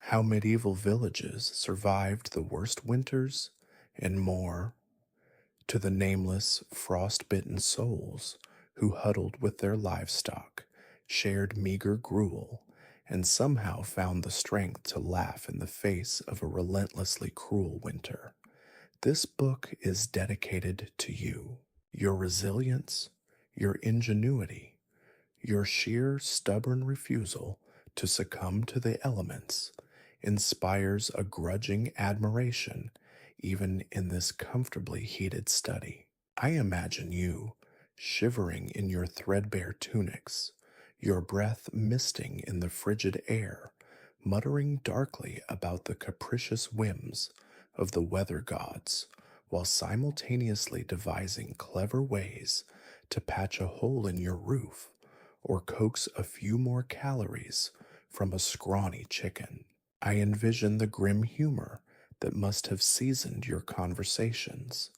how medieval villages survived the worst winters, and more, to the nameless, frostbitten souls who huddled with their livestock, shared meager gruel, and somehow found the strength to laugh in the face of a relentlessly cruel winter. This book is dedicated to you, your resilience, your ingenuity, your sheer stubborn refusal to succumb to the elements inspires a grudging admiration even in this comfortably heated study. I imagine you, shivering in your threadbare tunics, your breath misting in the frigid air, muttering darkly about the capricious whims of the weather gods, while simultaneously devising clever ways to patch a hole in your roof or coax a few more calories from a scrawny chicken. I envision the grim humor that must have seasoned your conversations,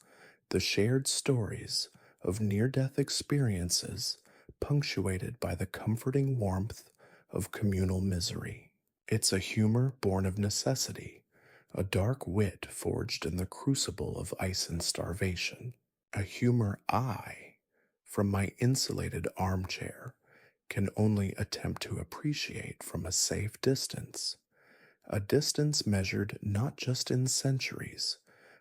the shared stories of near death experiences punctuated by the comforting warmth of communal misery. It's a humor born of necessity, a dark wit forged in the crucible of ice and starvation, a humor I, from my insulated armchair, can only attempt to appreciate from a safe distance, a distance measured not just in centuries,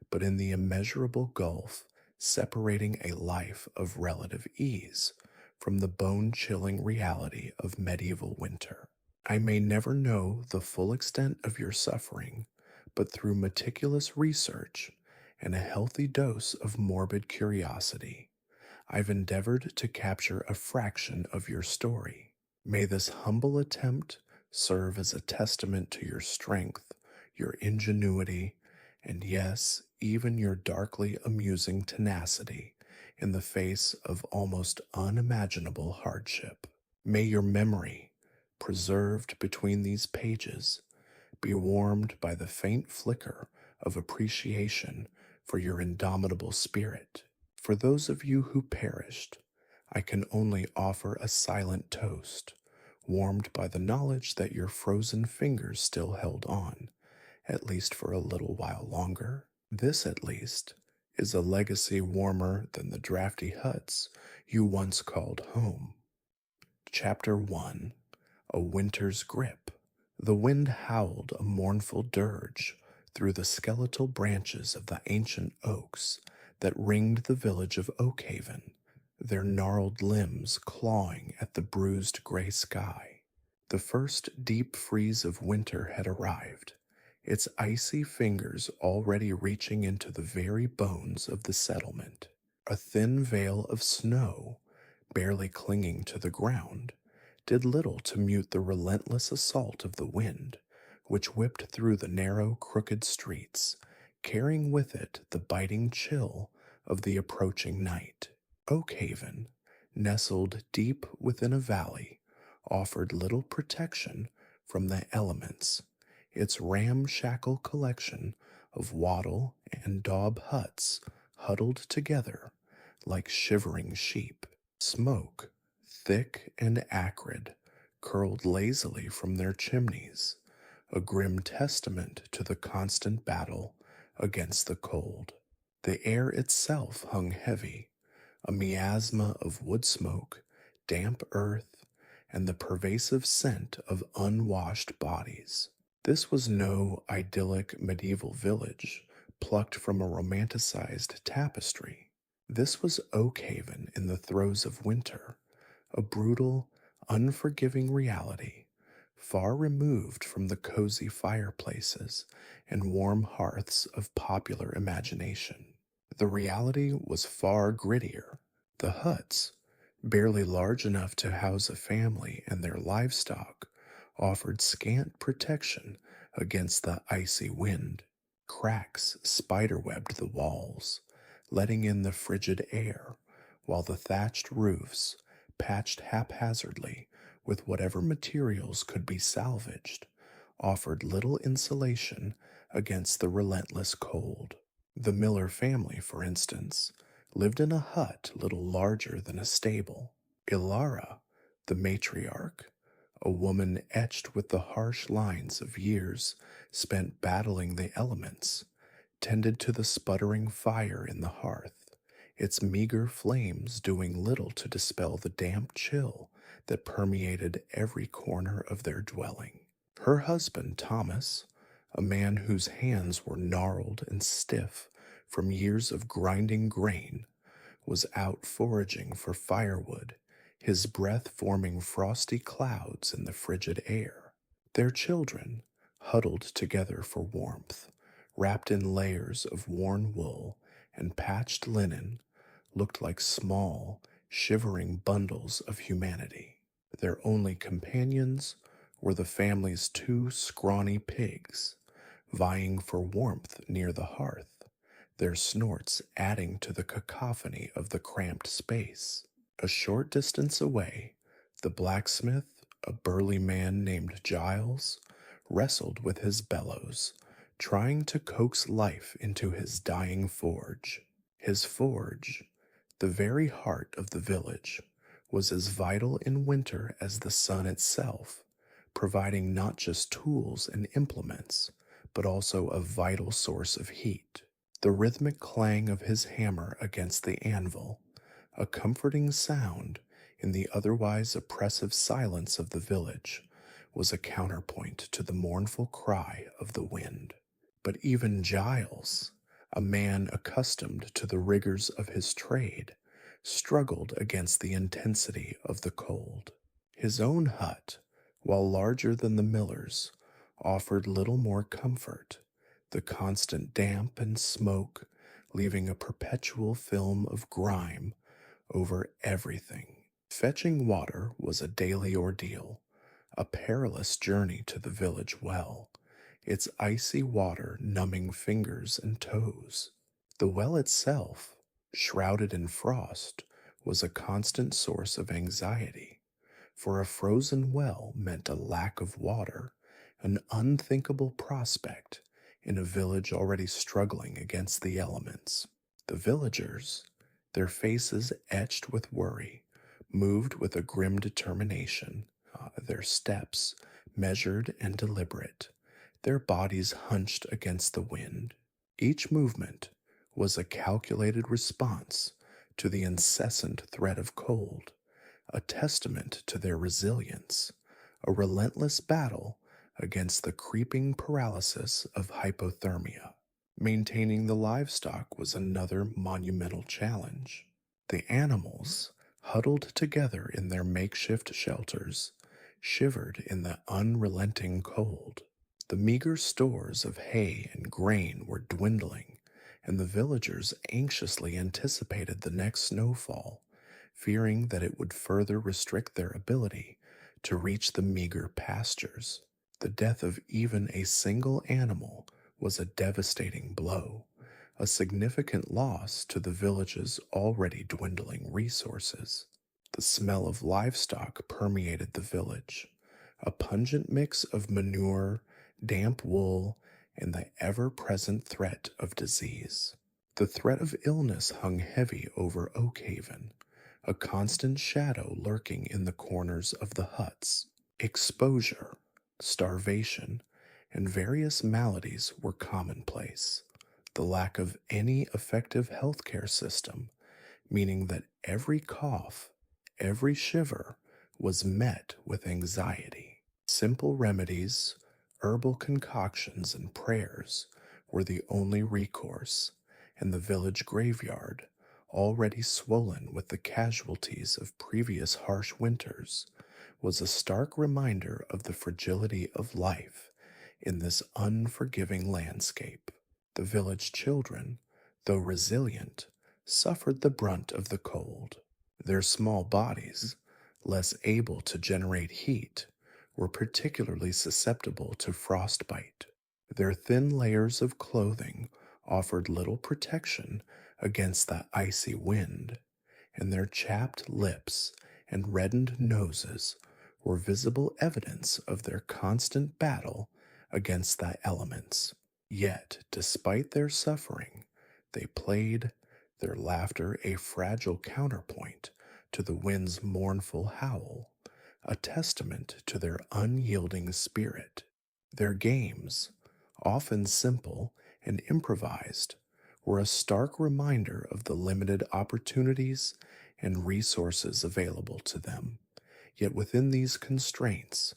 but in the immeasurable gulf separating a life of relative ease from the bone chilling reality of medieval winter. I may never know the full extent of your suffering, but through meticulous research and a healthy dose of morbid curiosity, I've endeavored to capture a fraction of your story. May this humble attempt serve as a testament to your strength, your ingenuity, and yes, even your darkly amusing tenacity in the face of almost unimaginable hardship. May your memory, preserved between these pages, be warmed by the faint flicker of appreciation for your indomitable spirit. For those of you who perished, I can only offer a silent toast, warmed by the knowledge that your frozen fingers still held on, at least for a little while longer. This, at least, is a legacy warmer than the drafty huts you once called home. Chapter 1: A Winter's Grip. The wind howled a mournful dirge through the skeletal branches of the ancient oaks that ringed the village of Oakhaven, their gnarled limbs clawing at the bruised gray sky. The first deep freeze of winter had arrived, its icy fingers already reaching into the very bones of the settlement. A thin veil of snow, barely clinging to the ground, did little to mute the relentless assault of the wind, which whipped through the narrow, crooked streets, carrying with it the biting chill of the approaching night. Oakhaven, nestled deep within a valley, offered little protection from the elements. Its ramshackle collection of wattle and daub huts huddled together like shivering sheep. Smoke, thick and acrid, curled lazily from their chimneys, a grim testament to the constant battle against the cold. The air itself hung heavy, a miasma of wood smoke, damp earth, and the pervasive scent of unwashed bodies. This was no idyllic medieval village plucked from a romanticized tapestry. This was Oakhaven in the throes of winter, a brutal, unforgiving reality, far removed from the cozy fireplaces and warm hearths of popular imagination. The reality was far grittier. The huts, barely large enough to house a family and their livestock, offered scant protection against the icy wind. Cracks spiderwebbed the walls, letting in the frigid air, while the thatched roofs, patched haphazardly with whatever materials could be salvaged, offered little insulation against the relentless cold. The Miller family, for instance, lived in a hut little larger than a stable. Ilara, the matriarch, a woman etched with the harsh lines of years spent battling the elements, tended to the sputtering fire in the hearth, its meager flames doing little to dispel the damp chill that permeated every corner of their dwelling. Her husband, Thomas, a man whose hands were gnarled and stiff from years of grinding grain, was out foraging for firewood, his breath forming frosty clouds in the frigid air. Their children, huddled together for warmth, wrapped in layers of worn wool and patched linen, looked like small, shivering bundles of humanity. Their only companions were the family's two scrawny pigs, vying for warmth near the hearth, their snorts adding to the cacophony of the cramped space. A short distance away, the blacksmith, a burly man named Giles, wrestled with his bellows, trying to coax life into his dying forge. His forge, the very heart of the village, was as vital in winter as the sun itself, providing not just tools and implements, but also a vital source of heat. The rhythmic clang of his hammer against the anvil, a comforting sound in the otherwise oppressive silence of the village, was a counterpoint to the mournful cry of the wind. But even Giles, a man accustomed to the rigors of his trade, struggled against the intensity of the cold. His own hut, while larger than the miller's, offered little more comfort, the constant damp and smoke leaving a perpetual film of grime over everything. Fetching water was a daily ordeal, a perilous journey to the village well, its icy water numbing fingers and toes. The well itself, shrouded in frost, was a constant source of anxiety, for a frozen well meant a lack of water, an unthinkable prospect in a village already struggling against the elements. The villagers, their faces etched with worry, moved with a grim determination, their steps measured and deliberate, their bodies hunched against the wind. Each movement was a calculated response to the incessant threat of cold, a testament to their resilience, a relentless battle against the creeping paralysis of hypothermia. Maintaining the livestock was another monumental challenge. The animals, huddled together in their makeshift shelters, shivered in the unrelenting cold. The meager stores of hay and grain were dwindling, and the villagers anxiously anticipated the next snowfall, fearing that it would further restrict their ability to reach the meager pastures. The death of even a single animal was a devastating blow, a significant loss to the village's already dwindling resources. The smell of livestock permeated the village, a pungent mix of manure, damp wool, and the ever-present threat of disease. The threat of illness hung heavy over Oakhaven, a constant shadow lurking in the corners of the huts. Exposure, starvation, and various maladies were commonplace. The lack of any effective healthcare system, meaning that every cough, every shiver, was met with anxiety. Simple remedies, herbal concoctions, and prayers were the only recourse, and the village graveyard, already swollen with the casualties of previous harsh winters, was a stark reminder of the fragility of life in this unforgiving landscape. The village children, though resilient, suffered the brunt of the cold. Their small bodies, less able to generate heat, were particularly susceptible to frostbite. Their thin layers of clothing offered little protection against the icy wind, and their chapped lips and reddened noses were visible evidence of their constant battle against the elements. Yet, despite their suffering, they played, their laughter a fragile counterpoint to the wind's mournful howl, a testament to their unyielding spirit. Their games, often simple and improvised, were a stark reminder of the limited opportunities and resources available to them. Yet within these constraints,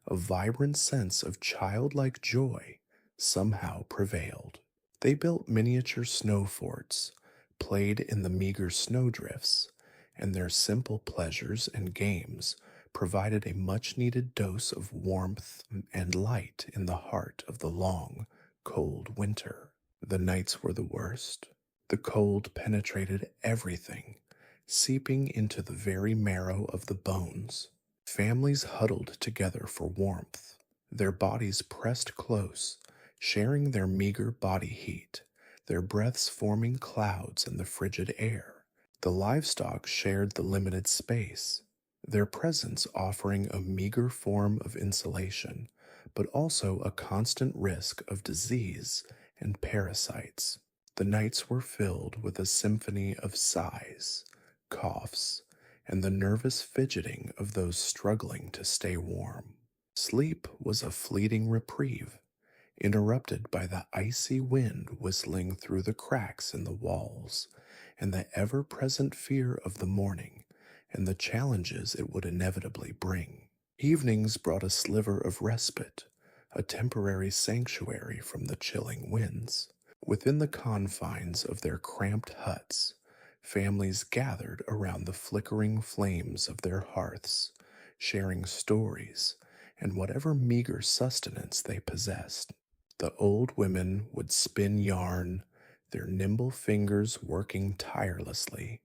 a vibrant sense of childlike joy somehow prevailed. They built miniature snow forts, played in the meager snowdrifts, and their simple pleasures and games provided a much needed dose of warmth and light in the heart of the long, cold winter. The nights were the worst. The cold penetrated everything, seeping into the very marrow of the bones. Families huddled together for warmth, their bodies pressed close, sharing their meager body heat, their breaths forming clouds in the frigid air. The livestock shared the limited space, their presence offering a meager form of insulation, but also a constant risk of disease and parasites. The nights were filled with a symphony of sighs, coughs, and the nervous fidgeting of those struggling to stay warm. Sleep was a fleeting reprieve, interrupted by the icy wind whistling through the cracks in the walls and the ever present fear of the morning and the challenges it would inevitably bring. Evenings brought a sliver of respite, a temporary sanctuary from the chilling winds. Within the confines of their cramped huts, families gathered around the flickering flames of their hearths, sharing stories and whatever meager sustenance they possessed. The old women would spin yarn, their nimble fingers working tirelessly,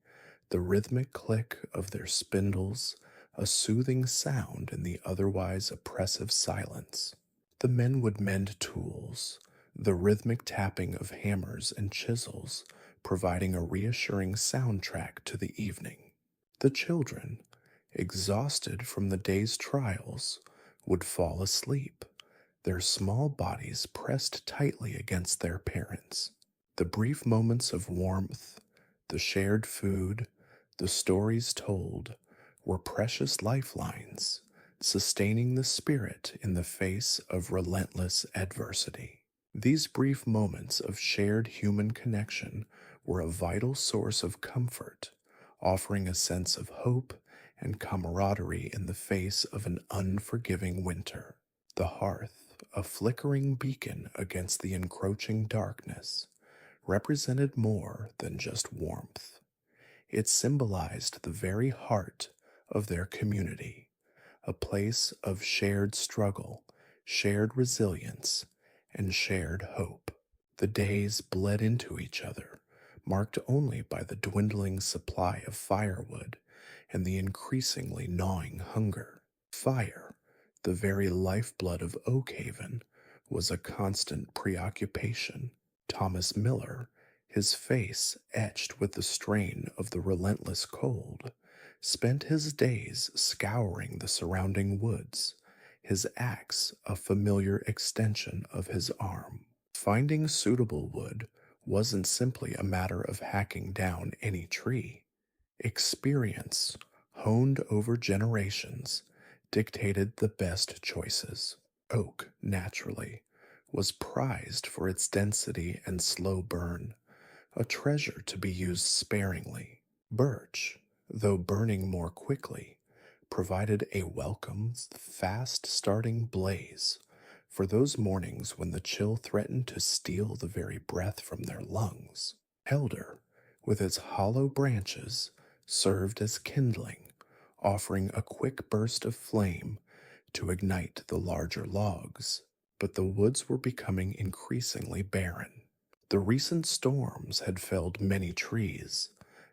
the rhythmic click of their spindles a soothing sound in the otherwise oppressive silence. The men would mend tools, the rhythmic tapping of hammers and chisels providing a reassuring soundtrack to the evening. The children, exhausted from the day's trials, would fall asleep, their small bodies pressed tightly against their parents. The brief moments of warmth, the shared food, the stories told were precious lifelines, sustaining the spirit in the face of relentless adversity. These brief moments of shared human connection were a vital source of comfort, offering a sense of hope and camaraderie in the face of an unforgiving winter. The hearth, a flickering beacon against the encroaching darkness, represented more than just warmth. It symbolized the very heart of their community, a place of shared struggle, shared resilience, and shared hope. The days bled into each other, marked only by the dwindling supply of firewood and the increasingly gnawing hunger. Fire, the very lifeblood of Oakhaven, was a constant preoccupation. Thomas Miller, his face etched with the strain of the relentless cold, spent his days scouring the surrounding woods, his axe a familiar extension of his arm. Finding suitable wood wasn't simply a matter of hacking down any tree. Experience, honed over generations, dictated the best choices. Oak, naturally, was prized for its density and slow burn, a treasure to be used sparingly. Birch, though burning more quickly, provided a welcome, fast starting blaze for those mornings when the chill threatened to steal the very breath from their lungs. Elder, with its hollow branches, served as kindling, offering a quick burst of flame to ignite the larger logs. But the woods were becoming increasingly barren. The recent storms had felled many trees,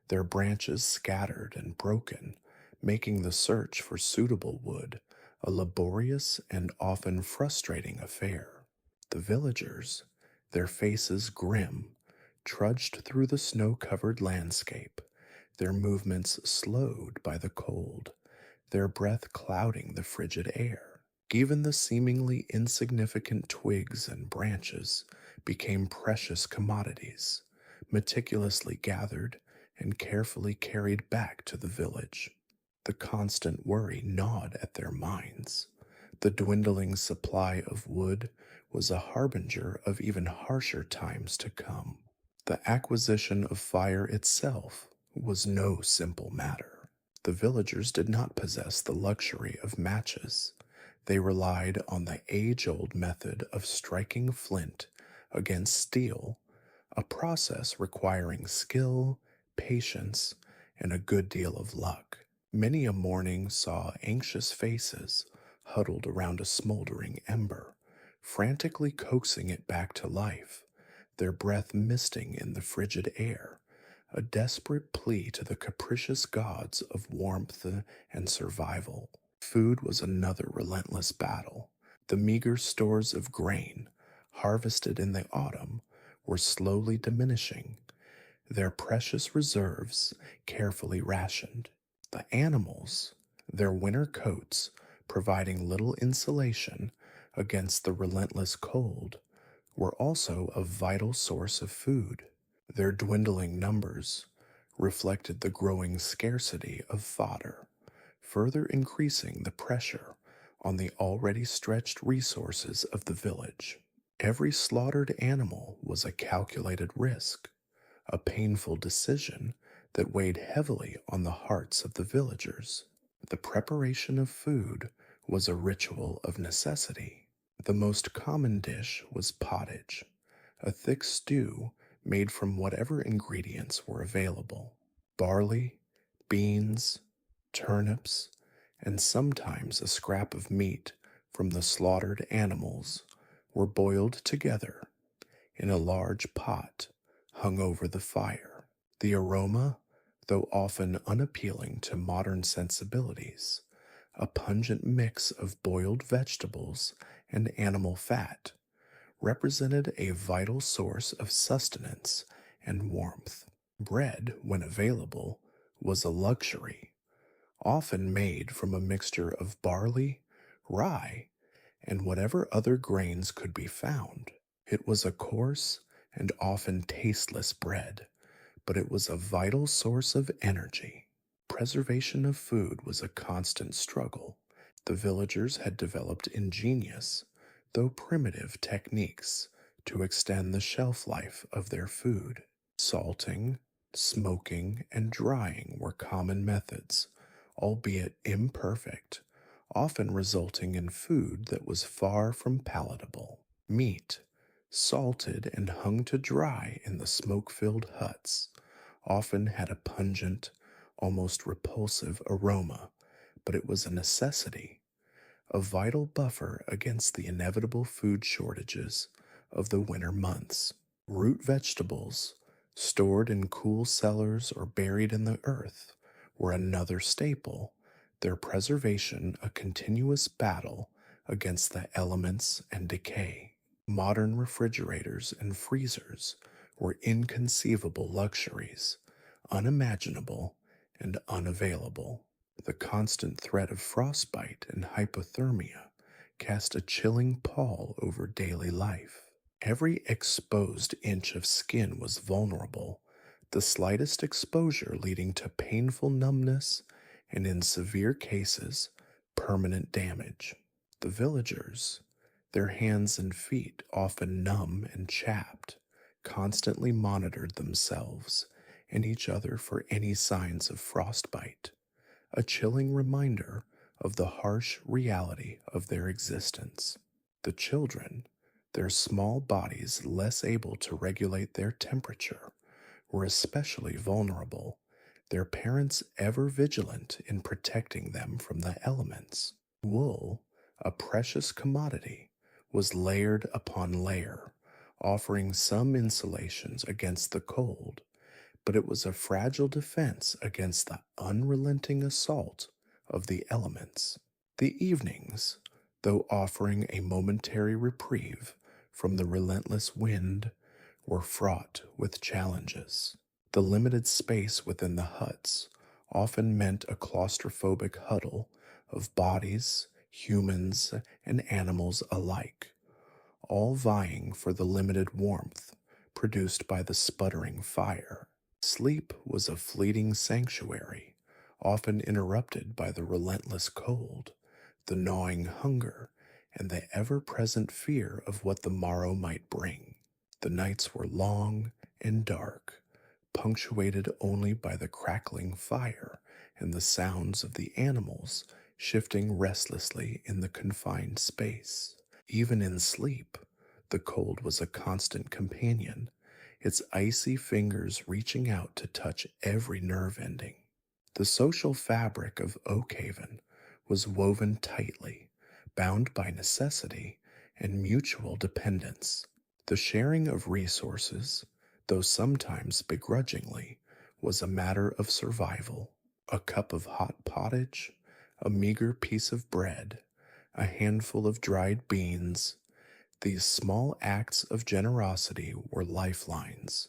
their branches scattered and broken, making the search for suitable wood a laborious and often frustrating affair. The villagers, their faces grim, trudged through the snow-covered landscape, their movements slowed by the cold, their breath clouding the frigid air. Even the seemingly insignificant twigs and branches became precious commodities, meticulously gathered and carefully carried back to the village. The constant worry gnawed at their minds. The dwindling supply of wood was a harbinger of even harsher times to come. The acquisition of fire itself was no simple matter. The villagers did not possess the luxury of matches. They relied on the age old method of striking flint against steel, a process requiring skill, patience, and a good deal of luck. Many a morning saw anxious faces huddled around a smoldering ember, frantically coaxing it back to life, their breath misting in the frigid air, a desperate plea to the capricious gods of warmth and survival. Food was another relentless battle. The meager stores of grain, harvested in the autumn, were slowly diminishing, their precious reserves carefully rationed. The animals, their winter coats providing little insulation against the relentless cold, were also a vital source of food. Their dwindling numbers reflected the growing scarcity of fodder, further increasing the pressure on the already stretched resources of the village. Every slaughtered animal was a calculated risk, a painful decision that weighed heavily on the hearts of the villagers. The preparation of food was a ritual of necessity. The most common dish was pottage, a thick stew made from whatever ingredients were available. Barley, beans, turnips, and sometimes a scrap of meat from the slaughtered animals were boiled together in a large pot hung over the fire. The aroma, though often unappealing to modern sensibilities, a pungent mix of boiled vegetables and animal fat, represented a vital source of sustenance and warmth. Bread, when available, was a luxury, often made from a mixture of barley, rye, and whatever other grains could be found. It was a coarse and often tasteless bread, but it was a vital source of energy. Preservation of food was a constant struggle. The villagers had developed ingenious, though primitive, techniques to extend the shelf life of their food. Salting, smoking, and drying were common methods, albeit imperfect, often resulting in food that was far from palatable. Meat, salted and hung to dry in the smoke-filled huts, often had a pungent, almost repulsive aroma, but it was a necessity, a vital buffer against the inevitable food shortages of the winter months. Root vegetables, stored in cool cellars or buried in the earth, were another staple, their preservation a continuous battle against the elements and decay. Modern refrigerators and freezers were inconceivable luxuries, unimaginable and unavailable. The constant threat of frostbite and hypothermia cast a chilling pall over daily life. Every exposed inch of skin was vulnerable, the slightest exposure leading to painful numbness and, in severe cases, permanent damage. The villagers, their hands and feet often numb and chapped, constantly monitored themselves and each other for any signs of frostbite, a chilling reminder of the harsh reality of their existence. The children, their small bodies less able to regulate their temperature, were especially vulnerable, their parents ever vigilant in protecting them from the elements. Wool, a precious commodity, was layered upon layer, offering some insulations against the cold, but it was a fragile defense against the unrelenting assault of the elements. The evenings, though offering a momentary reprieve from the relentless wind, were fraught with challenges. The limited space within the huts often meant a claustrophobic huddle of bodies, humans, and animals alike, all vying for the limited warmth produced by the sputtering fire. Sleep was a fleeting sanctuary, often interrupted by the relentless cold, the gnawing hunger, and the ever present fear of what the morrow might bring. The nights were long and dark, punctuated only by the crackling fire and the sounds of the animals shifting restlessly in the confined space. Even in sleep, the cold was a constant companion, its icy fingers reaching out to touch every nerve ending. The social fabric of Oakhaven was woven tightly, bound by necessity and mutual dependence. The sharing of resources, though sometimes begrudgingly, was a matter of survival. A cup of hot pottage, a meager piece of bread, a handful of dried beans, these small acts of generosity were lifelines,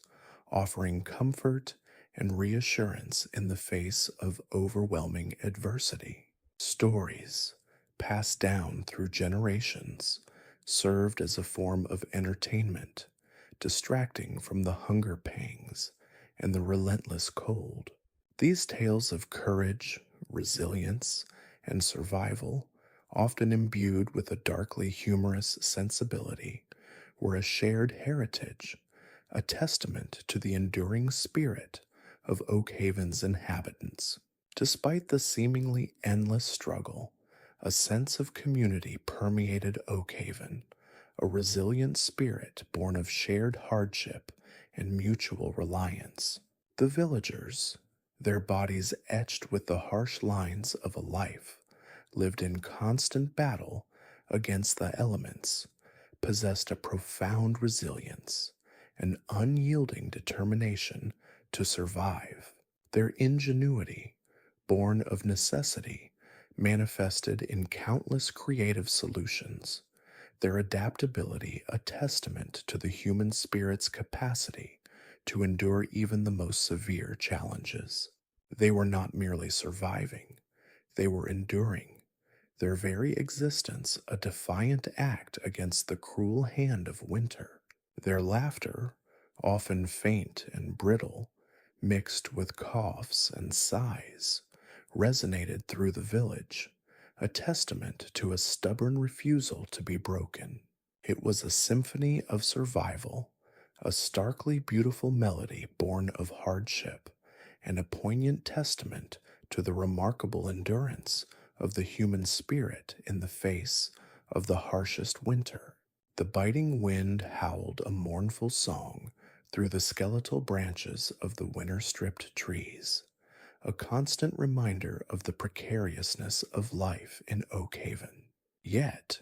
offering comfort and reassurance in the face of overwhelming adversity. Stories, passed down through generations, served as a form of entertainment, distracting from the hunger pangs and the relentless cold. These tales of courage, resilience, and survival, often imbued with a darkly humorous sensibility, were a shared heritage, a testament to the enduring spirit of Oakhaven's inhabitants. Despite the seemingly endless struggle, a sense of community permeated Oakhaven, a resilient spirit born of shared hardship and mutual reliance. The villagers, their bodies etched with the harsh lines of a life lived in constant battle against the elements, possessed a profound resilience, an unyielding determination to survive. Their ingenuity, born of necessity, manifested in countless creative solutions, their adaptability a testament to the human spirit's capacity to endure even the most severe challenges. They were not merely surviving, they were enduring, their very existence a defiant act against the cruel hand of winter. Their laughter, often faint and brittle, mixed with coughs and sighs, resonated through the village, a testament to a stubborn refusal to be broken. It was a symphony of survival, a starkly beautiful melody born of hardship, and a poignant testament to the remarkable endurance of the human spirit in the face of the harshest winter. The biting wind howled a mournful song through the skeletal branches of the winter-stripped trees, a constant reminder of the precariousness of life in Oakhaven. Yet,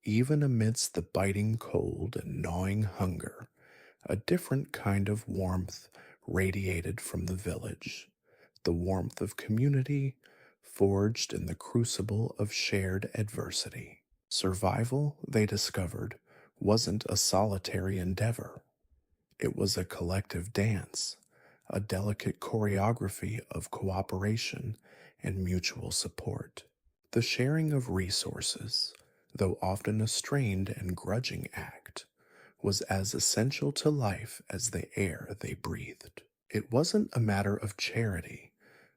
even amidst the biting cold and gnawing hunger, a different kind of warmth radiated from the village, the warmth of community forged in the crucible of shared adversity. Survival, they discovered, wasn't a solitary endeavor. It was a collective dance, a delicate choreography of cooperation and mutual support. The sharing of resources, though often a strained and grudging act, was as essential to life as the air they breathed. It wasn't a matter of charity,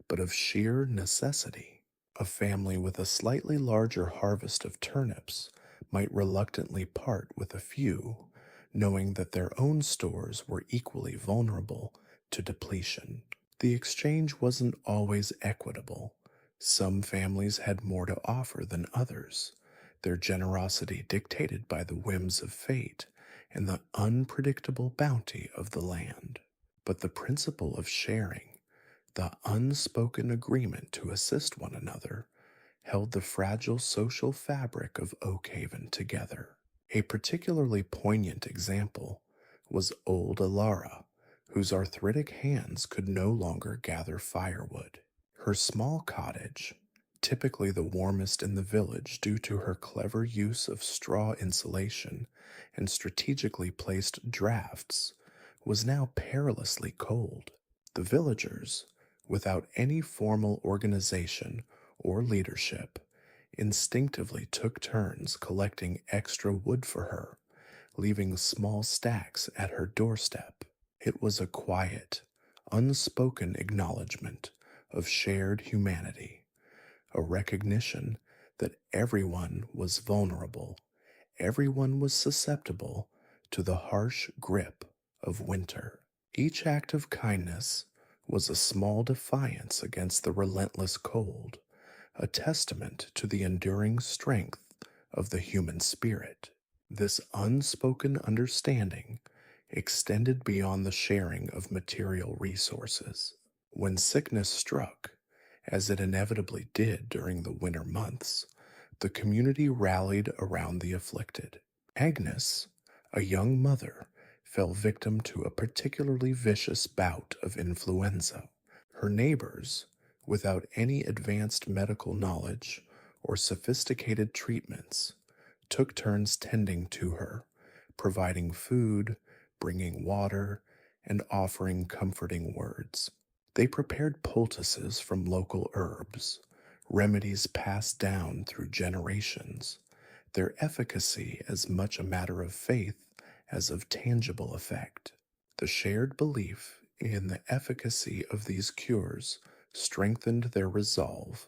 but of sheer necessity. A family with a slightly larger harvest of turnips might reluctantly part with a few, knowing that their own stores were equally vulnerable to depletion. The exchange wasn't always equitable. Some families had more to offer than others, their generosity dictated by the whims of fate and the unpredictable bounty of the land. But the principle of sharing, the unspoken agreement to assist one another, held the fragile social fabric of Oakhaven together. A particularly poignant example was old Alara, whose arthritic hands could no longer gather firewood. Her small cottage, typically the warmest in the village due to her clever use of straw insulation and strategically placed drafts, was now perilously cold. The villagers, without any formal organization or leadership, instinctively took turns collecting extra wood for her, leaving small stacks at her doorstep. It was a quiet, unspoken acknowledgement of shared humanity, a recognition that everyone was vulnerable, everyone was susceptible to the harsh grip of winter. Each act of kindness was a small defiance against the relentless cold, a testament to the enduring strength of the human spirit. This unspoken understanding extended beyond the sharing of material resources. When sickness struck, as it inevitably did during the winter months, the community rallied around the afflicted. Agnes, a young mother, fell victim to a particularly vicious bout of influenza. Her neighbors, without any advanced medical knowledge or sophisticated treatments, took turns tending to her, providing food, bringing water, and offering comforting words. They prepared poultices from local herbs, remedies passed down through generations, their efficacy as much a matter of faith as of tangible effect. The shared belief in the efficacy of these cures strengthened their resolve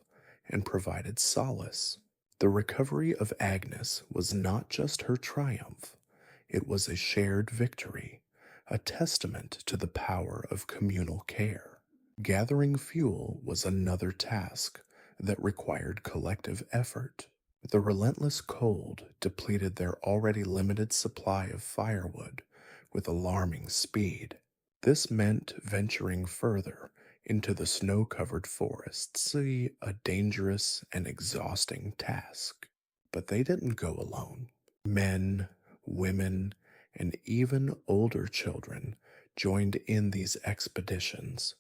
and provided solace. The recovery of Agnes was not just her triumph, it was a shared victory, a testament to the power of communal care. Gathering fuel was another task that required collective effort. The relentless cold depleted their already limited supply of firewood with alarming speed. This meant venturing further into the snow-covered forests, a dangerous and exhausting task. But they didn't go alone. Men, women, and even older children joined in these expeditions,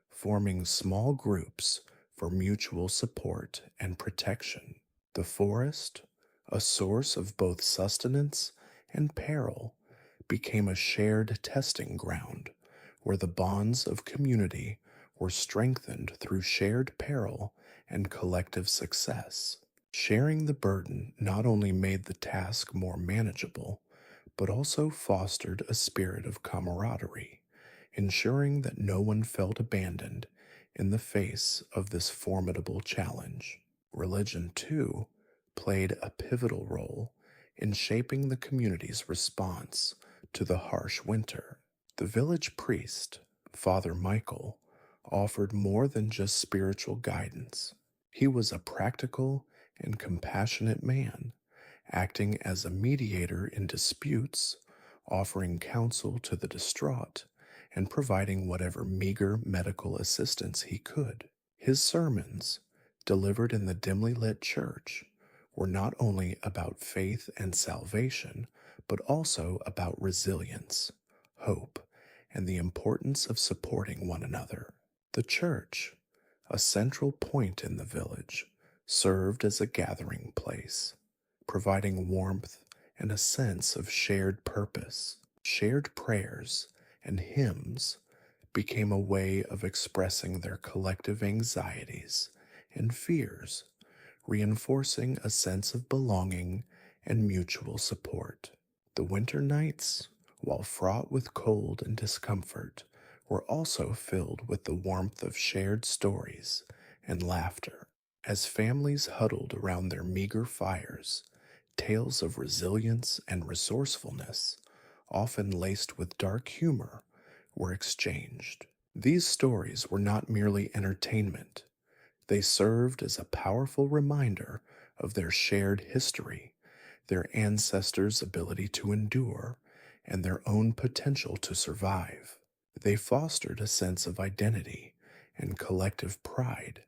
forming small groups for mutual support and protection. The forest, a source of both sustenance and peril, became a shared testing ground where the bonds of community were strengthened through shared peril and collective success. Sharing the burden not only made the task more manageable, but also fostered a spirit of camaraderie, ensuring that no one felt abandoned in the face of this formidable challenge. Religion, too, played a pivotal role in shaping the community's response to the harsh winter. The village priest, Father Michael, offered more than just spiritual guidance. He was a practical and compassionate man, acting as a mediator in disputes, offering counsel to the distraught, and providing whatever meager medical assistance he could. His sermons, delivered in the dimly lit church, were not only about faith and salvation, but also about resilience, hope, and the importance of supporting one another. The church, a central point in the village, served as a gathering place, providing warmth and a sense of shared purpose. Shared prayers and hymns became a way of expressing their collective anxieties and fears, reinforcing a sense of belonging and mutual support. The winter nights, while fraught with cold and discomfort, were also filled with the warmth of shared stories and laughter. As families huddled around their meager fires, tales of resilience and resourcefulness, often laced with dark humor, were exchanged. These stories were not merely entertainment, they served as a powerful reminder of their shared history, their ancestors' ability to endure, and their own potential to survive. They fostered a sense of identity and collective pride,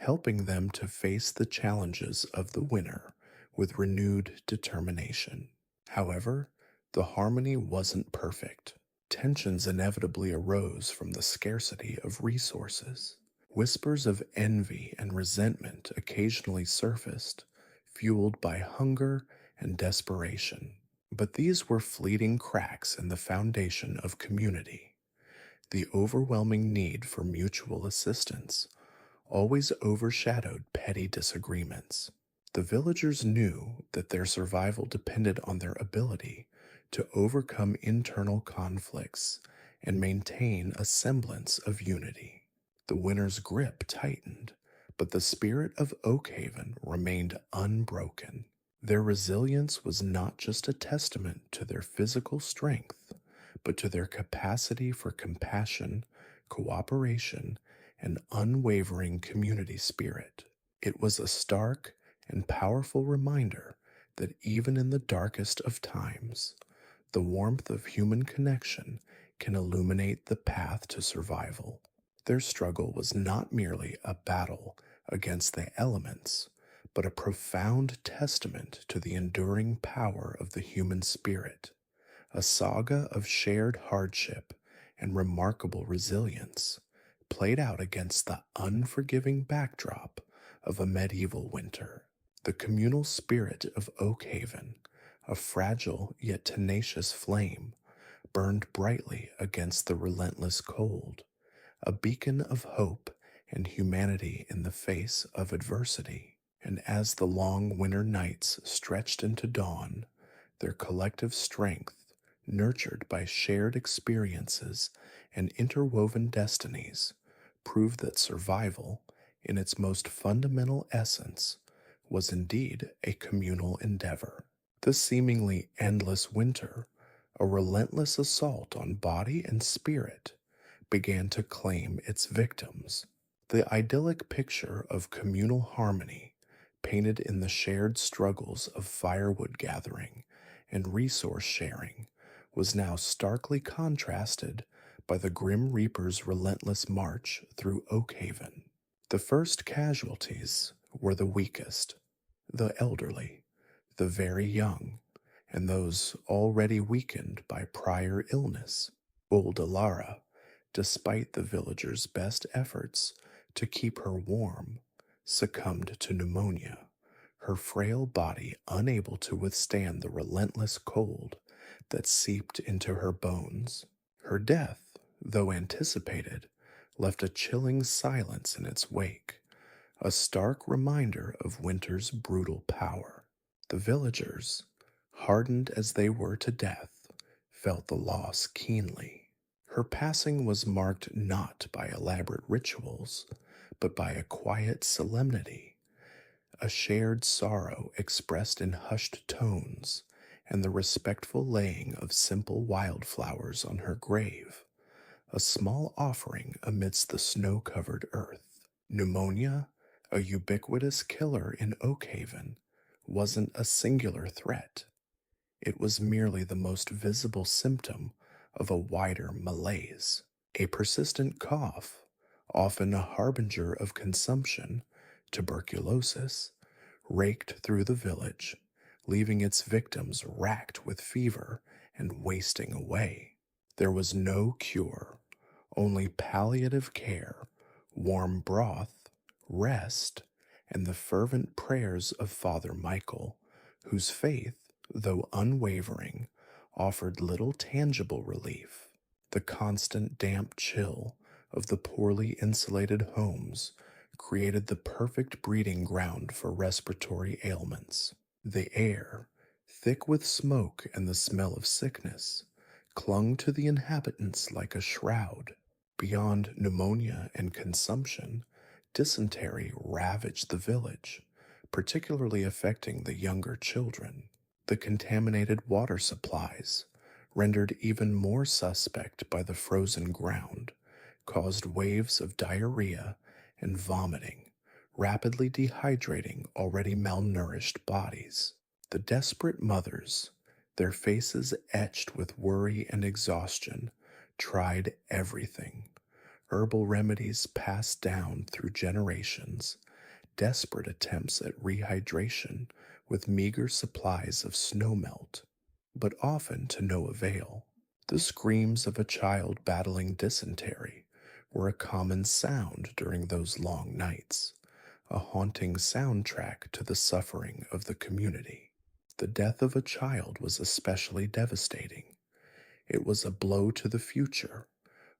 helping them to face the challenges of the winter with renewed determination. However, the harmony wasn't perfect. Tensions inevitably arose from the scarcity of resources. Whispers of envy and resentment occasionally surfaced, fueled by hunger and desperation. But these were fleeting cracks in the foundation of community. The overwhelming need for mutual assistance always overshadowed petty disagreements. The villagers knew that their survival depended on their ability to overcome internal conflicts and maintain a semblance of unity. The winter's grip tightened, but the spirit of Oakhaven remained unbroken. Their resilience was not just a testament to their physical strength, but to their capacity for compassion, cooperation, and unwavering community spirit. It was a stark and powerful reminder that even in the darkest of times, the warmth of human connection can illuminate the path to survival. Their struggle was not merely a battle against the elements, but a profound testament to the enduring power of the human spirit, a saga of shared hardship and remarkable resilience, played out against the unforgiving backdrop of a medieval winter. The communal spirit of Oakhaven, a fragile yet tenacious flame, burned brightly against the relentless cold, a beacon of hope and humanity in the face of adversity. And as the long winter nights stretched into dawn, their collective strength, nurtured by shared experiences and interwoven destinies, proved that survival, in its most fundamental essence, was indeed a communal endeavor. The seemingly endless winter, a relentless assault on body and spirit, began to claim its victims. The idyllic picture of communal harmony, painted in the shared struggles of firewood gathering and resource sharing, was now starkly contrasted by the Grim Reaper's relentless march through Oakhaven. The first casualties were the weakest, the elderly, the very young, and those already weakened by prior illness. Old Alara, despite the villagers' best efforts to keep her warm, succumbed to pneumonia, her frail body unable to withstand the relentless cold that seeped into her bones. Her death, though anticipated, left a chilling silence in its wake, a stark reminder of winter's brutal power. The villagers, hardened as they were to death, felt the loss keenly. Her passing was marked not by elaborate rituals, but by a quiet solemnity, a shared sorrow expressed in hushed tones, and the respectful laying of simple wildflowers on her grave, a small offering amidst the snow-covered earth. Pneumonia, a ubiquitous killer in Oakhaven, wasn't a singular threat. It was merely the most visible symptom of a wider malaise. A persistent cough, often a harbinger of consumption, tuberculosis, raked through the village, leaving its victims racked with fever and wasting away. There was no cure, only palliative care, warm broth, rest, and the fervent prayers of Father Michael, whose faith, though unwavering, offered little tangible relief. The constant damp chill of the poorly insulated homes created the perfect breeding ground for respiratory ailments. The air, thick with smoke and the smell of sickness, clung to the inhabitants like a shroud. Beyond pneumonia and consumption, dysentery ravaged the village, particularly affecting the younger children. The contaminated water supplies, rendered even more suspect by the frozen ground, caused waves of diarrhea and vomiting, rapidly dehydrating already malnourished bodies. The desperate mothers, their faces etched with worry and exhaustion, tried everything. Herbal remedies passed down through generations, desperate attempts at rehydration with meager supplies of snowmelt, but often to no avail. The screams of a child battling dysentery were a common sound during those long nights, a haunting soundtrack to the suffering of the community. The death of a child was especially devastating. It was a blow to the future,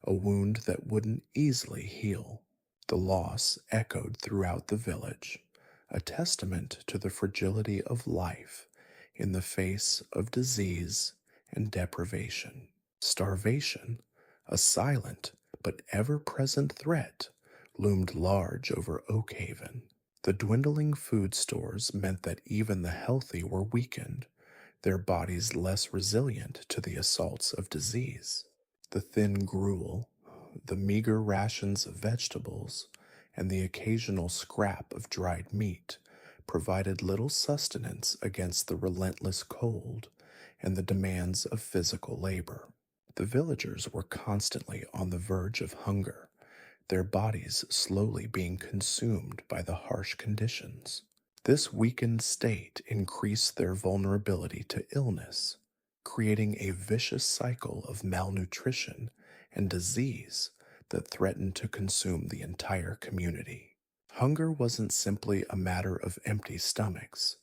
a wound that wouldn't easily heal. The loss echoed throughout the village, a testament to the fragility of life in the face of disease and deprivation. Starvation, a silent but ever-present threat, loomed large over Oakhaven. The dwindling food stores meant that even the healthy were weakened, their bodies less resilient to the assaults of disease. The thin gruel, the meager rations of vegetables, and the occasional scrap of dried meat provided little sustenance against the relentless cold and the demands of physical labor. The villagers were constantly on the verge of hunger, their bodies slowly being consumed by the harsh conditions. This weakened state increased their vulnerability to illness, creating a vicious cycle of malnutrition and disease that threatened to consume the entire community. Hunger wasn't simply a matter of empty stomachs,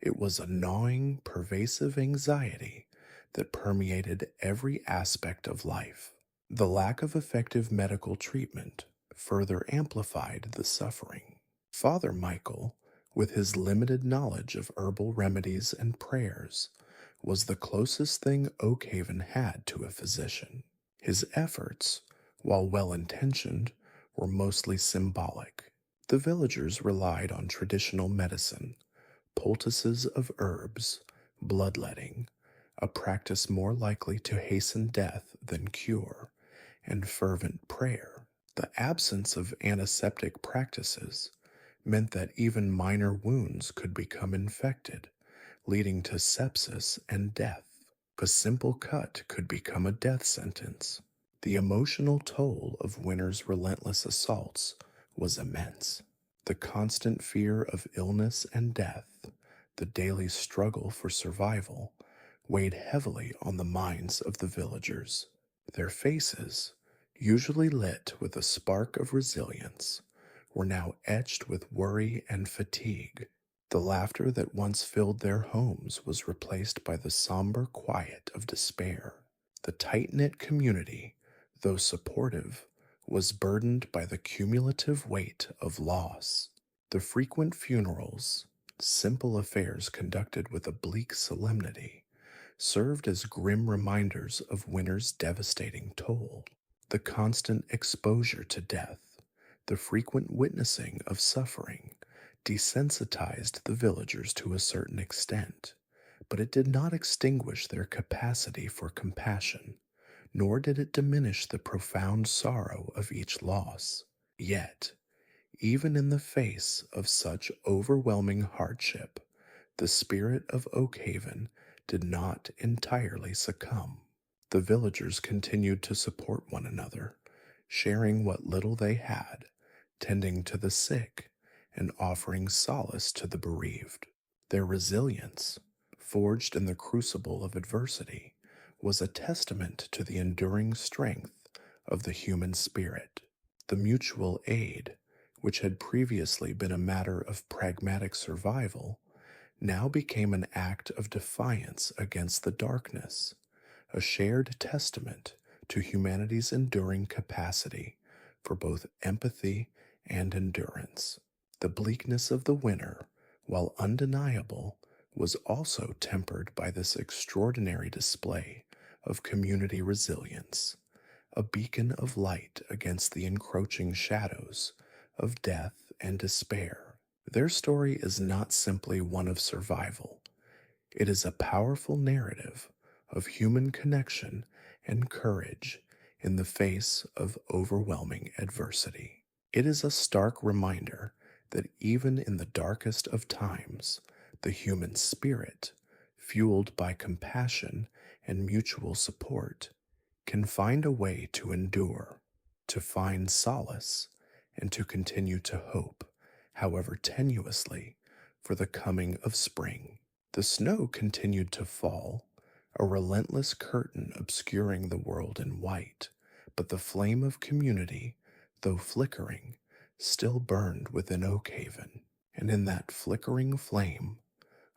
it was a gnawing, pervasive anxiety that permeated every aspect of life. The lack of effective medical treatment further amplified the suffering. Father Michael, with his limited knowledge of herbal remedies and prayers, was the closest thing Oakhaven had to a physician. His efforts, while well intentioned, were mostly symbolic. The villagers relied on traditional medicine, poultices of herbs, bloodletting, a practice more likely to hasten death than cure, and fervent prayer. The absence of antiseptic practices meant that even minor wounds could become infected, leading to sepsis and death. A simple cut could become a death sentence. The emotional toll of winter's relentless assaults was immense. The constant fear of illness and death, the daily struggle for survival, weighed heavily on the minds of the villagers. Their faces, usually lit with a spark of resilience, were now etched with worry and fatigue. The laughter that once filled their homes was replaced by the somber quiet of despair. The tight-knit community, though supportive, was burdened by the cumulative weight of loss. The frequent funerals, simple affairs conducted with a bleak solemnity, served as grim reminders of winter's devastating toll. The constant exposure to death, the frequent witnessing of suffering, desensitized the villagers to a certain extent, but it did not extinguish their capacity for compassion, nor did it diminish the profound sorrow of each loss. Yet, even in the face of such overwhelming hardship, the spirit of Oakhaven did not entirely succumb. The villagers continued to support one another, sharing what little they had, tending to the sick, and offering solace to the bereaved. Their resilience, forged in the crucible of adversity, was a testament to the enduring strength of the human spirit. The mutual aid, which had previously been a matter of pragmatic survival, now became an act of defiance against the darkness, a shared testament to humanity's enduring capacity for both empathy and endurance. The bleakness of the winter, while undeniable, was also tempered by this extraordinary display of community resilience, a beacon of light against the encroaching shadows of death and despair. Their story is not simply one of survival, it is a powerful narrative of human connection and courage in the face of overwhelming adversity. It is a stark reminder that even in the darkest of times, the human spirit, fueled by compassion and mutual support, can find a way to endure, to find solace, and to continue to hope, however tenuously, for the coming of spring. The snow continued to fall, a relentless curtain obscuring the world in white, but the flame of community, though flickering, still burned within Oakhaven, and in that flickering flame,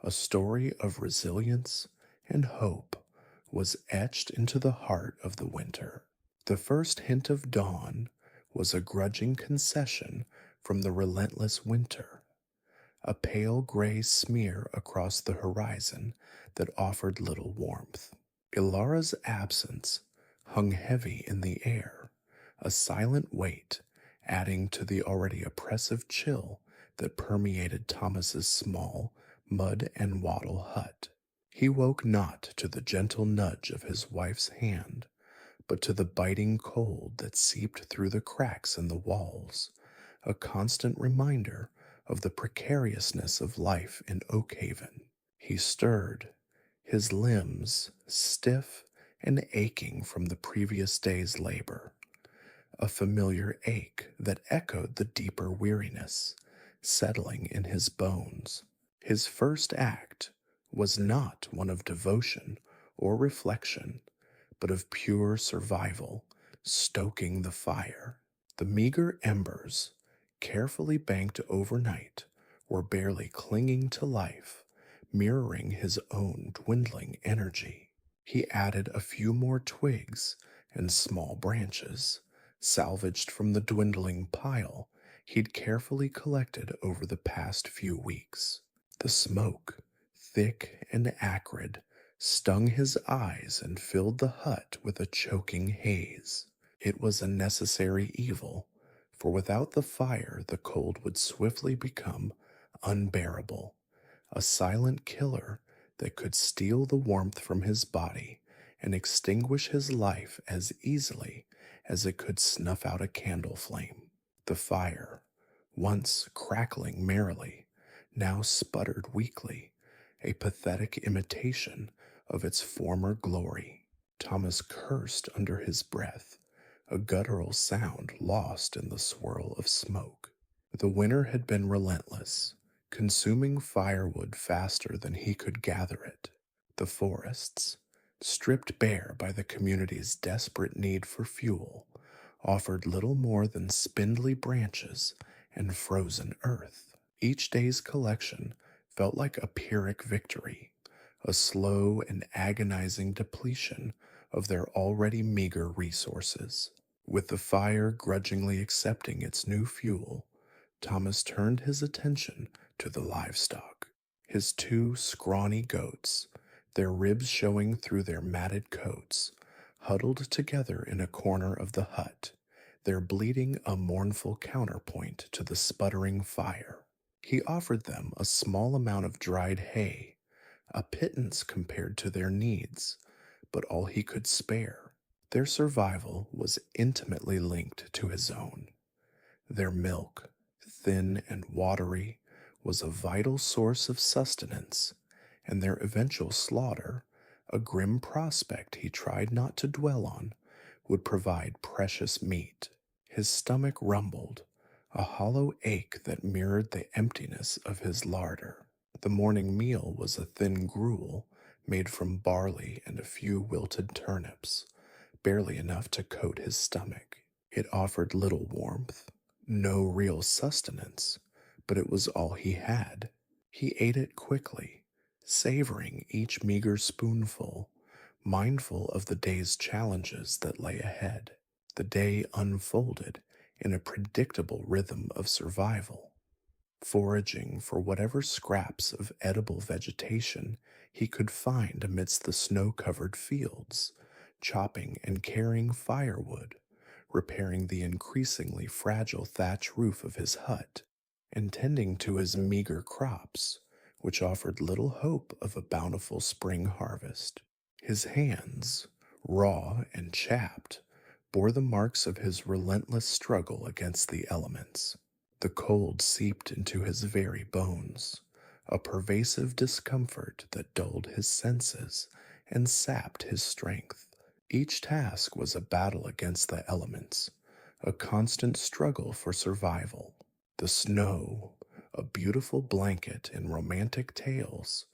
a story of resilience and hope was etched into the heart of the winter. The first hint of dawn was a grudging concession from the relentless winter, a pale gray smear across the horizon that offered little warmth. Ilara's absence hung heavy in the air, a silent weight adding to the already oppressive chill that permeated Thomas's small, mud and wattle hut. He woke not to the gentle nudge of his wife's hand, but to the biting cold that seeped through the cracks in the walls, a constant reminder of the precariousness of life in Oakhaven. He stirred, his limbs stiff and aching from the previous day's labor, a familiar ache that echoed the deeper weariness settling in his bones. His first act was not one of devotion or reflection, but of pure survival, stoking the fire. The meager embers, carefully banked overnight, were barely clinging to life, mirroring his own dwindling energy. He added a few more twigs and small branches, salvaged from the dwindling pile he'd carefully collected over the past few weeks. The smoke, thick and acrid, stung his eyes and filled the hut with a choking haze. It was a necessary evil, for without the fire the cold would swiftly become unbearable, a silent killer that could steal the warmth from his body and extinguish his life as easily as it could snuff out a candle flame. The fire, once crackling merrily, now sputtered weakly, a pathetic imitation of its former glory. Thomas cursed under his breath, a guttural sound lost in the swirl of smoke. The winter had been relentless, consuming firewood faster than he could gather it. The forests, stripped bare by the community's desperate need for fuel, offered little more than spindly branches and frozen earth. Each day's collection felt like a Pyrrhic victory, a slow and agonizing depletion of their already meager resources. With the fire grudgingly accepting its new fuel, Thomas turned his attention to the livestock. His two scrawny goats, their ribs showing through their matted coats, huddled together in a corner of the hut, their bleating a mournful counterpoint to the sputtering fire. He offered them a small amount of dried hay, a pittance compared to their needs, but all he could spare. Their survival was intimately linked to his own. Their milk, thin and watery, was a vital source of sustenance, and their eventual slaughter, a grim prospect he tried not to dwell on, would provide precious meat. His stomach rumbled, a hollow ache that mirrored the emptiness of his larder. The morning meal was a thin gruel made from barley and a few wilted turnips, barely enough to coat his stomach. It offered little warmth, no real sustenance, but it was all he had. He ate it quickly, savoring each meager spoonful, mindful of the day's challenges that lay ahead. The day unfolded in a predictable rhythm of survival, foraging for whatever scraps of edible vegetation he could find amidst the snow-covered fields, chopping and carrying firewood, repairing the increasingly fragile thatch roof of his hut, and tending to his meager crops, which offered little hope of a bountiful spring harvest. His hands, raw and chapped, bore the marks of his relentless struggle against the elements. The cold seeped into his very bones, a pervasive discomfort that dulled his senses and sapped his strength. Each task was a battle against the elements, a constant struggle for survival. The snow, a beautiful blanket in romantic tales,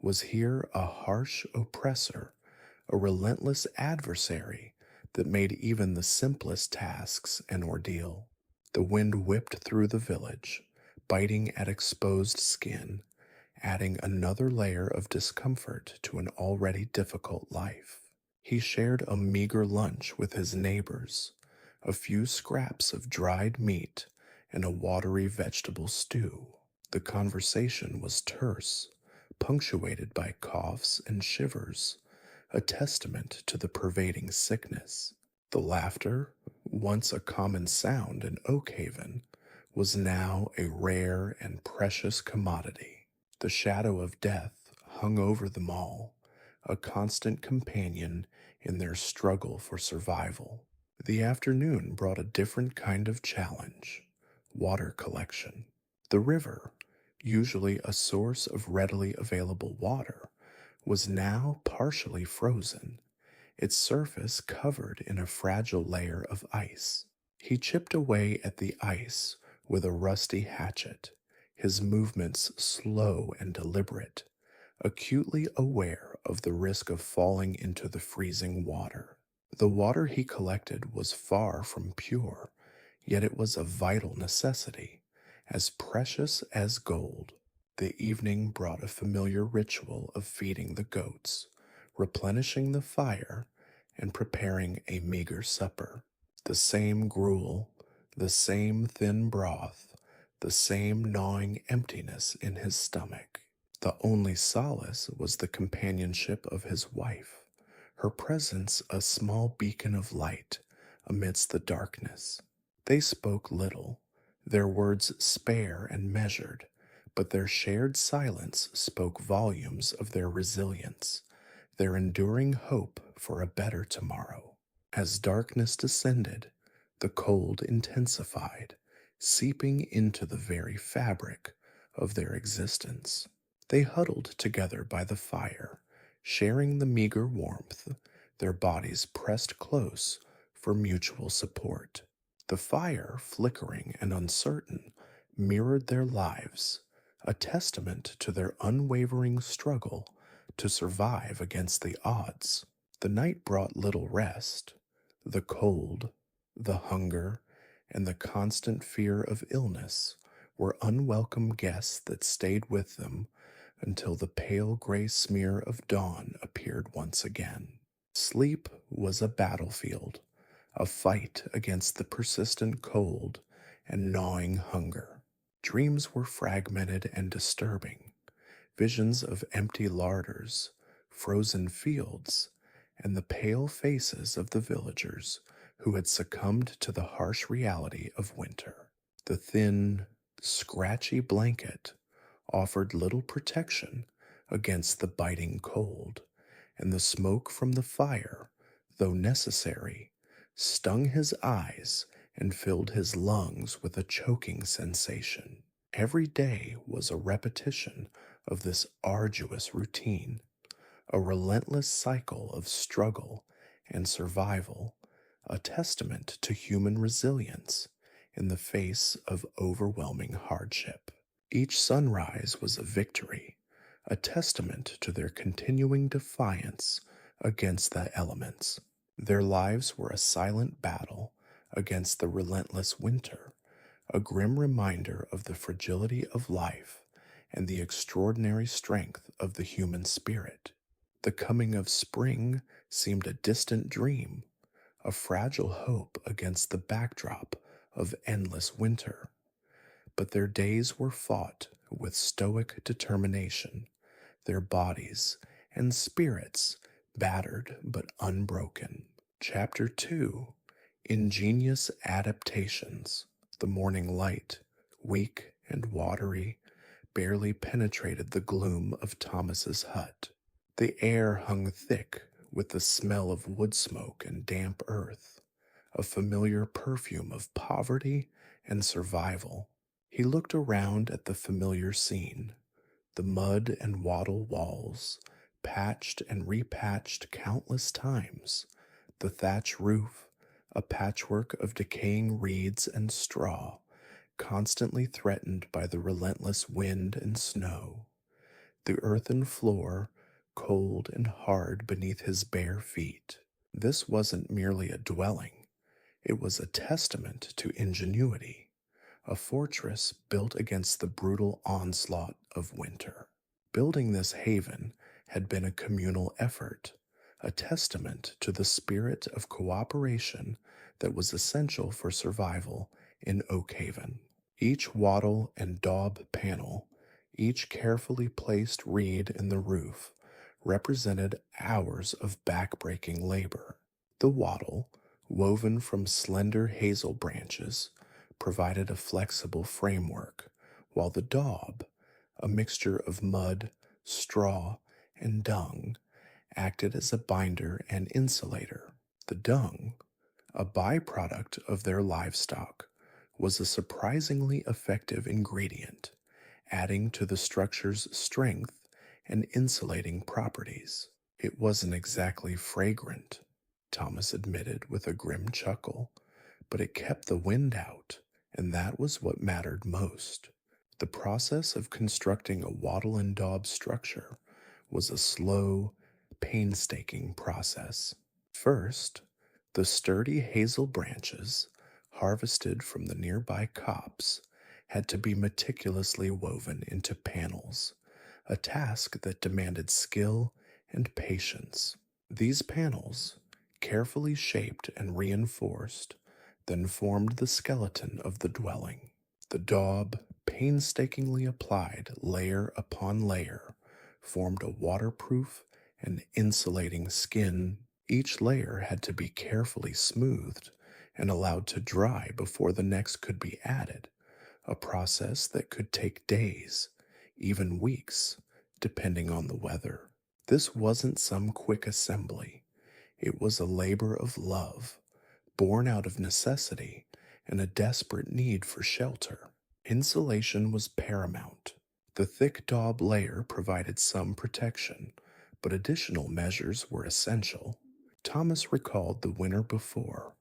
was here a harsh oppressor, a relentless adversary that made even the simplest tasks an ordeal. The wind whipped through the village, biting at exposed skin, adding another layer of discomfort to an already difficult life. He shared a meager lunch with his neighbors, a few scraps of dried meat and a watery vegetable stew. The conversation was terse, punctuated by coughs and shivers, a testament to the pervading sickness. The laughter, once a common sound in Oakhaven, was now a rare and precious commodity. The shadow of death hung over them all, a constant companion in their struggle for survival. The afternoon brought a different kind of challenge: water collection. The river, usually a source of readily available water, was now partially frozen, its surface covered in a fragile layer of ice. He chipped away at the ice with a rusty hatchet, his movements slow and deliberate, acutely aware of the risk of falling into the freezing water. The water he collected was far from pure, yet it was a vital necessity, as precious as gold. The evening brought a familiar ritual of feeding the goats, replenishing the fire, and preparing a meager supper. The same gruel, the same thin broth, the same gnawing emptiness in his stomach. The only solace was the companionship of his wife, her presence a small beacon of light amidst the darkness. They spoke little, their words spare and measured, but their shared silence spoke volumes of their resilience, their enduring hope for a better tomorrow. As darkness descended, the cold intensified, seeping into the very fabric of their existence. They huddled together by the fire, sharing the meager warmth, their bodies pressed close for mutual support. The fire, flickering and uncertain, mirrored their lives, a testament to their unwavering struggle to survive against the odds. The night brought little rest. The cold, the hunger, and the constant fear of illness were unwelcome guests that stayed with them until the pale gray smear of dawn appeared once again. Sleep was a battlefield, a fight against the persistent cold and gnawing hunger. Dreams were fragmented and disturbing, visions of empty larders, frozen fields, and the pale faces of the villagers who had succumbed to the harsh reality of winter. The thin, scratchy blanket offered little protection against the biting cold, and the smoke from the fire, though necessary, stung his eyes and filled his lungs with a choking sensation. Every day was a repetition of this arduous routine, a relentless cycle of struggle and survival, a testament to human resilience in the face of overwhelming hardship. Each sunrise was a victory, a testament to their continuing defiance against the elements. Their lives were a silent battle against the relentless winter, a grim reminder of the fragility of life and the extraordinary strength of the human spirit. The coming of spring seemed a distant dream, a fragile hope against the backdrop of endless winter. But their days were fought with stoic determination, their bodies and spirits battered but unbroken. Chapter 2: Ingenious Adaptations. The morning light, weak and watery, barely penetrated the gloom of Thomas's hut. The air hung thick with the smell of wood smoke and damp earth, a familiar perfume of poverty and survival. He looked around at the familiar scene, the mud and wattle walls, patched and repatched countless times, the thatch roof, a patchwork of decaying reeds and straw, constantly threatened by the relentless wind and snow. The earthen floor, cold and hard beneath his bare feet. This wasn't merely a dwelling, it was a testament to ingenuity, a fortress built against the brutal onslaught of winter. Building this haven had been a communal effort, a testament to the spirit of cooperation that was essential for survival in Oakhaven. Each wattle and daub panel, each carefully placed reed in the roof, represented hours of back-breaking labor. The wattle, woven from slender hazel branches, provided a flexible framework, while the daub, a mixture of mud, straw, and dung, acted as a binder and insulator. The dung, a byproduct of their livestock, was a surprisingly effective ingredient, adding to the structure's strength and insulating properties. It wasn't exactly fragrant, Thomas admitted with a grim chuckle, but it kept the wind out, and that was what mattered most. The process of constructing a wattle and daub structure was a slow, painstaking process. First, the sturdy hazel branches, harvested from the nearby copse, had to be meticulously woven into panels, a task that demanded skill and patience. These panels, carefully shaped and reinforced, then formed the skeleton of the dwelling. The daub, painstakingly applied layer upon layer, formed a waterproof and insulating skin. Each layer had to be carefully smoothed and allowed to dry before the next could be added, a process that could take days, even weeks, depending on the weather. This wasn't some quick assembly. It was a labor of love, born out of necessity and a desperate need for shelter. Insulation was paramount. The thick daub layer provided some protection, but additional measures were essential. Thomas recalled the winter before,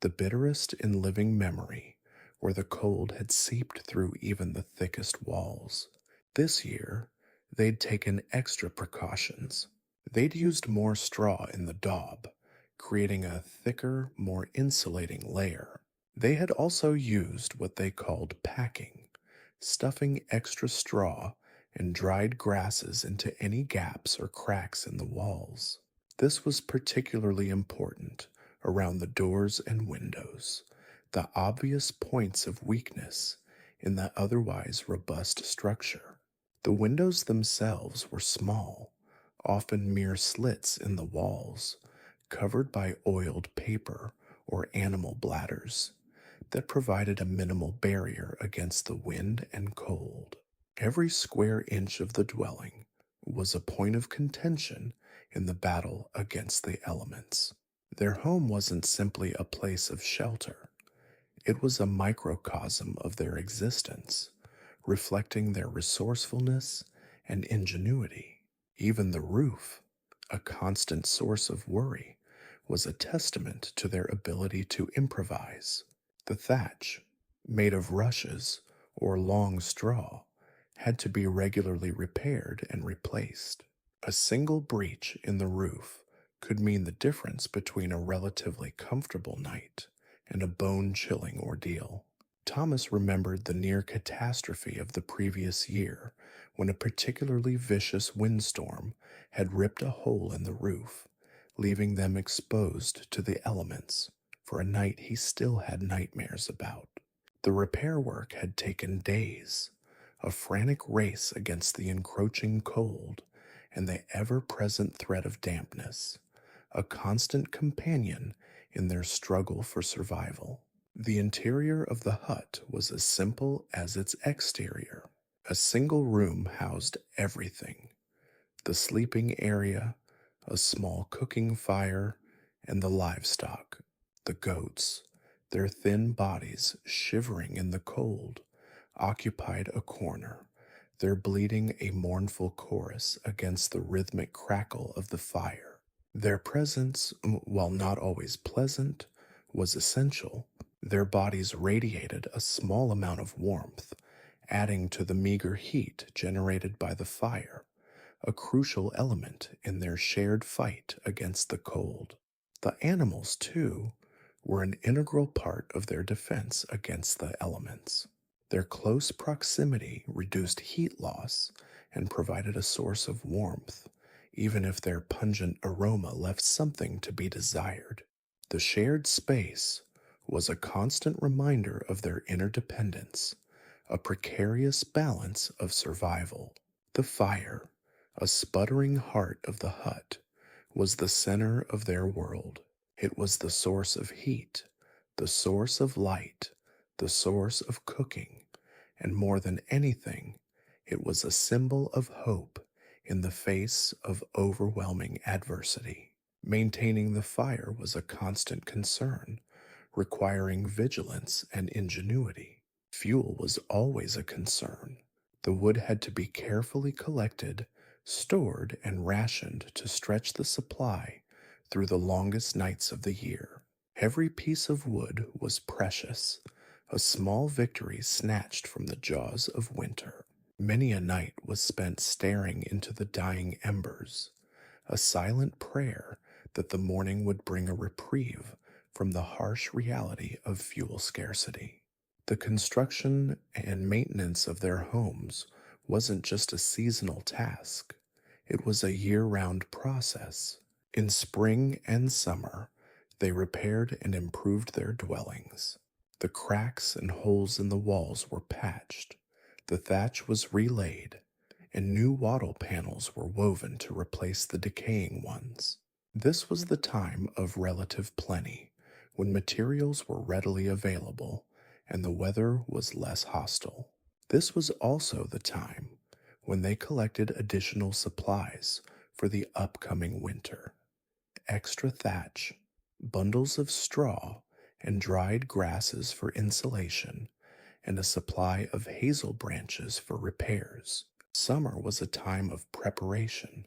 the bitterest in living memory, where the cold had seeped through even the thickest walls. This year, they'd taken extra precautions. They'd used more straw in the daub, creating a thicker, more insulating layer. They had also used what they called packing, stuffing extra straw and dried grasses into any gaps or cracks in the walls. This was particularly important around the doors and windows, the obvious points of weakness in the otherwise robust structure. The windows themselves were small, often mere slits in the walls, covered by oiled paper or animal bladders that provided a minimal barrier against the wind and cold. Every square inch of the dwelling was a point of contention in the battle against the elements. Their home wasn't simply a place of shelter, it was a microcosm of their existence, reflecting their resourcefulness and ingenuity. Even the roof, a constant source of worry, was a testament to their ability to improvise. The thatch, made of rushes or long straw, had to be regularly repaired and replaced. A single breach in the roof could mean the difference between a relatively comfortable night and a bone-chilling ordeal. Thomas remembered the near catastrophe of the previous year when a particularly vicious windstorm had ripped a hole in the roof, leaving them exposed to the elements for a night he still had nightmares about. The repair work had taken days, a frantic race against the encroaching cold and the ever-present threat of dampness, a constant companion in their struggle for survival. The interior of the hut was as simple as its exterior. A single room housed everything: the sleeping area, a small cooking fire, and the livestock, the goats, their thin bodies shivering in the cold, occupied a corner, their bleating a mournful chorus against the rhythmic crackle of the fire. Their presence, while not always pleasant, was essential. Their bodies radiated a small amount of warmth, adding to the meager heat generated by the fire, a crucial element in their shared fight against the cold. The animals, too, were an integral part of their defense against the elements. Their close proximity reduced heat loss and provided a source of warmth, even if their pungent aroma left something to be desired. The shared space was a constant reminder of their interdependence, a precarious balance of survival. The fire, a sputtering heart of the hut, was the center of their world. It was the source of heat, the source of light, the source of cooking, and more than anything, it was a symbol of hope in the face of overwhelming adversity. Maintaining the fire was a constant concern, requiring vigilance and ingenuity. Fuel was always a concern. The wood had to be carefully collected, stored, and rationed to stretch the supply through the longest nights of the year. Every piece of wood was precious, a small victory snatched from the jaws of winter. Many a night was spent staring into the dying embers, a silent prayer that the morning would bring a reprieve from the harsh reality of fuel scarcity. The construction and maintenance of their homes wasn't just a seasonal task, it was a year round process. In spring and summer, they repaired and improved their dwellings. The cracks and holes in the walls were patched, the thatch was relaid, and new wattle panels were woven to replace the decaying ones. This was the time of relative plenty, when materials were readily available and the weather was less hostile. This was also the time when they collected additional supplies for the upcoming winter: extra thatch, bundles of straw, and dried grasses for insulation, and a supply of hazel branches for repairs. Summer was a time of preparation,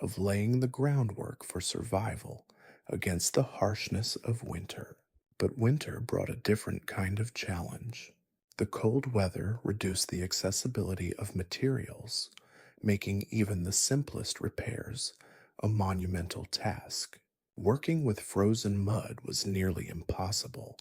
of laying the groundwork for survival against the harshness of winter. But winter brought a different kind of challenge. The cold weather reduced the accessibility of materials, making even the simplest repairs a monumental task. Working with frozen mud was nearly impossible,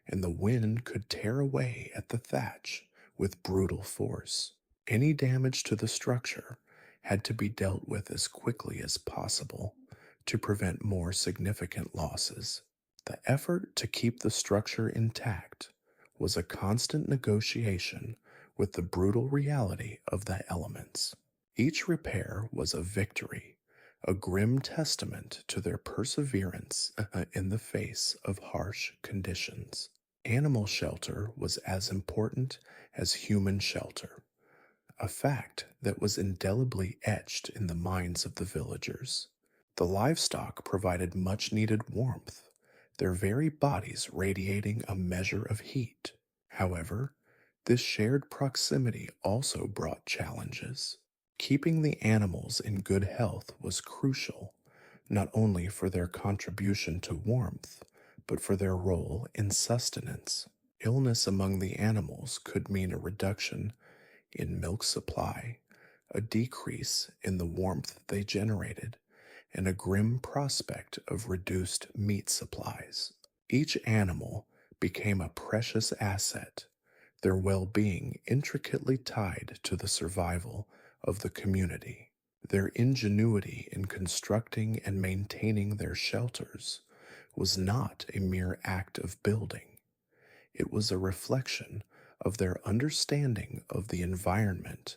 and the wind could tear away at the thatch with brutal force. Any damage to the structure had to be dealt with as quickly as possible to prevent more significant losses. The effort to keep the structure intact was a constant negotiation with the brutal reality of the elements. Each repair was a victory, a grim testament to their perseverance in the face of harsh conditions. Animal shelter was as important as human shelter, a fact that was indelibly etched in the minds of the villagers. The livestock provided much needed warmth, their very bodies radiating a measure of heat. However, this shared proximity also brought challenges. Keeping the animals in good health was crucial, not only for their contribution to warmth, but for their role in sustenance. Illness among the animals could mean a reduction in milk supply, a decrease in the warmth they generated, and a grim prospect of reduced meat supplies. Each animal became a precious asset, their well being intricately tied to the survival of the community. Their ingenuity in constructing and maintaining their shelters was not a mere act of building, it was a reflection of their understanding of the environment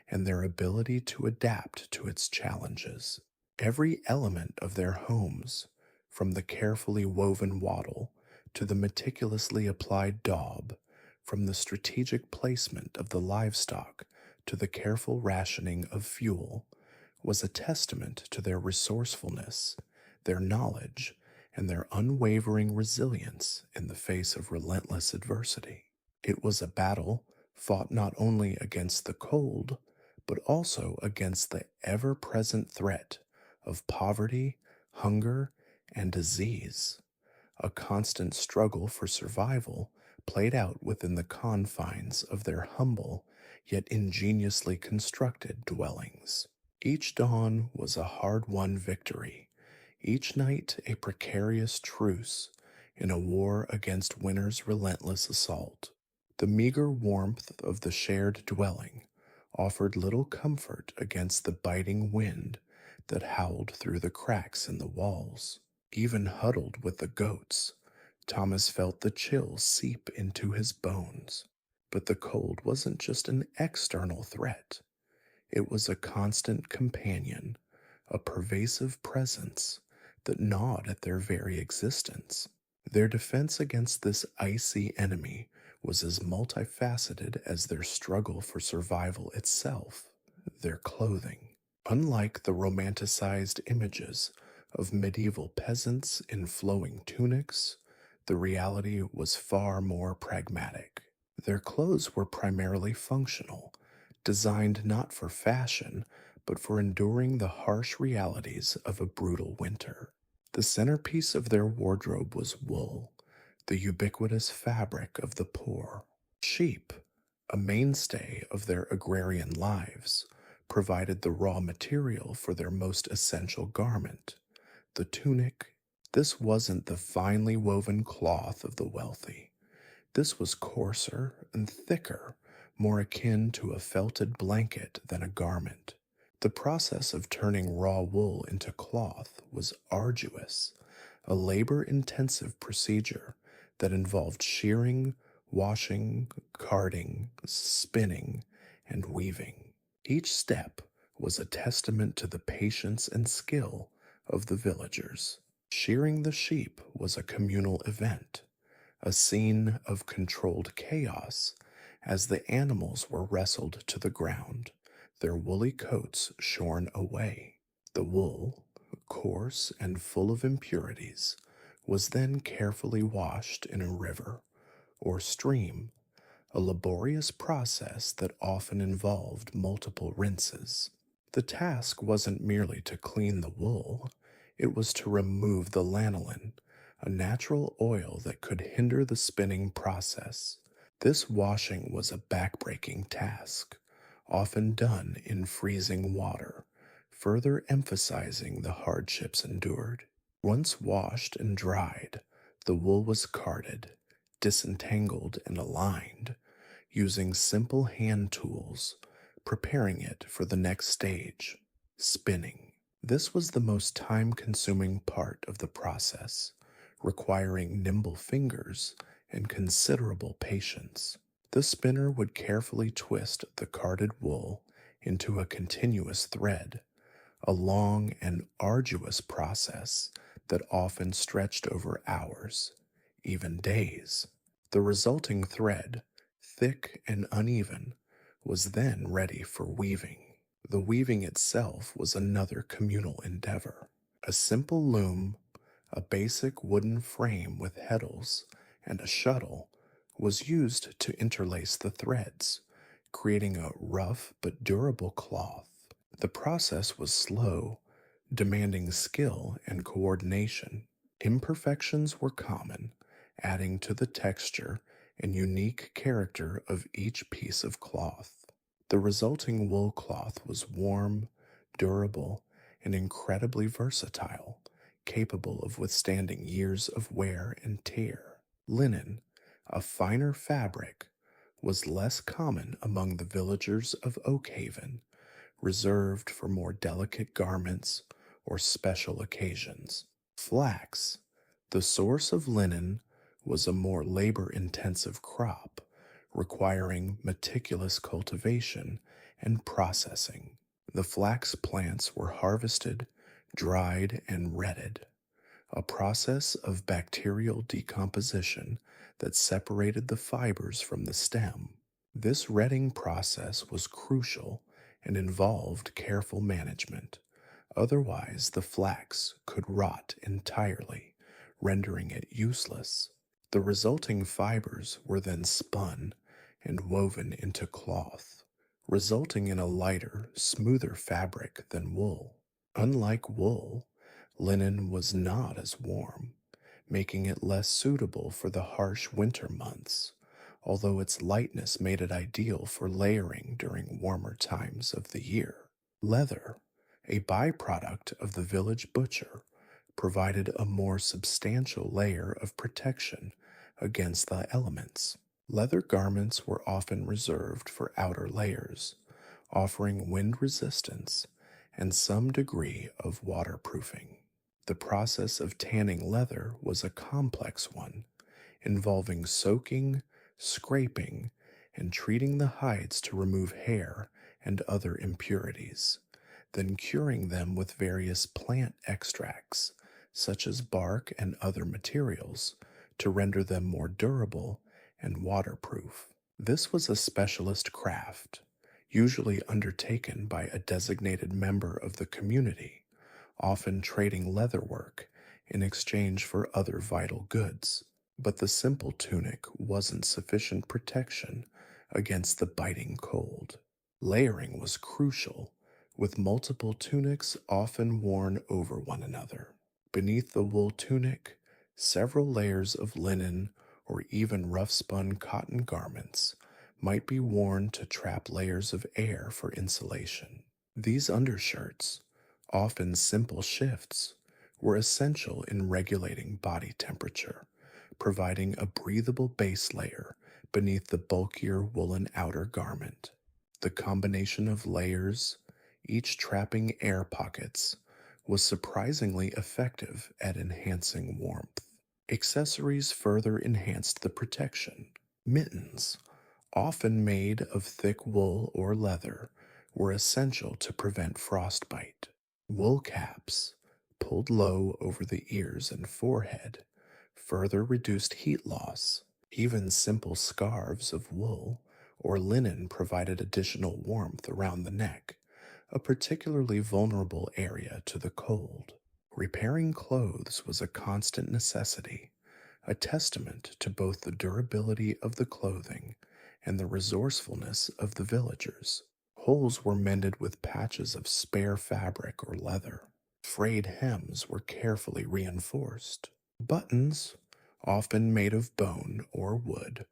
and their ability to adapt to its challenges. Every element of their homes, from the carefully woven wattle to the meticulously applied daub, from the strategic placement of the livestock to the careful rationing of fuel, was a testament to their resourcefulness, their knowledge, and their unwavering resilience in the face of relentless adversity. It was a battle fought not only against the cold, but also against the ever present threat of poverty, hunger, and disease, a constant struggle for survival played out within the confines of their humble yet ingeniously constructed dwellings. Each dawn was a hard-won victory, each night a precarious truce in a war against winter's relentless assault. The meager warmth of the shared dwelling offered little comfort against the biting wind that howled through the cracks in the walls. Even huddled with the goats, Thomas felt the chill seep into his bones. But the cold wasn't just an external threat, it was a constant companion, a pervasive presence that gnawed at their very existence. Their defense against this icy enemy was as multifaceted as their struggle for survival itself: their clothing. Unlike the romanticized images of medieval peasants in flowing tunics, the reality was far more pragmatic. Their clothes were primarily functional, designed not for fashion, but for enduring the harsh realities of a brutal winter. The centerpiece of their wardrobe was wool, the ubiquitous fabric of the poor. Sheep, a mainstay of their agrarian lives, provided the raw material for their most essential garment, the tunic. This wasn't the finely woven cloth of the wealthy. This was coarser and thicker, more akin to a felted blanket than a garment. The process of turning raw wool into cloth was arduous, a labor intensive procedure that involved shearing, washing, carding, spinning, and weaving. Each step was a testament to the patience and skill of the villagers. Shearing the sheep was a communal event, a scene of controlled chaos as the animals were wrestled to the ground, their woolly coats shorn away. The wool, coarse and full of impurities, was then carefully washed in a river or stream, a laborious process that often involved multiple rinses. The task wasn't merely to clean the wool, it was to remove the lanolin, a natural oil that could hinder the spinning process. This washing was a backbreaking task, often done in freezing water, further emphasizing the hardships endured. Once washed and dried, the wool was carded, disentangled, and aligned, using simple hand tools, preparing it for the next stage: spinning. This was the most time consuming part of the process, requiring nimble fingers and considerable patience. The spinner would carefully twist the carded wool into a continuous thread, a long and arduous process that often stretched over hours, even days. The resulting thread, thick and uneven, was then ready for weaving. The weaving itself was another communal endeavor. A simple loom, a basic wooden frame with heddles, and a shuttle was used to interlace the threads, creating a rough but durable cloth. The process was slow, demanding skill and coordination. Imperfections were common, adding to the texture and unique character of each piece of cloth. The resulting wool cloth was warm, durable, and incredibly versatile, capable of withstanding years of wear and tear. Linen, a finer fabric, was less common among the villagers of Oakhaven, reserved for more delicate garments or special occasions. Flax, the source of linen, was a more labor-intensive crop, requiring meticulous cultivation and processing. The flax plants were harvested, dried, and retted, a process of bacterial decomposition that separated the fibers from the stem. This retting process was crucial and involved careful management. Otherwise, the flax could rot entirely, rendering it useless. The resulting fibers were then spun and woven into cloth, resulting in a lighter, smoother fabric than wool. Unlike wool, linen was not as warm, making it less suitable for the harsh winter months, although its lightness made it ideal for layering during warmer times of the year. Leather, a byproduct of the village butcher, provided a more substantial layer of protection against the elements. Leather garments were often reserved for outer layers, offering wind resistance and some degree of waterproofing. The process of tanning leather was a complex one, involving soaking, scraping, and treating the hides to remove hair and other impurities, then curing them with various plant extracts such as bark and other materials, to render them more durable and waterproof. This was a specialist craft, usually undertaken by a designated member of the community, often trading leatherwork in exchange for other vital goods. But the simple tunic wasn't sufficient protection against the biting cold. Layering was crucial, with multiple tunics often worn over one another. Beneath the wool tunic, several layers of linen or even rough spun cotton garments might be worn to trap layers of air for insulation. These undershirts, often simple shifts, were essential in regulating body temperature, providing a breathable base layer beneath the bulkier woolen outer garment. The combination of layers, each trapping air pockets, was surprisingly effective at enhancing warmth. Accessories further enhanced the protection. Mittens, often made of thick wool or leather, were essential to prevent frostbite. Wool caps, pulled low over the ears and forehead, further reduced heat loss. Even simple scarves of wool or linen provided additional warmth around the neck, a particularly vulnerable area to the cold. Repairing clothes was a constant necessity, a testament to both the durability of the clothing and the resourcefulness of the villagers. Holes were mended with patches of spare fabric or leather. Frayed hems were carefully reinforced. Buttons, often made of bone or wood,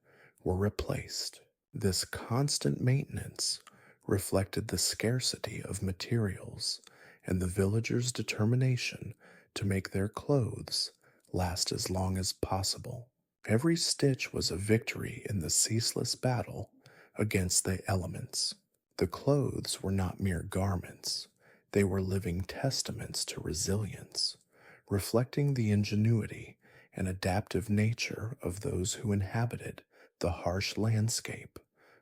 were replaced. This constant maintenance reflected the scarcity of materials and the villagers' determination to make their clothes last as long as possible. Every stitch was a victory in the ceaseless battle against the elements. The clothes were not mere garments, they were living testaments to resilience, reflecting the ingenuity and adaptive nature of those who inhabited the harsh landscape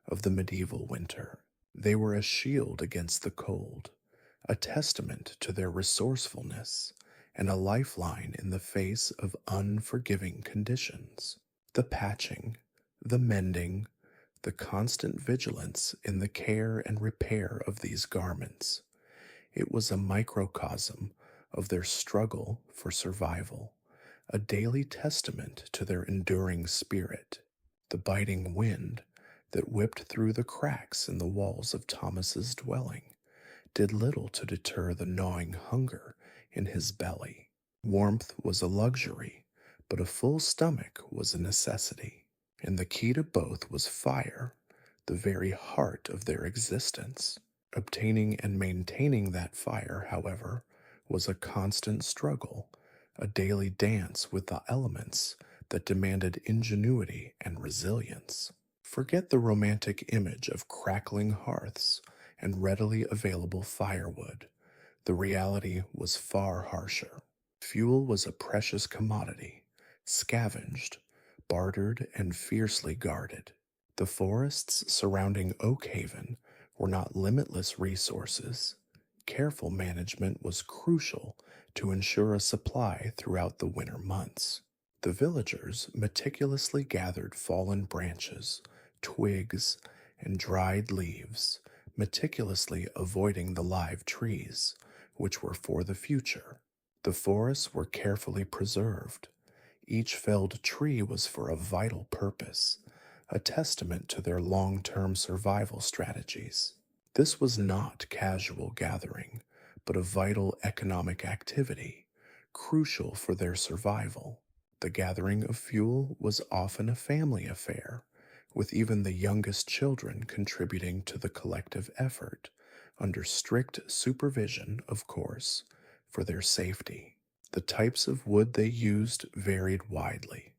of the medieval winter. They were a shield against the cold, a testament to their resourcefulness, and a lifeline in the face of unforgiving conditions. The patching, the mending, the constant vigilance in the care and repair of these garments. It was a microcosm of their struggle for survival, a daily testament to their enduring spirit. The biting wind that whipped through the cracks in the walls of Thomas's dwelling did little to deter the gnawing hunger in his belly. Warmth was a luxury, but a full stomach was a necessity. And the key to both was fire, the very heart of their existence. Obtaining and maintaining that fire, however, was a constant struggle, a daily dance with the elements that demanded ingenuity and resilience. Forget the romantic image of crackling hearths and readily available firewood. The reality was far harsher. Fuel was a precious commodity, scavenged, bartered, and fiercely guarded. The forests surrounding Oakhaven were not limitless resources. Careful management was crucial to ensure a supply throughout the winter months. The villagers meticulously gathered fallen branches, twigs, and dried leaves, meticulously avoiding the live trees, which were for the future. The forests were carefully preserved. Each felled tree was for a vital purpose, a testament to their long-term survival strategies. This was not casual gathering, but a vital economic activity, crucial for their survival. The gathering of fuel was often a family affair, with even the youngest children contributing to the collective effort, under strict supervision, of course, for their safety. The types of wood they used varied widely,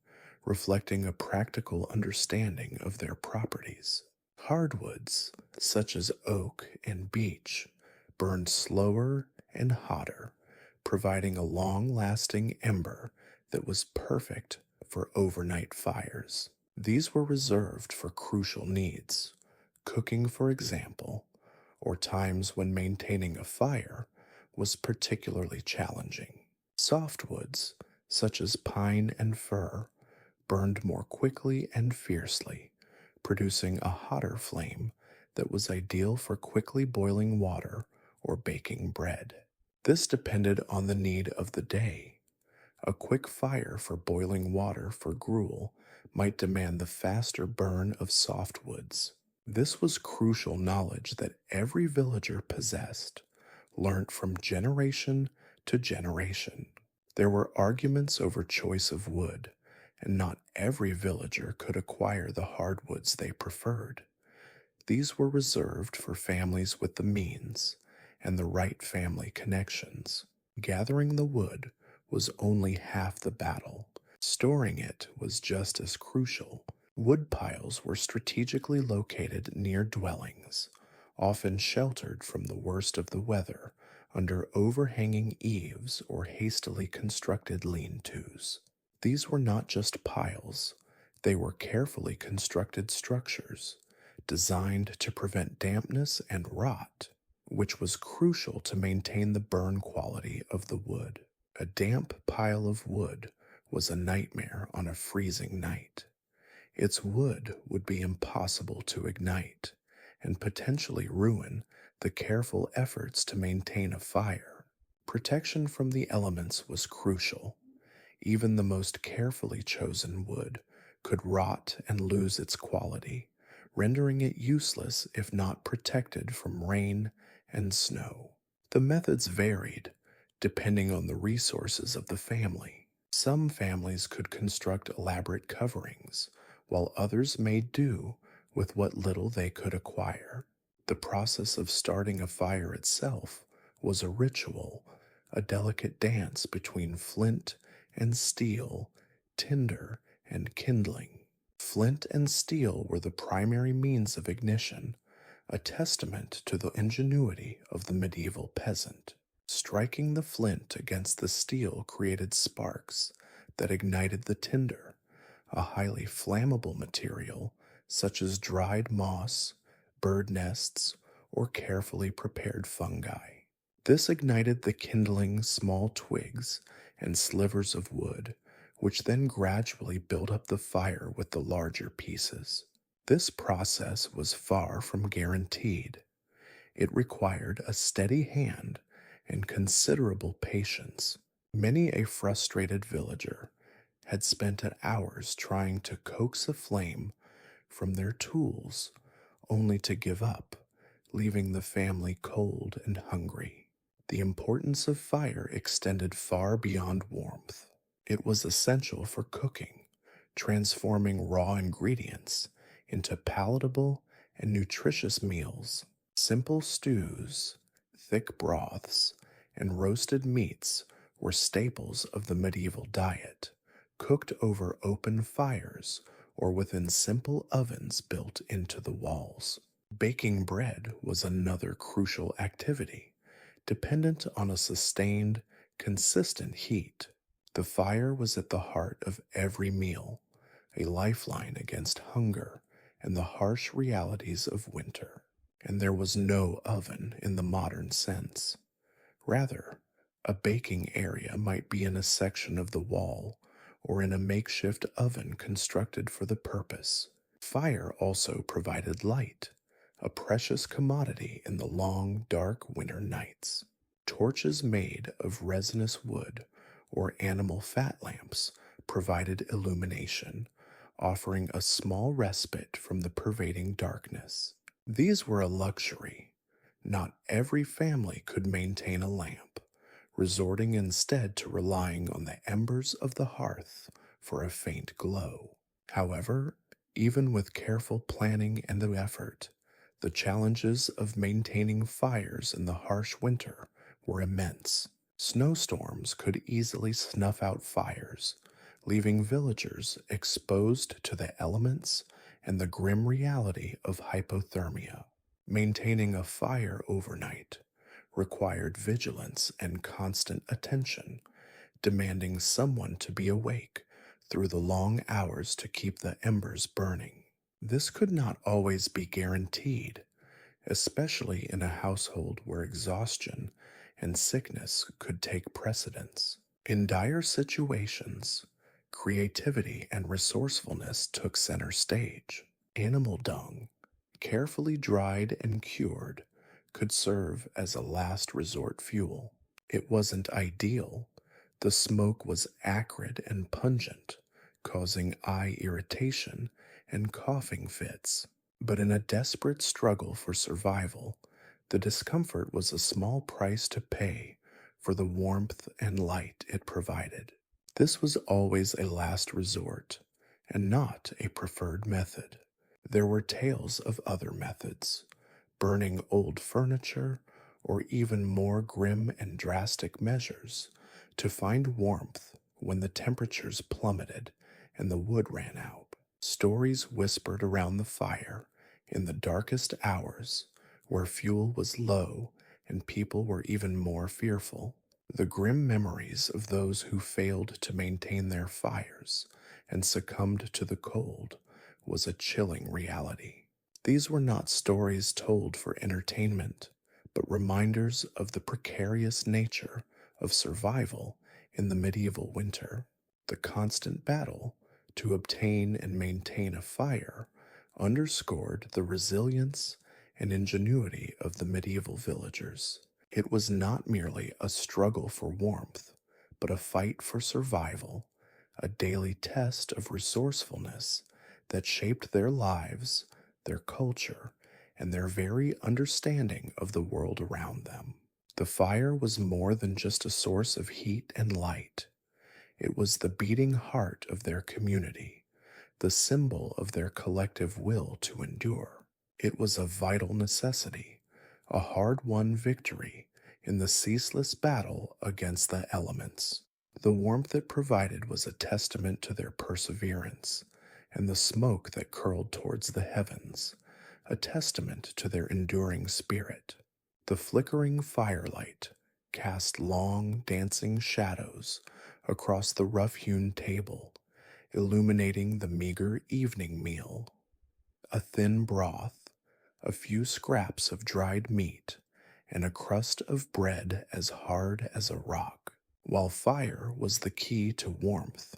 reflecting a practical understanding of their properties. Hardwoods, such as oak and beech, burned slower and hotter, providing a long-lasting ember that was perfect for overnight fires. These were reserved for crucial needs, cooking, for example, or times when maintaining a fire was particularly challenging. Softwoods, such as pine and fir, burned more quickly and fiercely, producing a hotter flame that was ideal for quickly boiling water or baking bread. This depended on the need of the day. A quick fire for boiling water for gruel might demand the faster burn of softwoods. This was crucial knowledge that every villager possessed, learnt from generation to generation. There were arguments over choice of wood, and not every villager could acquire the hardwoods they preferred. These were reserved for families with the means and the right family connections. Gathering the wood was only half the battle. Storing it was just as crucial. Wood piles were strategically located near dwellings, often sheltered from the worst of the weather under overhanging eaves or hastily constructed lean-tos. These were not just piles, they were carefully constructed structures designed to prevent dampness and rot, which was crucial to maintain the burn quality of the wood. A damp pile of wood was a nightmare on a freezing night. Its wood would be impossible to ignite and potentially ruin the careful efforts to maintain a fire. Protection from the elements was crucial. Even the most carefully chosen wood could rot and lose its quality, rendering it useless if not protected from rain and snow. The methods varied, depending on the resources of the family. Some families could construct elaborate coverings, while others made do with what little they could acquire. The process of starting a fire itself was a ritual, a delicate dance between flint and steel, tinder and kindling. Flint and steel were the primary means of ignition, a testament to the ingenuity of the medieval peasant. Striking the flint against the steel created sparks that ignited the tinder, a highly flammable material such as dried moss, bird nests, or carefully prepared fungi. This ignited the kindling small twigs and slivers of wood, which then gradually built up the fire with the larger pieces. This process was far from guaranteed. It required a steady hand and considerable patience. Many a frustrated villager had spent hours trying to coax a flame from their tools, only to give up, leaving the family cold and hungry. The importance of fire extended far beyond warmth. It was essential for cooking, transforming raw ingredients into palatable and nutritious meals. Simple stews, thick broths, and roasted meats were staples of the medieval diet, cooked over open fires or within simple ovens built into the walls. Baking bread was another crucial activity, dependent on a sustained, consistent heat. The fire was at the heart of every meal, a lifeline against hunger and the harsh realities of winter. And there was no oven in the modern sense. Rather, a baking area might be in a section of the wall or in a makeshift oven constructed for the purpose. Fire also provided light, a precious commodity in the long, dark winter nights. Torches made of resinous wood or animal fat lamps provided illumination, offering a small respite from the pervading darkness. These were a luxury. Not every family could maintain a lamp, resorting instead to relying on the embers of the hearth for a faint glow. However, even with careful planning and effort, the challenges of maintaining fires in the harsh winter were immense. Snowstorms could easily snuff out fires, leaving villagers exposed to the elements and the grim reality of hypothermia. Maintaining a fire overnight required vigilance and constant attention, demanding someone to be awake through the long hours to keep the embers burning. This could not always be guaranteed, especially in a household where exhaustion and sickness could take precedence. In dire situations, creativity and resourcefulness took center stage. Animal dung, carefully dried and cured, could serve as a last resort fuel. It wasn't ideal. The smoke was acrid and pungent, causing eye irritation and coughing fits. But in a desperate struggle for survival, the discomfort was a small price to pay for the warmth and light it provided. This was always a last resort and not a preferred method. There were tales of other methods, burning old furniture, or even more grim and drastic measures to find warmth when the temperatures plummeted and the wood ran out. Stories whispered around the fire in the darkest hours where fuel was low and people were even more fearful. The grim memories of those who failed to maintain their fires and succumbed to the cold was a chilling reality. These were not stories told for entertainment, but reminders of the precarious nature of survival in the medieval winter. The constant battle to obtain and maintain a fire underscored the resilience and ingenuity of the medieval villagers. It was not merely a struggle for warmth, but a fight for survival, a daily test of resourcefulness that shaped their lives, their culture, and their very understanding of the world around them. The fire was more than just a source of heat and light. It was the beating heart of their community, the symbol of their collective will to endure. It was a vital necessity, a hard-won victory in the ceaseless battle against the elements. The warmth it provided was a testament to their perseverance, and the smoke that curled towards the heavens, a testament to their enduring spirit. The flickering firelight cast long, dancing shadows across the rough-hewn table, illuminating the meager evening meal. A thin broth, a few scraps of dried meat, and a crust of bread as hard as a rock. While fire was the key to warmth,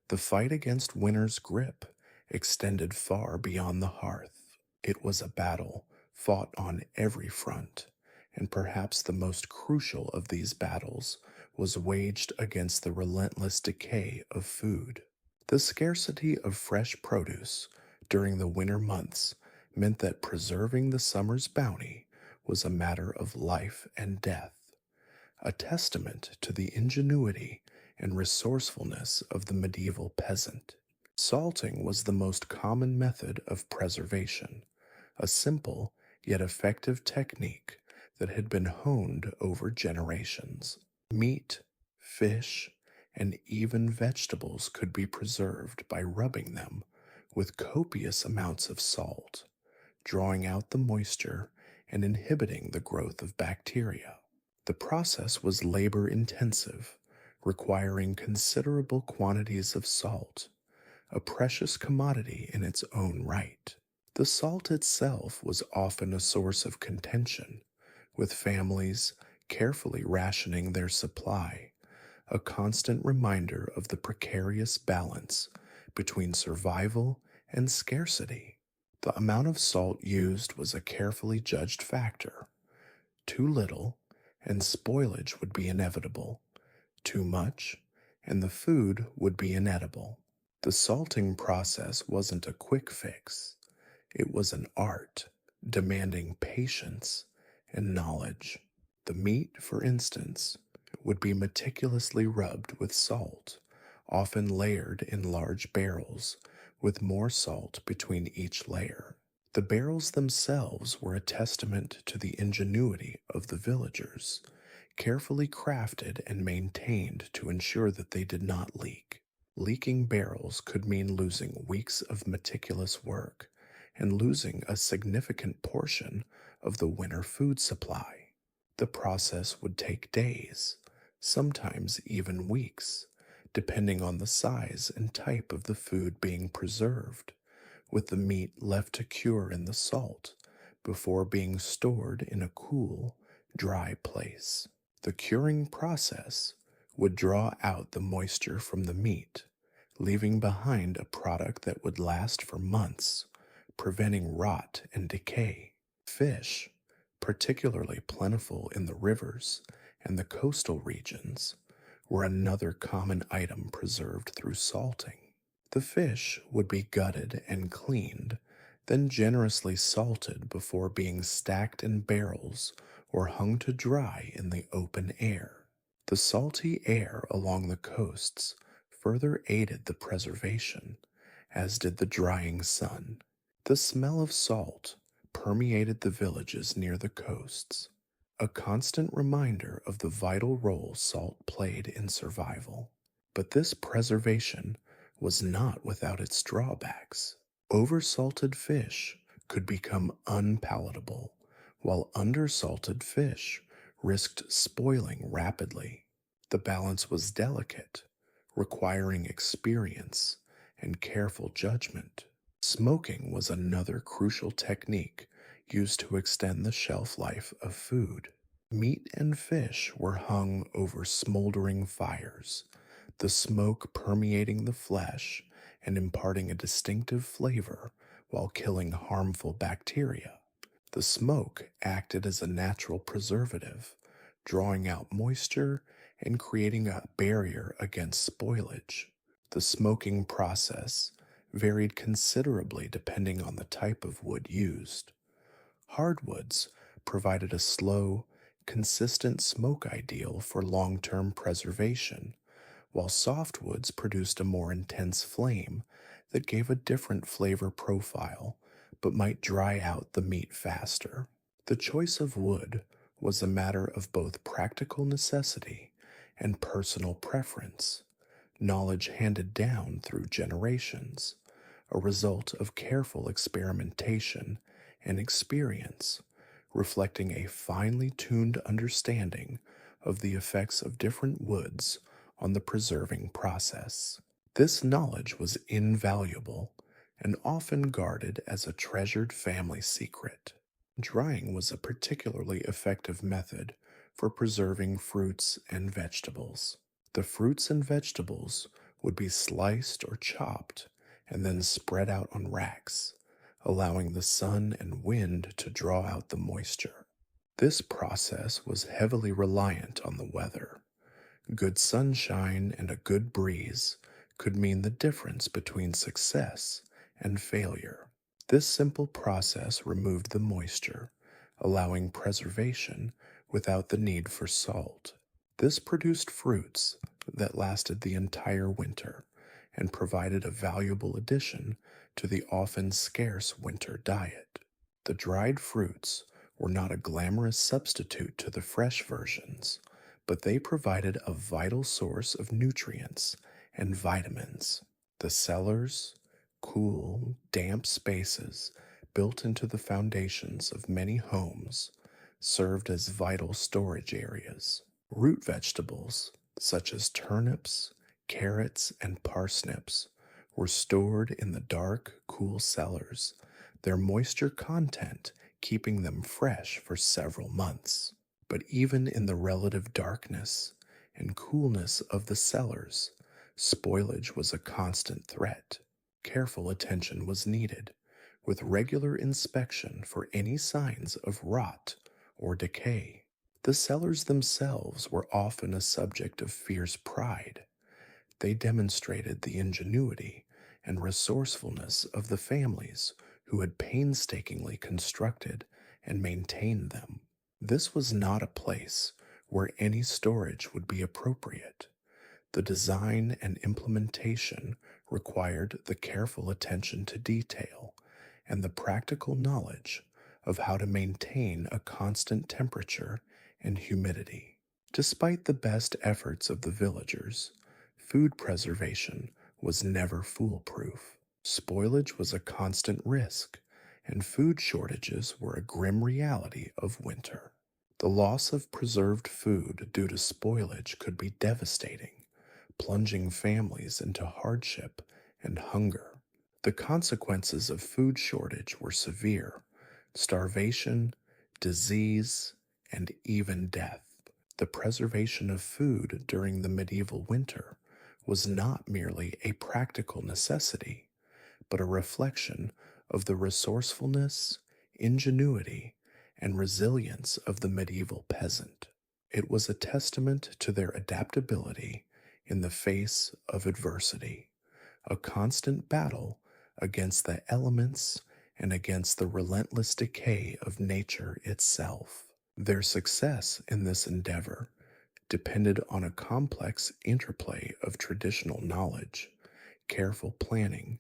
the fight against winter's grip extended far beyond the hearth. It was a battle fought on every front, and perhaps the most crucial of these battles was waged against the relentless decay of food. The scarcity of fresh produce during the winter months meant that preserving the summer's bounty was a matter of life and death, a testament to the ingenuity and resourcefulness of the medieval peasant. Salting was the most common method of preservation, a simple yet effective technique that had been honed over generations. Meat, fish, and even vegetables could be preserved by rubbing them with copious amounts of salt, drawing out the moisture and inhibiting the growth of bacteria. The process was labor intensive, requiring considerable quantities of salt, a precious commodity in its own right. The salt itself was often a source of contention, with families carefully rationing their supply, a constant reminder of the precarious balance between survival and scarcity. The amount of salt used was a carefully judged factor. Too little, and spoilage would be inevitable. Too much, and the food would be inedible. The salting process wasn't a quick fix. It was an art, demanding patience and knowledge. The meat, for instance, would be meticulously rubbed with salt, often layered in large barrels, with more salt between each layer. The barrels themselves were a testament to the ingenuity of the villagers, carefully crafted and maintained to ensure that they did not leak. Leaking barrels could mean losing weeks of meticulous work and losing a significant portion of the winter food supply. The process would take days, sometimes even weeks, depending on the size and type of the food being preserved, with the meat left to cure in the salt before being stored in a cool, dry place. The curing process, would draw out the moisture from the meat, leaving behind a product that would last for months, preventing rot and decay. Fish, particularly plentiful in the rivers and the coastal regions, were another common item preserved through salting. The fish would be gutted and cleaned, then generously salted before being stacked in barrels or hung to dry in the open air. The salty air along the coasts further aided the preservation, as did the drying sun. The smell of salt permeated the villages near the coasts, a constant reminder of the vital role salt played in survival. But this preservation was not without its drawbacks. Oversalted fish could become unpalatable, while undersalted fish risked spoiling rapidly. The balance was delicate, requiring experience and careful judgment. Smoking was another crucial technique used to extend the shelf life of food. Meat and fish were hung over smoldering fires, the smoke permeating the flesh and imparting a distinctive flavor while killing harmful bacteria. The smoke acted as a natural preservative, drawing out moisture and creating a barrier against spoilage. The smoking process varied considerably depending on the type of wood used. Hardwoods provided a slow, consistent smoke ideal for long-term preservation, while softwoods produced a more intense flame that gave a different flavor profile but might dry out the meat faster. The choice of wood was a matter of both practical necessity and personal preference, knowledge handed down through generations, a result of careful experimentation and experience, reflecting a finely tuned understanding of the effects of different woods on the preserving process. This knowledge was invaluable and often guarded as a treasured family secret. Drying was a particularly effective method for preserving fruits and vegetables. The fruits and vegetables would be sliced or chopped and then spread out on racks, allowing the sun and wind to draw out the moisture. This process was heavily reliant on the weather. Good sunshine and a good breeze could mean the difference between success and failure. This simple process removed the moisture, allowing preservation without the need for salt. This produced fruits that lasted the entire winter and provided a valuable addition to the often scarce winter diet. The dried fruits were not a glamorous substitute to the fresh versions, but they provided a vital source of nutrients and vitamins. The cellars, cool, damp spaces built into the foundations of many homes, served as vital storage areas. Root vegetables, such as turnips, carrots, and parsnips, were stored in the dark, cool cellars, their moisture content keeping them fresh for several months. But even in the relative darkness and coolness of the cellars, spoilage was a constant threat. Careful attention was needed, with regular inspection for any signs of rot or decay. The cellars themselves were often a subject of fierce pride. They demonstrated the ingenuity and resourcefulness of the families who had painstakingly constructed and maintained them. This was not a place where any storage would be appropriate. The design and implementation required the careful attention to detail and the practical knowledge of how to maintain a constant temperature and humidity. Despite the best efforts of the villagers, food preservation was never foolproof. Spoilage was a constant risk, and food shortages were a grim reality of winter. The loss of preserved food due to spoilage could be devastating, plunging families into hardship and hunger. The consequences of food shortage were severe: starvation, disease, and even death. The preservation of food during the medieval winter was not merely a practical necessity, but a reflection of the resourcefulness, ingenuity, and resilience of the medieval peasant. It was a testament to their adaptability in the face of adversity, a constant battle against the elements and against the relentless decay of nature itself. Their success in this endeavor depended on a complex interplay of traditional knowledge, careful planning,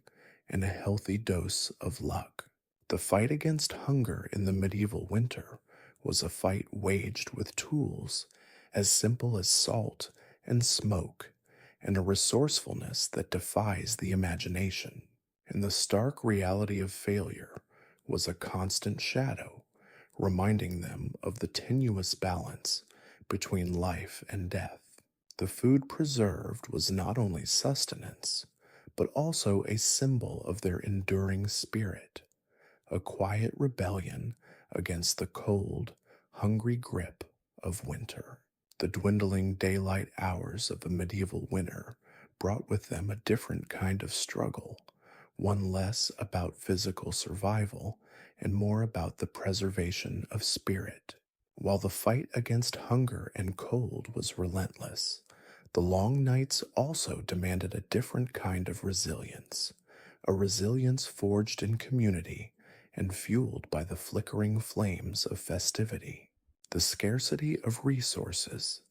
and a healthy dose of luck. The fight against hunger in the medieval winter was a fight waged with tools as simple as salt and smoke, and a resourcefulness that defies the imagination. And the stark reality of failure was a constant shadow, reminding them of the tenuous balance between life and death. The food preserved was not only sustenance, but also a symbol of their enduring spirit, a quiet rebellion against the cold, hungry grip of winter. The dwindling daylight hours of a medieval winter brought with them a different kind of struggle, one less about physical survival and more about the preservation of spirit. While the fight against hunger and cold was relentless, the long nights also demanded a different kind of resilience, a resilience forged in community and fueled by the flickering flames of festivity. The scarcity of resources,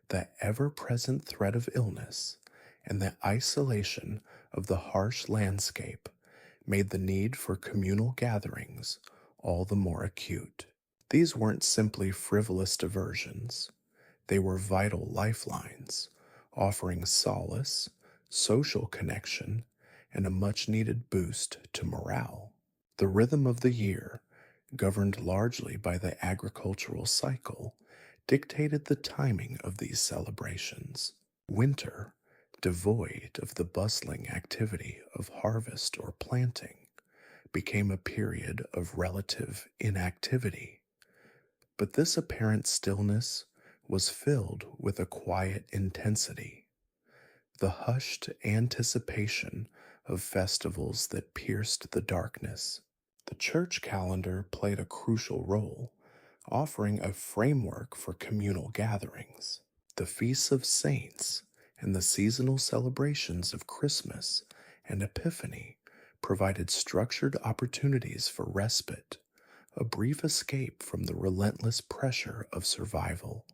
the ever-present threat of illness, and the isolation of the harsh landscape made the need for communal gatherings all the more acute. These weren't simply frivolous diversions. They were vital lifelines, offering solace, social connection, and a much-needed boost to morale. The rhythm of the year, governed largely by the agricultural cycle, dictated the timing of these celebrations. Winter, devoid of the bustling activity of harvest or planting, became a period of relative inactivity. But this apparent stillness was filled with a quiet intensity, the hushed anticipation of festivals that pierced the darkness. The church calendar played a crucial role, offering a framework for communal gatherings. The feasts of saints and the seasonal celebrations of Christmas and Epiphany provided structured opportunities for respite, a brief escape from the relentless pressure of survival.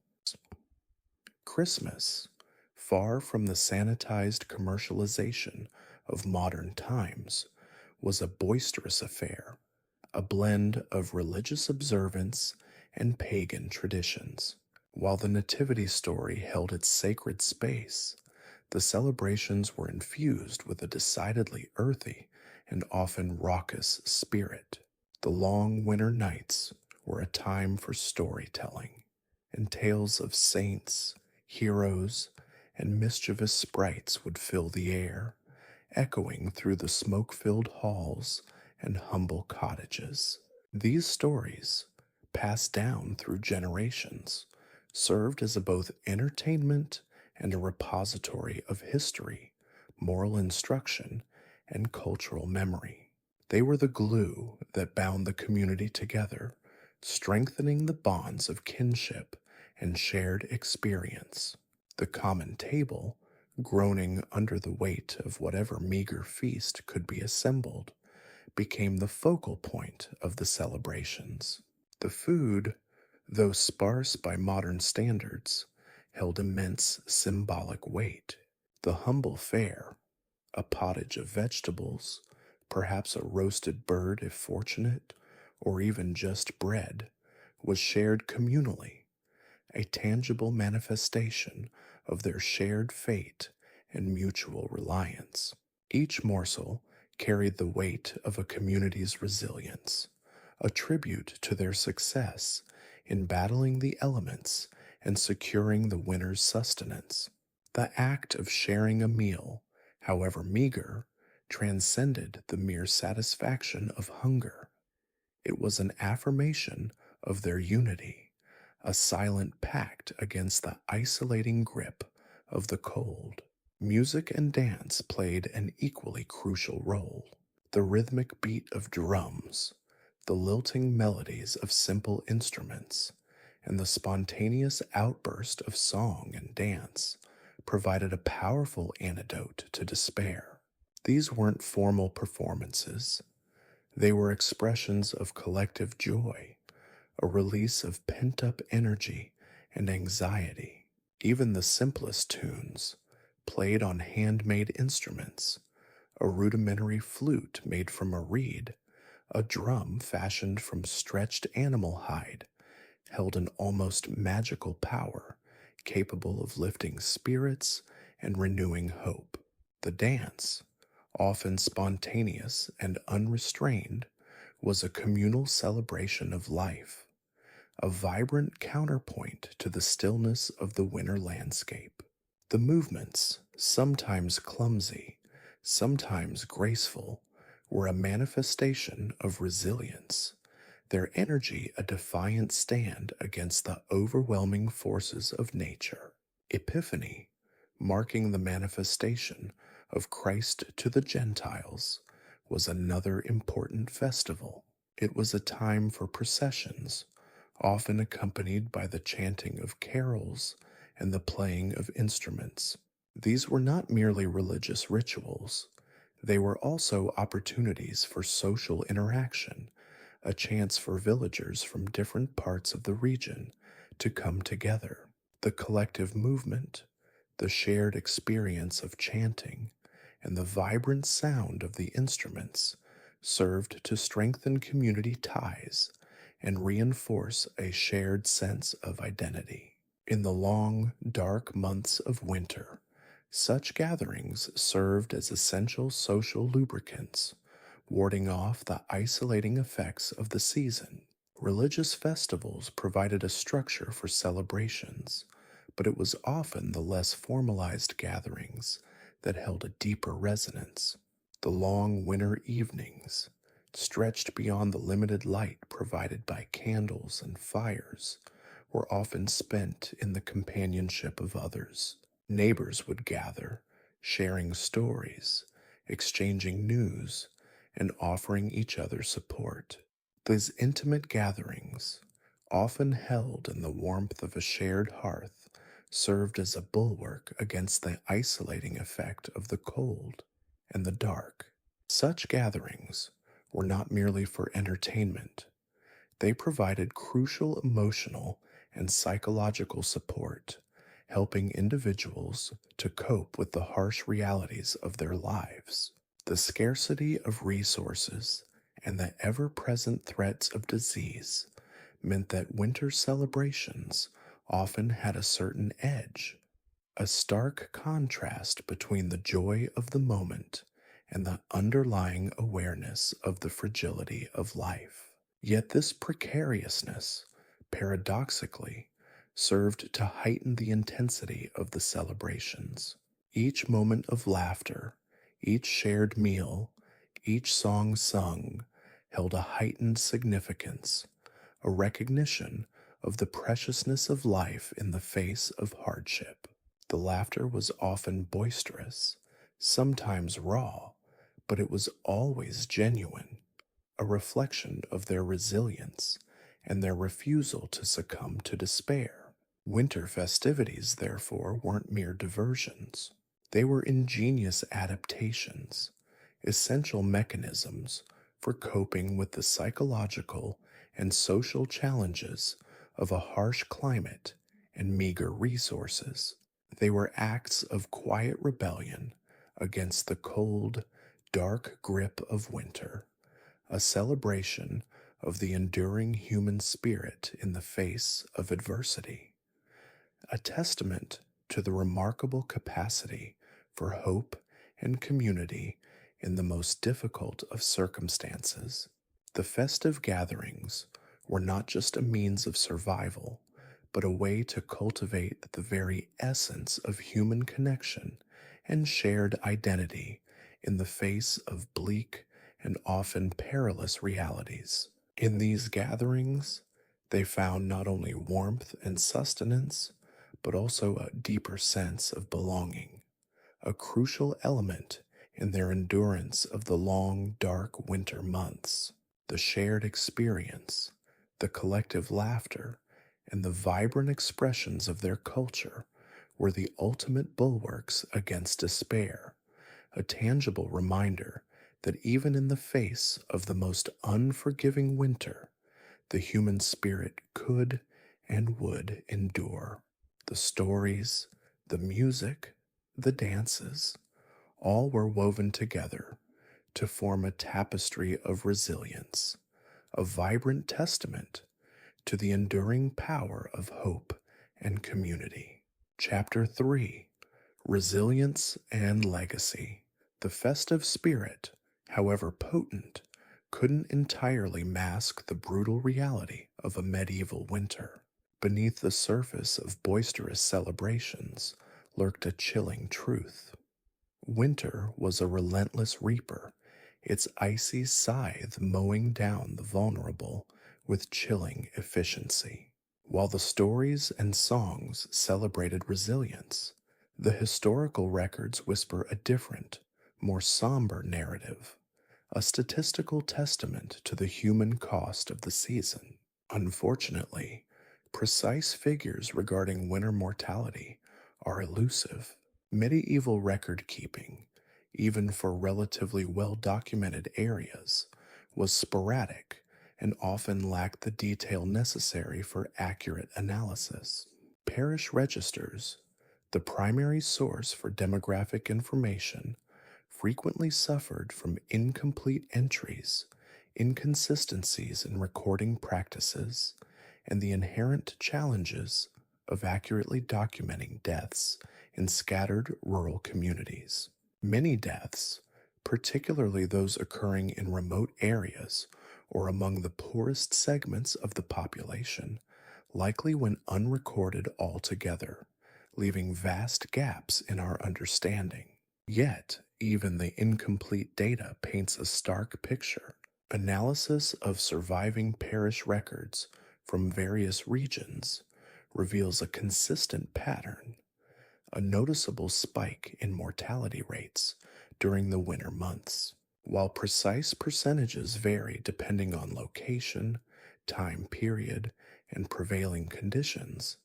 Christmas, far from the sanitized commercialization of modern times, was a boisterous affair, a blend of religious observance and pagan traditions. While the Nativity story held its sacred space, the celebrations were infused with a decidedly earthy and often raucous spirit. The long winter nights were a time for storytelling, and tales of saints, heroes, and mischievous sprites would fill the air, echoing through the smoke-filled halls and humble cottages. These stories, passed down through generations, served as a both entertainment and a repository of history, moral instruction, and cultural memory. They were the glue that bound the community together, strengthening the bonds of kinship and shared experience. The common table, groaning under the weight of whatever meager feast could be assembled, became the focal point of the celebrations. The food, though sparse by modern standards, held immense symbolic weight. The humble fare, a pottage of vegetables, perhaps a roasted bird if fortunate, or even just bread, was shared communally, a tangible manifestation of their shared fate and mutual reliance. Each morsel carried the weight of a community's resilience, a tribute to their success in battling the elements and securing the winter's sustenance. The act of sharing a meal, however meager, transcended the mere satisfaction of hunger. It was an affirmation of their unity, a silent pact against the isolating grip of the cold. Music and dance played an equally crucial role. The rhythmic beat of drums, the lilting melodies of simple instruments, and the spontaneous outburst of song and dance provided a powerful antidote to despair. These weren't formal performances, they were expressions of collective joy, a release of pent up energy and anxiety. Even the simplest tunes, played on handmade instruments, a rudimentary flute made from a reed, a drum fashioned from stretched animal hide, held an almost magical power capable of lifting spirits and renewing hope. The dance, often spontaneous and unrestrained, was a communal celebration of life, a vibrant counterpoint to the stillness of the winter landscape. The movements, sometimes clumsy, sometimes graceful, were a manifestation of resilience, their energy a defiant stand against the overwhelming forces of nature. Epiphany, marking the manifestation of Christ to the Gentiles, was another important festival. It was a time for processions, often accompanied by the chanting of carols and the playing of instruments. These were not merely religious rituals, they were also opportunities for social interaction, a chance for villagers from different parts of the region to come together. The collective movement, the shared experience of chanting, and the vibrant sound of the instruments served to strengthen community ties and reinforce a shared sense of identity. In the long, dark months of winter, such gatherings served as essential social lubricants, warding off the isolating effects of the season. Religious festivals provided a structure for celebrations, but it was often the less formalized gatherings that held a deeper resonance. The long winter evenings, stretched beyond the limited light provided by candles and fires, were often spent in the companionship of others. Neighbors would gather, sharing stories, exchanging news, and offering each other support. These intimate gatherings, often held in the warmth of a shared hearth, served as a bulwark against the isolating effect of the cold and the dark. Such gatherings were not merely for entertainment, they provided crucial emotional and psychological support, helping individuals to cope with the harsh realities of their lives. The scarcity of resources and the ever present threats of disease meant that winter celebrations often had a certain edge, a stark contrast between the joy of the moment and the underlying awareness of the fragility of life. Yet this precariousness, paradoxically, served to heighten the intensity of the celebrations. Each moment of laughter, each shared meal, each song sung, held a heightened significance, a recognition of the preciousness of life in the face of hardship. The laughter was often boisterous, sometimes raw, but it was always genuine, a reflection of their resilience and their refusal to succumb to despair. Winter festivities, therefore, weren't mere diversions. They were ingenious adaptations, essential mechanisms for coping with the psychological and social challenges of a harsh climate and meager resources. They were acts of quiet rebellion against the cold, dark grip of winter, a celebration of the enduring human spirit in the face of adversity, a testament to the remarkable capacity for hope and community in the most difficult of circumstances. The festive gatherings were not just a means of survival, but a way to cultivate the very essence of human connection and shared identity in the face of bleak and often perilous realities. In these gatherings, They found not only warmth and sustenance, but also a deeper sense of belonging, a crucial element in their endurance of the long, dark winter months. The shared experience, the collective laughter, and the vibrant expressions of their culture were the ultimate bulwarks against despair, a tangible reminder that even in the face of the most unforgiving winter, the human spirit could and would endure. The stories, the music, the dances, all were woven together to form a tapestry of resilience, a vibrant testament to the enduring power of hope and community. Chapter 3: Resilience and Legacy. The festive spirit, however potent, couldn't entirely mask the brutal reality of a medieval winter. Beneath the surface of boisterous celebrations lurked a chilling truth. Winter was a relentless reaper, its icy scythe mowing down the vulnerable with chilling efficiency. While the stories and songs celebrated resilience, the historical records whisper a different, more somber narrative, a statistical testament to the human cost of the season. Unfortunately, precise figures regarding winter mortality are elusive. Medieval record keeping, even for relatively well documented areas, was sporadic and often lacked the detail necessary for accurate analysis. Parish registers, the primary source for demographic information, frequently suffered from incomplete entries, inconsistencies in recording practices, and the inherent challenges of accurately documenting deaths in scattered rural communities. Many deaths, particularly those occurring in remote areas or among the poorest segments of the population, likely went unrecorded altogether, leaving vast gaps in our understanding. Yet, even the incomplete data paints a stark picture. Analysis of surviving parish records from various regions reveals a consistent pattern, a noticeable spike in mortality rates during the winter months. While precise percentages vary depending on location, time period, and prevailing conditions,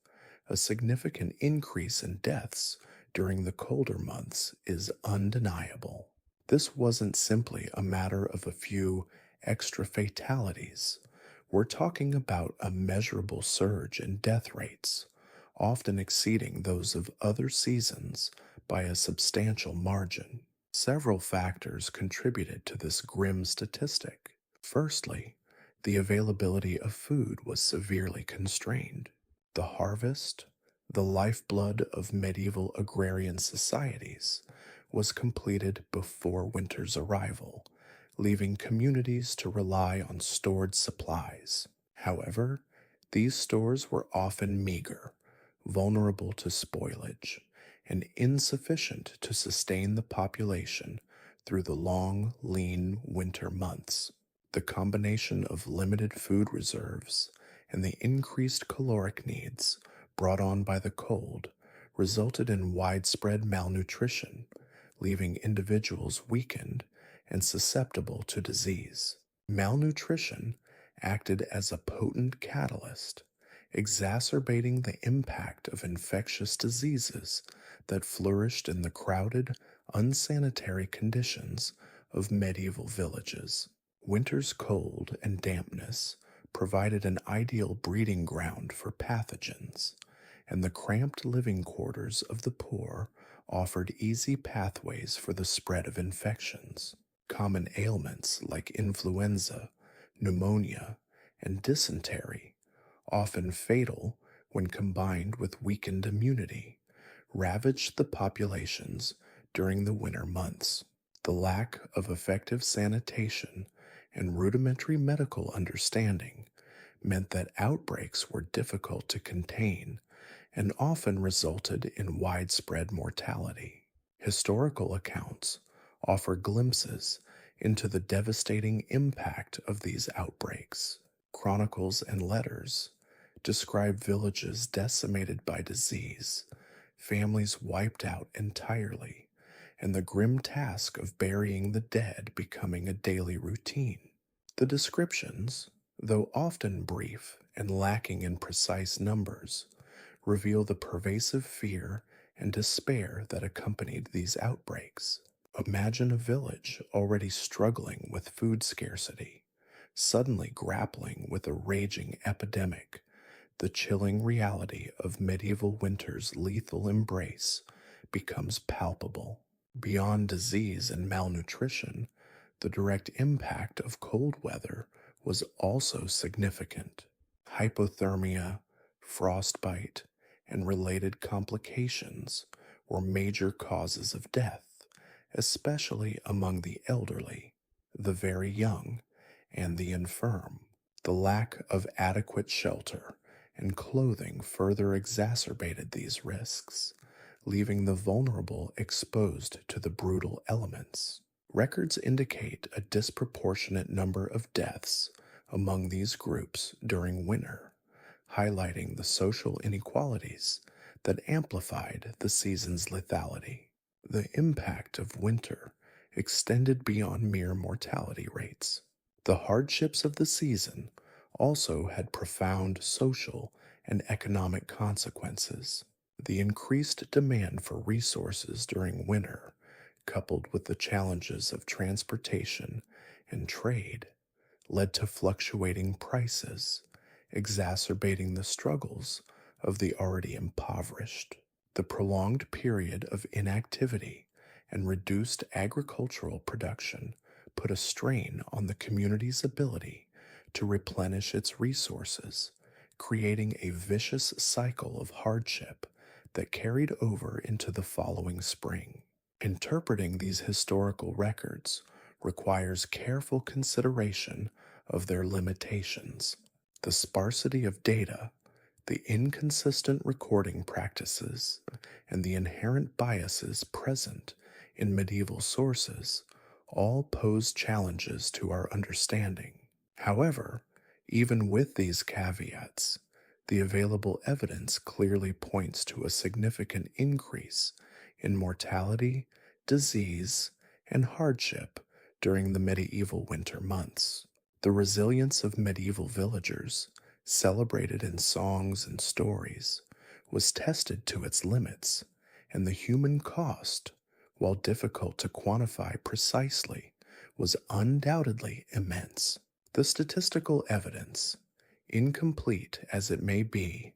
a significant increase in deaths during the colder months is undeniable. This wasn't simply a matter of a few extra fatalities. We're talking about a measurable surge in death rates, often exceeding those of other seasons by a substantial margin. Several factors contributed to this grim statistic. Firstly, the availability of food was severely constrained. The harvest, the lifeblood of medieval agrarian societies, was completed before winter's arrival, leaving communities to rely on stored supplies. However, these stores were often meager, vulnerable to spoilage, and insufficient to sustain the population through the long, lean winter months. The combination of limited food reserves and the increased caloric needs brought on by the cold resulted in widespread malnutrition, leaving individuals weakened and susceptible to disease. Malnutrition acted as a potent catalyst, exacerbating the impact of infectious diseases that flourished in the crowded, unsanitary conditions of medieval villages. Winter's cold and dampness provided an ideal breeding ground for pathogens, and the cramped living quarters of the poor offered easy pathways for the spread of infections. Common ailments like influenza, pneumonia, and dysentery, often fatal when combined with weakened immunity, ravaged the populations during the winter months. The lack of effective sanitation and rudimentary medical understanding meant that outbreaks were difficult to contain and often resulted in widespread mortality. Historical accounts offer glimpses into the devastating impact of these outbreaks. Chronicles and letters describe villages decimated by disease, families wiped out entirely, and the grim task of burying the dead becoming a daily routine. The descriptions, though often brief and lacking in precise numbers, reveal the pervasive fear and despair that accompanied these outbreaks. Imagine a village already struggling with food scarcity, suddenly grappling with a raging epidemic. The chilling reality of medieval winter's lethal embrace becomes palpable. Beyond disease and malnutrition, the direct impact of cold weather was also significant. Hypothermia, frostbite, and related complications were major causes of death, especially among the elderly, the very young, and the infirm. The lack of adequate shelter and clothing further exacerbated these risks, leaving the vulnerable exposed to the brutal elements. Records indicate a disproportionate number of deaths among these groups during winter, highlighting the social inequalities that amplified the season's lethality. The impact of winter extended beyond mere mortality rates. The hardships of the season also had profound social and economic consequences. The increased demand for resources during winter, coupled with the challenges of transportation and trade, led to fluctuating prices, exacerbating the struggles of the already impoverished. The prolonged period of inactivity and reduced agricultural production put a strain on the community's ability to replenish its resources, creating a vicious cycle of hardship that carried over into the following spring. Interpreting these historical records requires careful consideration of their limitations. The sparsity of data, the inconsistent recording practices, and the inherent biases present in medieval sources all pose challenges to our understanding. However, even with these caveats, the available evidence clearly points to a significant increase in mortality, disease, and hardship during the medieval winter months. The resilience of medieval villagers, celebrated in songs and stories, was tested to its limits, and the human cost, while difficult to quantify precisely, was undoubtedly immense. The statistical evidence, incomplete as it may be,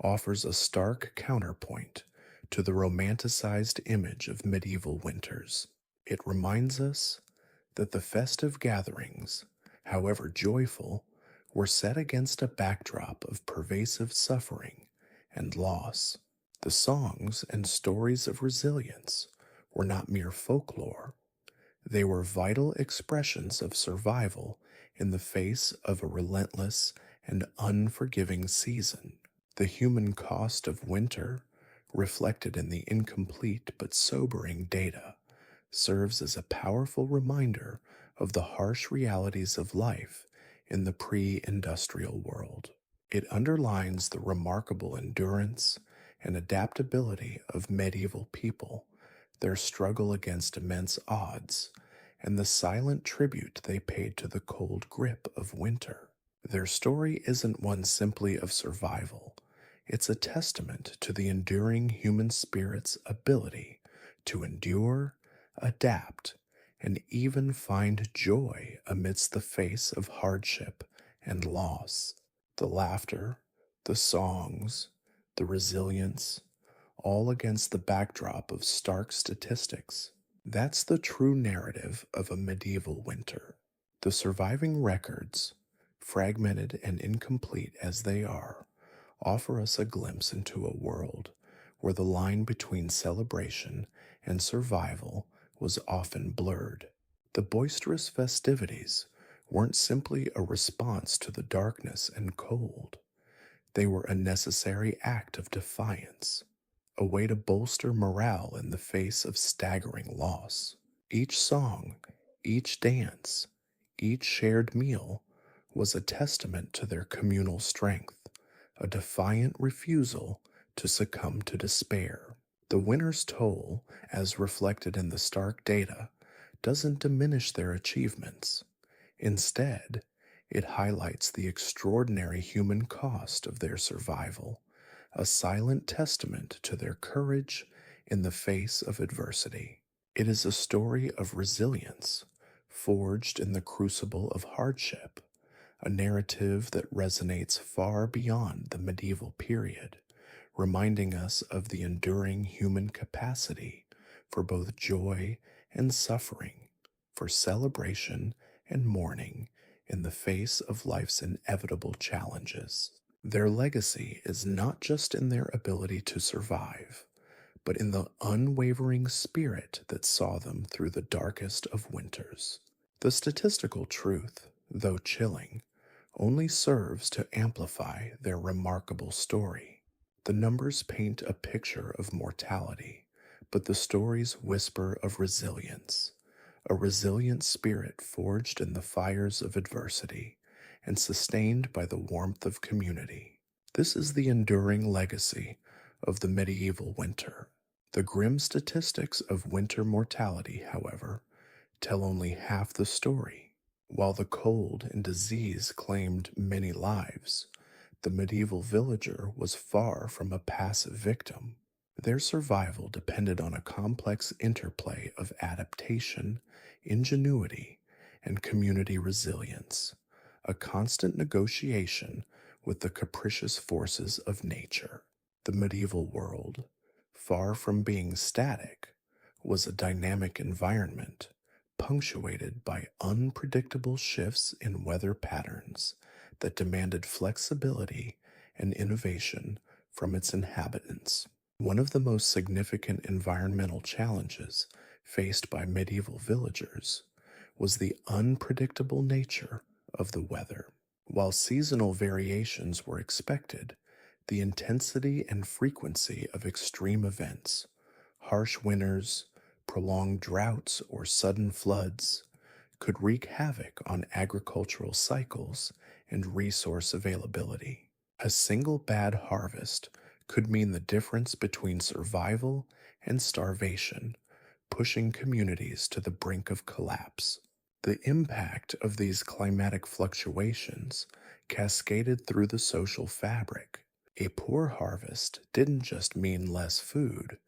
offers a stark counterpoint to the romanticized image of medieval winters. It reminds us that the festive gatherings, however joyful, were set against a backdrop of pervasive suffering and loss. The songs and stories of resilience were not mere folklore. They were vital expressions of survival in the face of a relentless and unforgiving season. The human cost of winter, reflected in the incomplete but sobering data, serves as a powerful reminder of the harsh realities of life in the pre-industrial world. It underlines the remarkable endurance and adaptability of medieval people, their struggle against immense odds, and the silent tribute they paid to the cold grip of winter. Their story isn't one simply of survival. It's a testament to the enduring human spirit's ability to endure, adapt, and even find joy amidst the face of hardship and loss. The laughter, the songs, the resilience, all against the backdrop of stark statistics. That's the true narrative of a medieval winter. The surviving records, fragmented and incomplete as they are, offer us a glimpse into a world where the line between celebration and survival was often blurred. The boisterous festivities weren't simply a response to the darkness and cold. They were a necessary act of defiance, a way to bolster morale in the face of staggering loss. Each song, each dance, each shared meal was a testament to their communal strength, a defiant refusal to succumb to despair. The winner's toll, as reflected in the stark data, doesn't diminish their achievements. Instead, it highlights the extraordinary human cost of their survival, a silent testament to their courage in the face of adversity. It is a story of resilience, forged in the crucible of hardship, a narrative that resonates far beyond the medieval period, reminding us of the enduring human capacity for both joy and suffering, for celebration and mourning in the face of life's inevitable challenges. Their legacy is not just in their ability to survive, but in the unwavering spirit that saw them through the darkest of winters. The statistical truth, though chilling, only serves to amplify their remarkable story. The numbers paint a picture of mortality, but the stories whisper of resilience, a resilient spirit forged in the fires of adversity and sustained by the warmth of community. This is the enduring legacy of the medieval winter. The grim statistics of winter mortality, however, tell only half the story. While the cold and disease claimed many lives, the medieval villager was far from a passive victim. Their survival depended on a complex interplay of adaptation, ingenuity, and community resilience, a constant negotiation with the capricious forces of nature. The medieval world, far from being static, was a dynamic environment punctuated by unpredictable shifts in weather patterns that demanded flexibility and innovation from its inhabitants. One of the most significant environmental challenges faced by medieval villagers was the unpredictable nature of the weather. While seasonal variations were expected, the intensity and frequency of extreme events, harsh winters, prolonged droughts, or sudden floods, could wreak havoc on agricultural cycles and resource availability. A single bad harvest could mean the difference between survival and starvation, pushing communities to the brink of collapse. The impact of these climatic fluctuations cascaded through the social fabric. A poor harvest didn't just mean less food,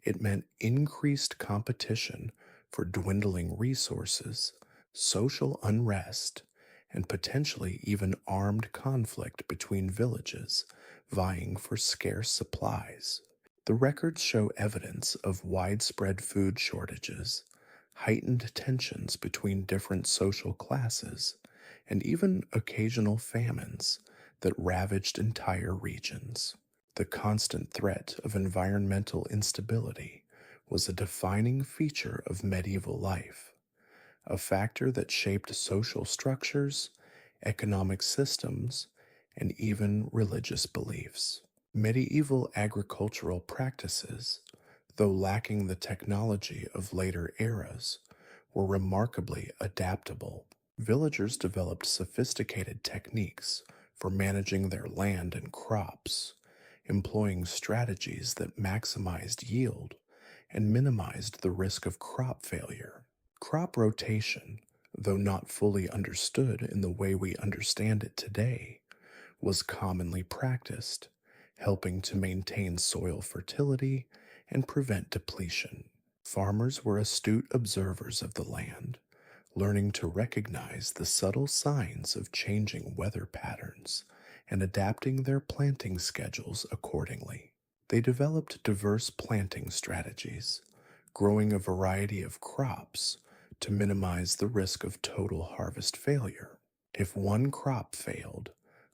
it meant increased competition for dwindling resources, social unrest, and potentially even armed conflict between villages vying for scarce supplies. The records show evidence of widespread food shortages, heightened tensions between different social classes, and even occasional famines that ravaged entire regions. The constant threat of environmental instability was a defining feature of medieval life, a factor that shaped social structures, economic systems, and even religious beliefs. Medieval agricultural practices, though lacking the technology of later eras, were remarkably adaptable. Villagers developed sophisticated techniques for managing their land and crops, employing strategies that maximized yield and minimized the risk of crop failure. Crop rotation, though not fully understood in the way we understand it today, was commonly practiced, helping to maintain soil fertility and prevent depletion. Farmers were astute observers of the land, learning to recognize the subtle signs of changing weather patterns and adapting their planting schedules accordingly. They developed diverse planting strategies, growing a variety of crops to minimize the risk of total harvest failure. If one crop failed,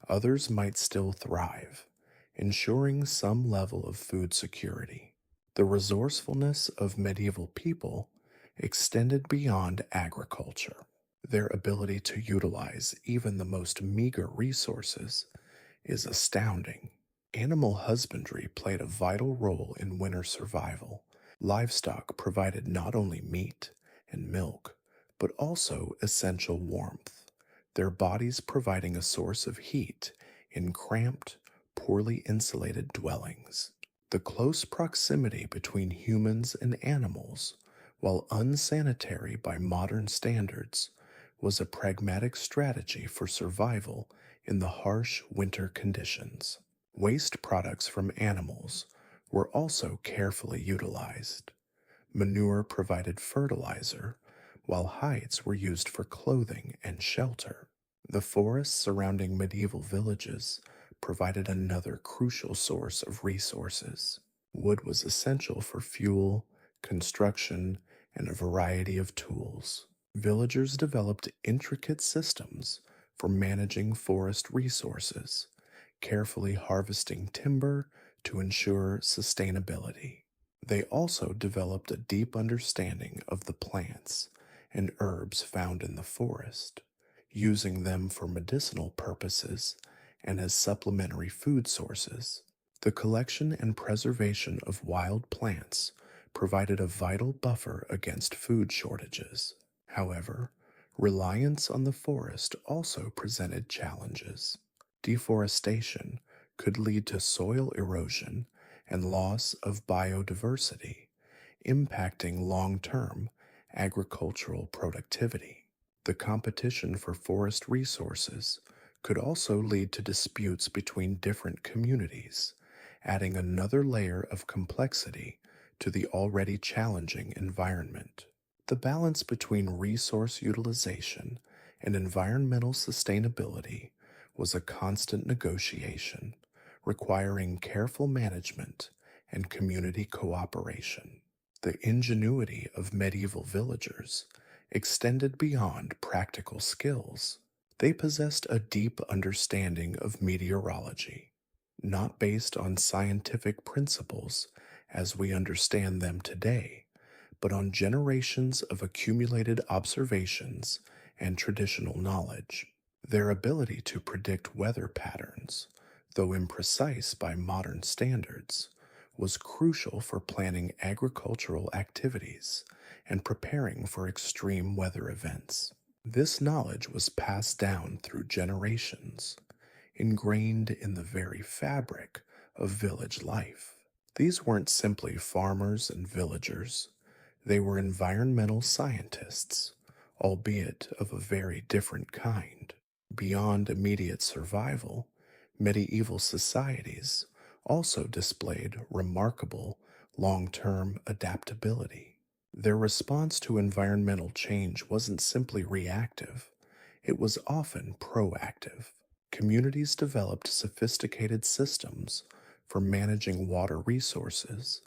others might still thrive, ensuring some level of food security. The resourcefulness of medieval people extended beyond agriculture. Their ability to utilize even the most meager resources is astounding. Animal husbandry played a vital role in winter survival. Livestock provided not only meat and milk, but also essential warmth, their bodies providing a source of heat in cramped, poorly insulated dwellings. The close proximity between humans and animals, while unsanitary by modern standards, was a pragmatic strategy for survival in the harsh winter conditions. Waste products from animals were also carefully utilized. Manure provided fertilizer, while hides were used for clothing and shelter. The forests surrounding medieval villages provided another crucial source of resources. Wood was essential for fuel, construction, and a variety of tools. Villagers developed intricate systems for managing forest resources, carefully harvesting timber to ensure sustainability. They also developed a deep understanding of the plants and herbs found in the forest, using them for medicinal purposes and as supplementary food sources. The collection and preservation of wild plants provided a vital buffer against food shortages. However, reliance on the forest also presented challenges. Deforestation could lead to soil erosion and loss of biodiversity, impacting long term agricultural productivity. The competition for forest resources could also lead to disputes between different communities, adding another layer of complexity to the already challenging environment. The balance between resource utilization and environmental sustainability was a constant negotiation, requiring careful management and community cooperation. The ingenuity of medieval villagers extended beyond practical skills. They possessed a deep understanding of meteorology, not based on scientific principles as we understand them today, but on generations of accumulated observations and traditional knowledge. Their ability to predict weather patterns, though imprecise by modern standards, was crucial for planning agricultural activities and preparing for extreme weather events. This knowledge was passed down through generations, ingrained in the very fabric of village life. These weren't simply farmers and villagers, they were environmental scientists, albeit of a very different kind. Beyond immediate survival, medieval societies also displayed remarkable long term adaptability. Their response to environmental change wasn't simply reactive, it was often proactive. Communities developed sophisticated systems for managing water resources,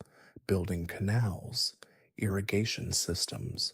building canals, irrigation systems,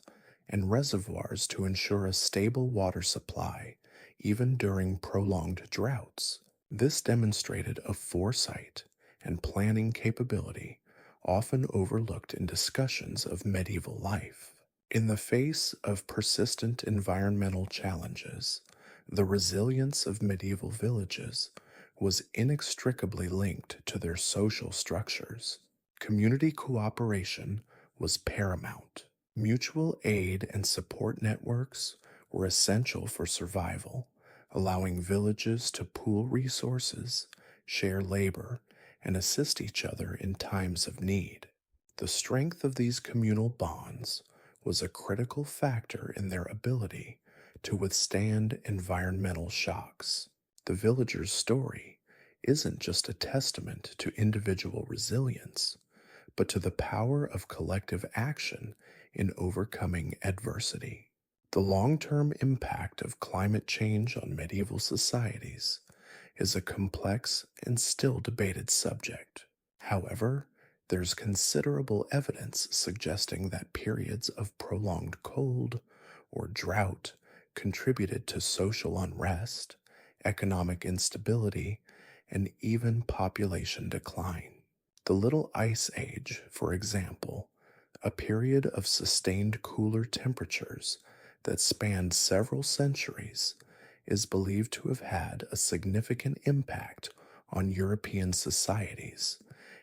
and reservoirs to ensure a stable water supply even during prolonged droughts. This demonstrated a foresight and planning capability often overlooked in discussions of medieval life. In the face of persistent environmental challenges, the resilience of medieval villages was inextricably linked to their social structures. Community cooperation was paramount. Mutual aid and support networks were essential for survival, allowing villages to pool resources, share labor, and assist each other in times of need. The strength of these communal bonds was a critical factor in their ability to withstand environmental shocks. The villager's story isn't just a testament to individual resilience, but to the power of collective action in overcoming adversity. The long term impact of climate change on medieval societies is a complex and still debated subject. However, there's considerable evidence suggesting that periods of prolonged cold or drought contributed to social unrest, economic instability, and even population decline. The Little Ice Age, for example, a period of sustained cooler temperatures that spanned several centuries, is believed to have had a significant impact on European societies,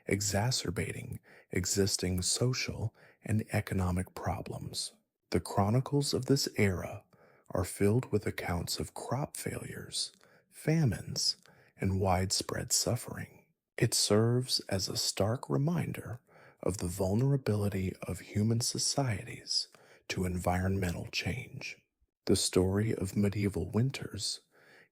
exacerbating existing social and economic problems. The chronicles of this era are filled with accounts of crop failures, famines, and widespread suffering. It serves as a stark reminder of the vulnerability of human societies to environmental change. The story of medieval winters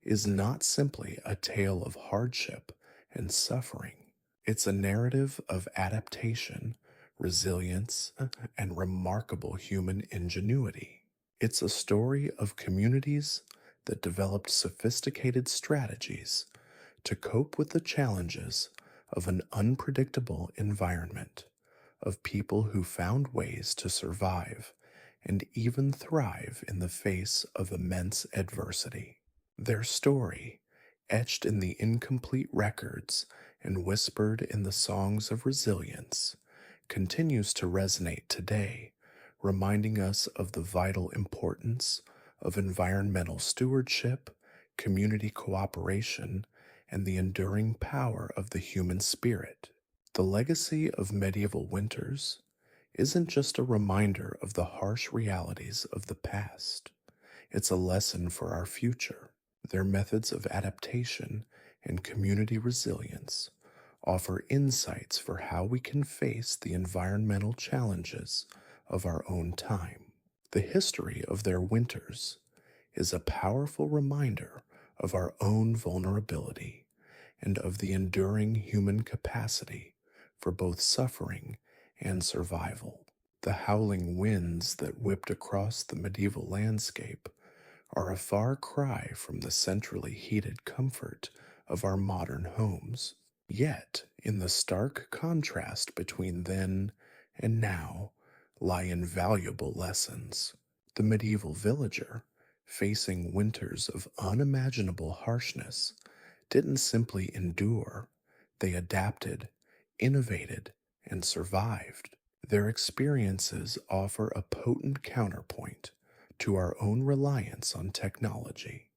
is not simply a tale of hardship and suffering. It's a narrative of adaptation, resilience, and remarkable human ingenuity. It's a story of communities that developed sophisticated strategies to cope with the challenges of an unpredictable environment, of people who found ways to survive and even thrive in the face of immense adversity. Their story, etched in the incomplete records and whispered in the songs of resilience, continues to resonate today, reminding us of the vital importance of environmental stewardship, community cooperation, and the enduring power of the human spirit. The legacy of medieval winters isn't just a reminder of the harsh realities of the past, it's a lesson for our future. Their methods of adaptation and community resilience offer insights for how we can face the environmental challenges of our own time. The history of their winters is a powerful reminder of our own vulnerability and of the enduring human capacity for both suffering and survival. The howling winds that whipped across the medieval landscape are a far cry from the centrally heated comfort of our modern homes. Yet, in the stark contrast between then and now lie invaluable lessons. The medieval villager, facing winters of unimaginable harshness, didn't simply endure, they adapted, innovated, and survived. Their experiences offer a potent counterpoint to our own reliance on technology,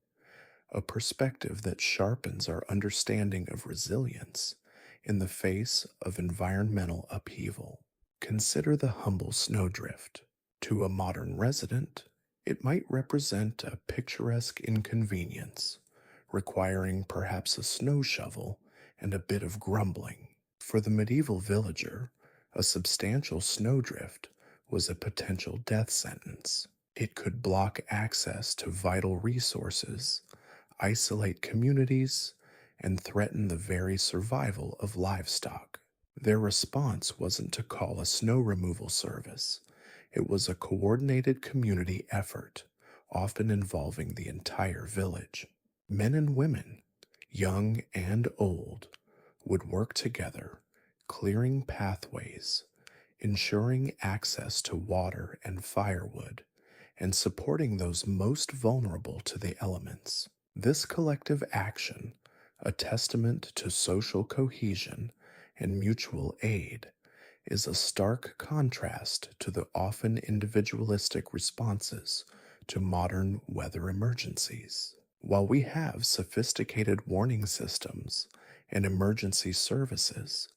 a perspective that sharpens our understanding of resilience in the face of environmental upheaval. Consider the humble snowdrift. To a modern resident, it might represent a picturesque inconvenience, requiring perhaps a snow shovel and a bit of grumbling. For the medieval villager, a substantial snowdrift was a potential death sentence. It could block access to vital resources, isolate communities, and threaten the very survival of livestock. Their response wasn't to call a snow removal service. It was a coordinated community effort, often involving the entire village. Men and women, young and old, would work together, clearing pathways, ensuring access to water and firewood, and supporting those most vulnerable to the elements. This collective action, a testament to social cohesion and mutual aid, is a stark contrast to the often individualistic responses to modern weather emergencies. While we have sophisticated warning systems and emergency services,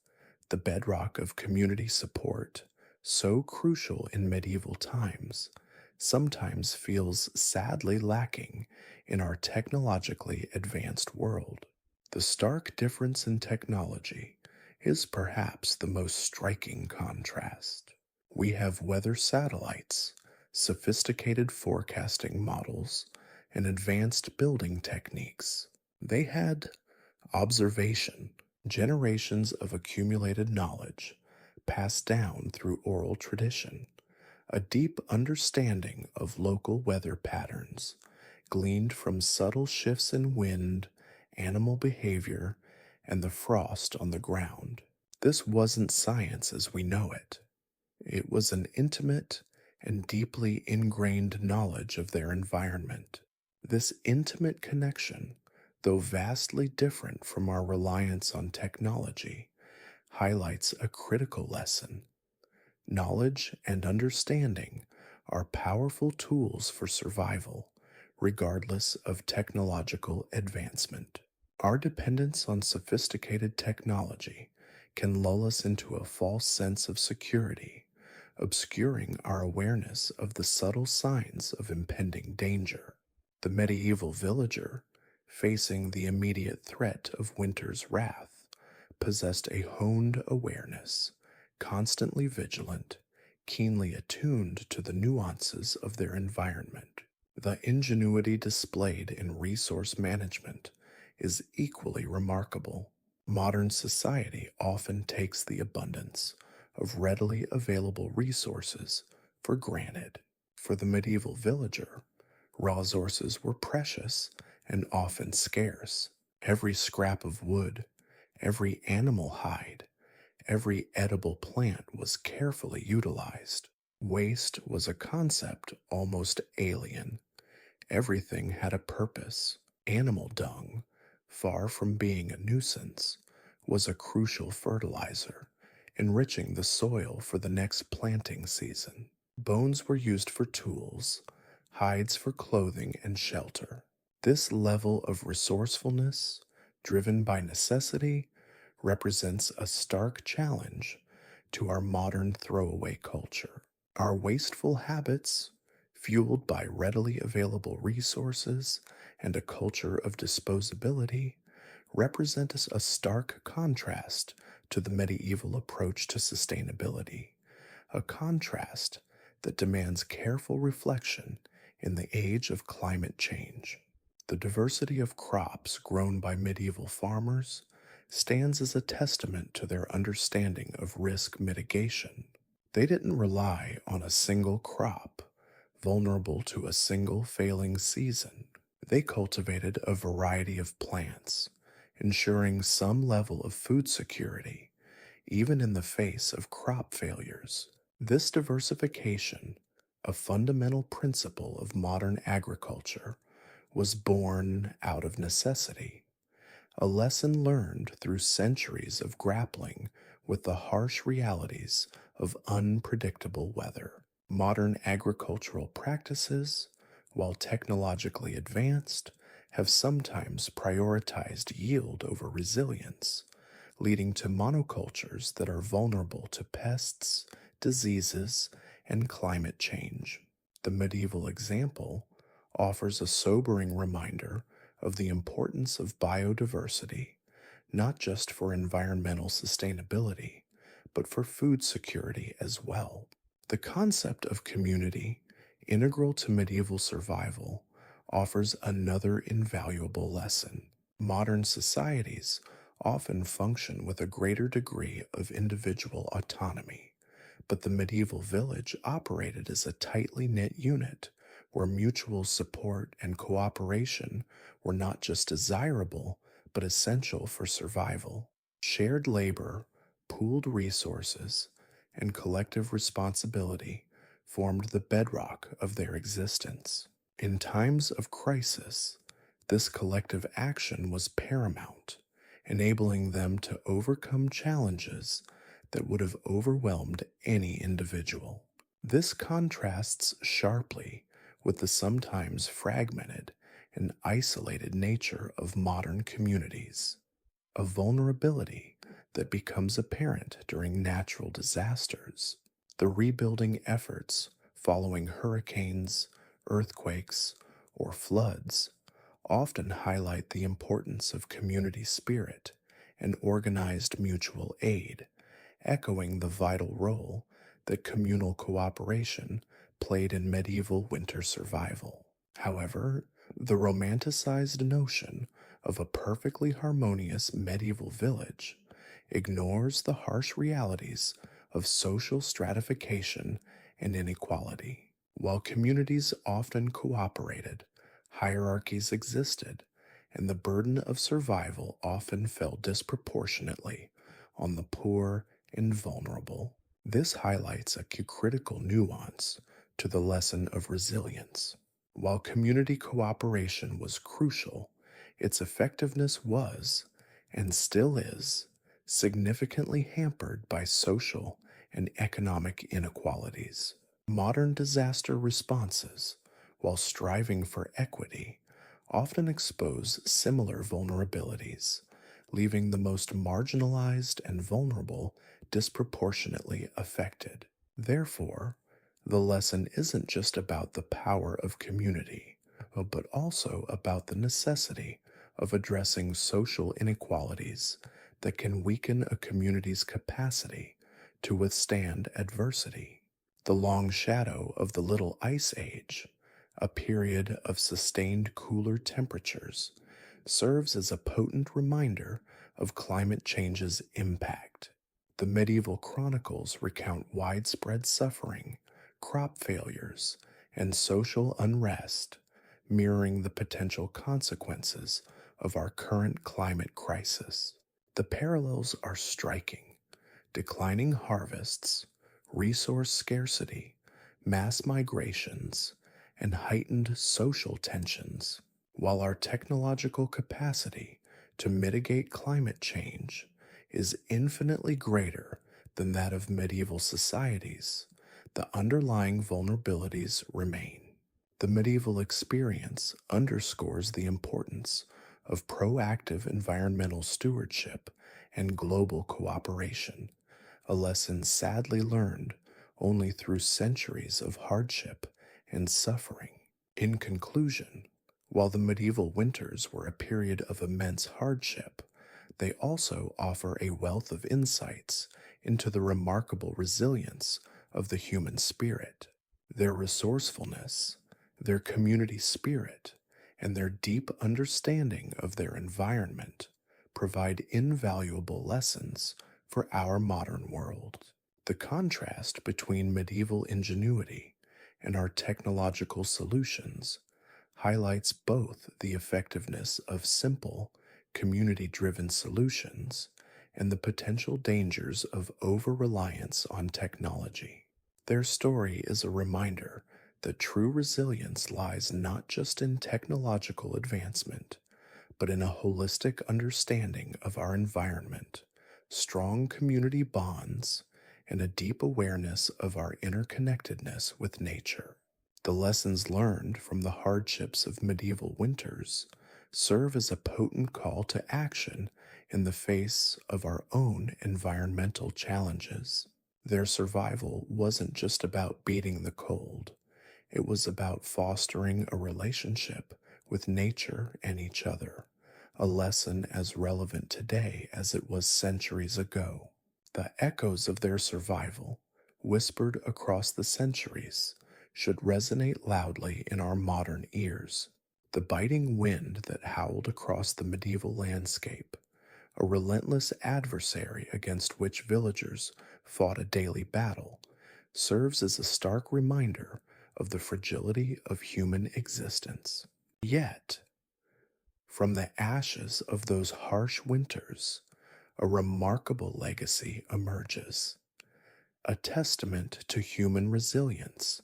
the bedrock of community support, so crucial in medieval times, sometimes feels sadly lacking in our technologically advanced world. The stark difference in technology is perhaps the most striking contrast. We have weather satellites, sophisticated forecasting models, and advanced building techniques. They had observation, generations of accumulated knowledge passed down through oral tradition, a deep understanding of local weather patterns, gleaned from subtle shifts in wind, animal behavior, and the frost on the ground. This wasn't science as we know it. It was an intimate and deeply ingrained knowledge of their environment. This intimate connection, though vastly different from our reliance on technology, highlights a critical lesson. Knowledge and understanding are powerful tools for survival, regardless of technological advancement. Our dependence on sophisticated technology can lull us into a false sense of security, obscuring our awareness of the subtle signs of impending danger. The medieval villager, facing the immediate threat of winter's wrath, possessed a honed awareness, constantly vigilant, keenly attuned to the nuances of their environment. The ingenuity displayed in resource management is equally remarkable. Modern society often takes the abundance of readily available resources for granted. For the medieval villager, raw resources were precious and often scarce. Every scrap of wood, every animal hide, every edible plant was carefully utilized. Waste was a concept almost alien. Everything had a purpose. Animal dung, far from being a nuisance, was a crucial fertilizer, enriching the soil for the next planting season. Bones were used for tools, hides for clothing and shelter. This level of resourcefulness, driven by necessity, represents a stark challenge to our modern throwaway culture. Our wasteful habits, fueled by readily available resources and a culture of disposability, represent us a stark contrast to the medieval approach to sustainability, a contrast that demands careful reflection in the age of climate change. The diversity of crops grown by medieval farmers stands as a testament to their understanding of risk mitigation. They didn't rely on a single crop, vulnerable to a single failing season. They cultivated a variety of plants, ensuring some level of food security, even in the face of crop failures. This diversification, a fundamental principle of modern agriculture, was born out of necessity, a lesson learned through centuries of grappling with the harsh realities of unpredictable weather. Modern agricultural practices, while technologically advanced, have sometimes prioritized yield over resilience, leading to monocultures that are vulnerable to pests, diseases, and climate change. The medieval example offers a sobering reminder of the importance of biodiversity, not just for environmental sustainability, but for food security as well. The concept of community, integral to medieval survival, offers another invaluable lesson. Modern societies often function with a greater degree of individual autonomy, but the medieval village operated as a tightly knit unit where mutual support and cooperation were not just desirable, but essential for survival. Shared labor, pooled resources, and collective responsibility formed the bedrock of their existence. In times of crisis, this collective action was paramount, enabling them to overcome challenges that would have overwhelmed any individual. This contrasts sharply with the sometimes fragmented and isolated nature of modern communities, a vulnerability that becomes apparent during natural disasters. The rebuilding efforts following hurricanes, earthquakes, or floods often highlight the importance of community spirit and organized mutual aid, echoing the vital role that communal cooperation played in medieval winter survival. However, the romanticized notion of a perfectly harmonious medieval village ignores the harsh realities of social stratification and inequality. While communities often cooperated, hierarchies existed, and the burden of survival often fell disproportionately on the poor and vulnerable. This highlights a critical nuance to the lesson of resilience. While community cooperation was crucial, its effectiveness was, and still is, significantly hampered by social and economic inequalities. Modern disaster responses, while striving for equity, often expose similar vulnerabilities, leaving the most marginalized and vulnerable disproportionately affected. Therefore, the lesson isn't just about the power of community, but also about the necessity of addressing social inequalities that can weaken a community's capacity to withstand adversity. The long shadow of the Little Ice Age, a period of sustained cooler temperatures, serves as a potent reminder of climate change's impact. The medieval chronicles recount widespread suffering, crop failures, and social unrest, mirroring the potential consequences of our current climate crisis. The parallels are striking: declining harvests, resource scarcity, mass migrations, and heightened social tensions. While our technological capacity to mitigate climate change is infinitely greater than that of medieval societies, the underlying vulnerabilities remain. The medieval experience underscores the importance of proactive environmental stewardship and global cooperation, a lesson sadly learned only through centuries of hardship and suffering. In conclusion, while the medieval winters were a period of immense hardship, they also offer a wealth of insights into the remarkable resilience of the human spirit. Their resourcefulness, their community spirit, and their deep understanding of their environment provide invaluable lessons for our modern world. The contrast between medieval ingenuity and our technological solutions highlights both the effectiveness of simple, community driven solutions and the potential dangers of over reliance on technology. Their story is a reminder that true resilience lies not just in technological advancement, but in a holistic understanding of our environment, strong community bonds, and a deep awareness of our interconnectedness with nature. The lessons learned from the hardships of medieval winters serve as a potent call to action in the face of our own environmental challenges. Their survival wasn't just about beating the cold, it was about fostering a relationship with nature and each other, a lesson as relevant today as it was centuries ago. The echoes of their survival, whispered across the centuries, should resonate loudly in our modern ears. The biting wind that howled across the medieval landscape, a relentless adversary against which villagers fought a daily battle, serves as a stark reminder of the fragility of human existence. Yet, from the ashes of those harsh winters, a remarkable legacy emerges, a testament to human resilience,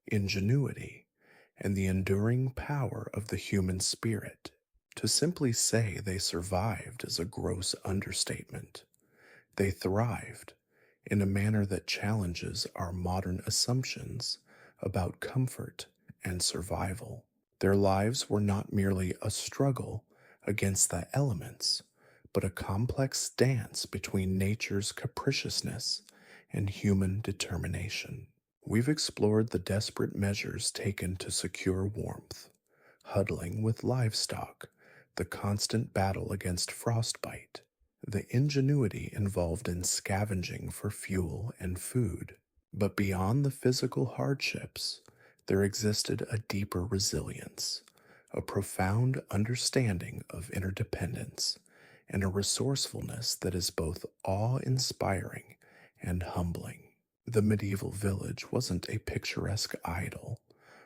ingenuity, and the enduring power of the human spirit. To simply say they survived is a gross understatement. They thrived in a manner that challenges our modern assumptions about comfort and survival. Their lives were not merely a struggle against the elements, but a complex dance between nature's capriciousness and human determination. We've explored the desperate measures taken to secure warmth, huddling with livestock, the constant battle against frostbite, the ingenuity involved in scavenging for fuel and food. But beyond the physical hardships, there existed a deeper resilience, a profound understanding of interdependence, and a resourcefulness that is both awe-inspiring and humbling. The medieval village wasn't a picturesque idyll,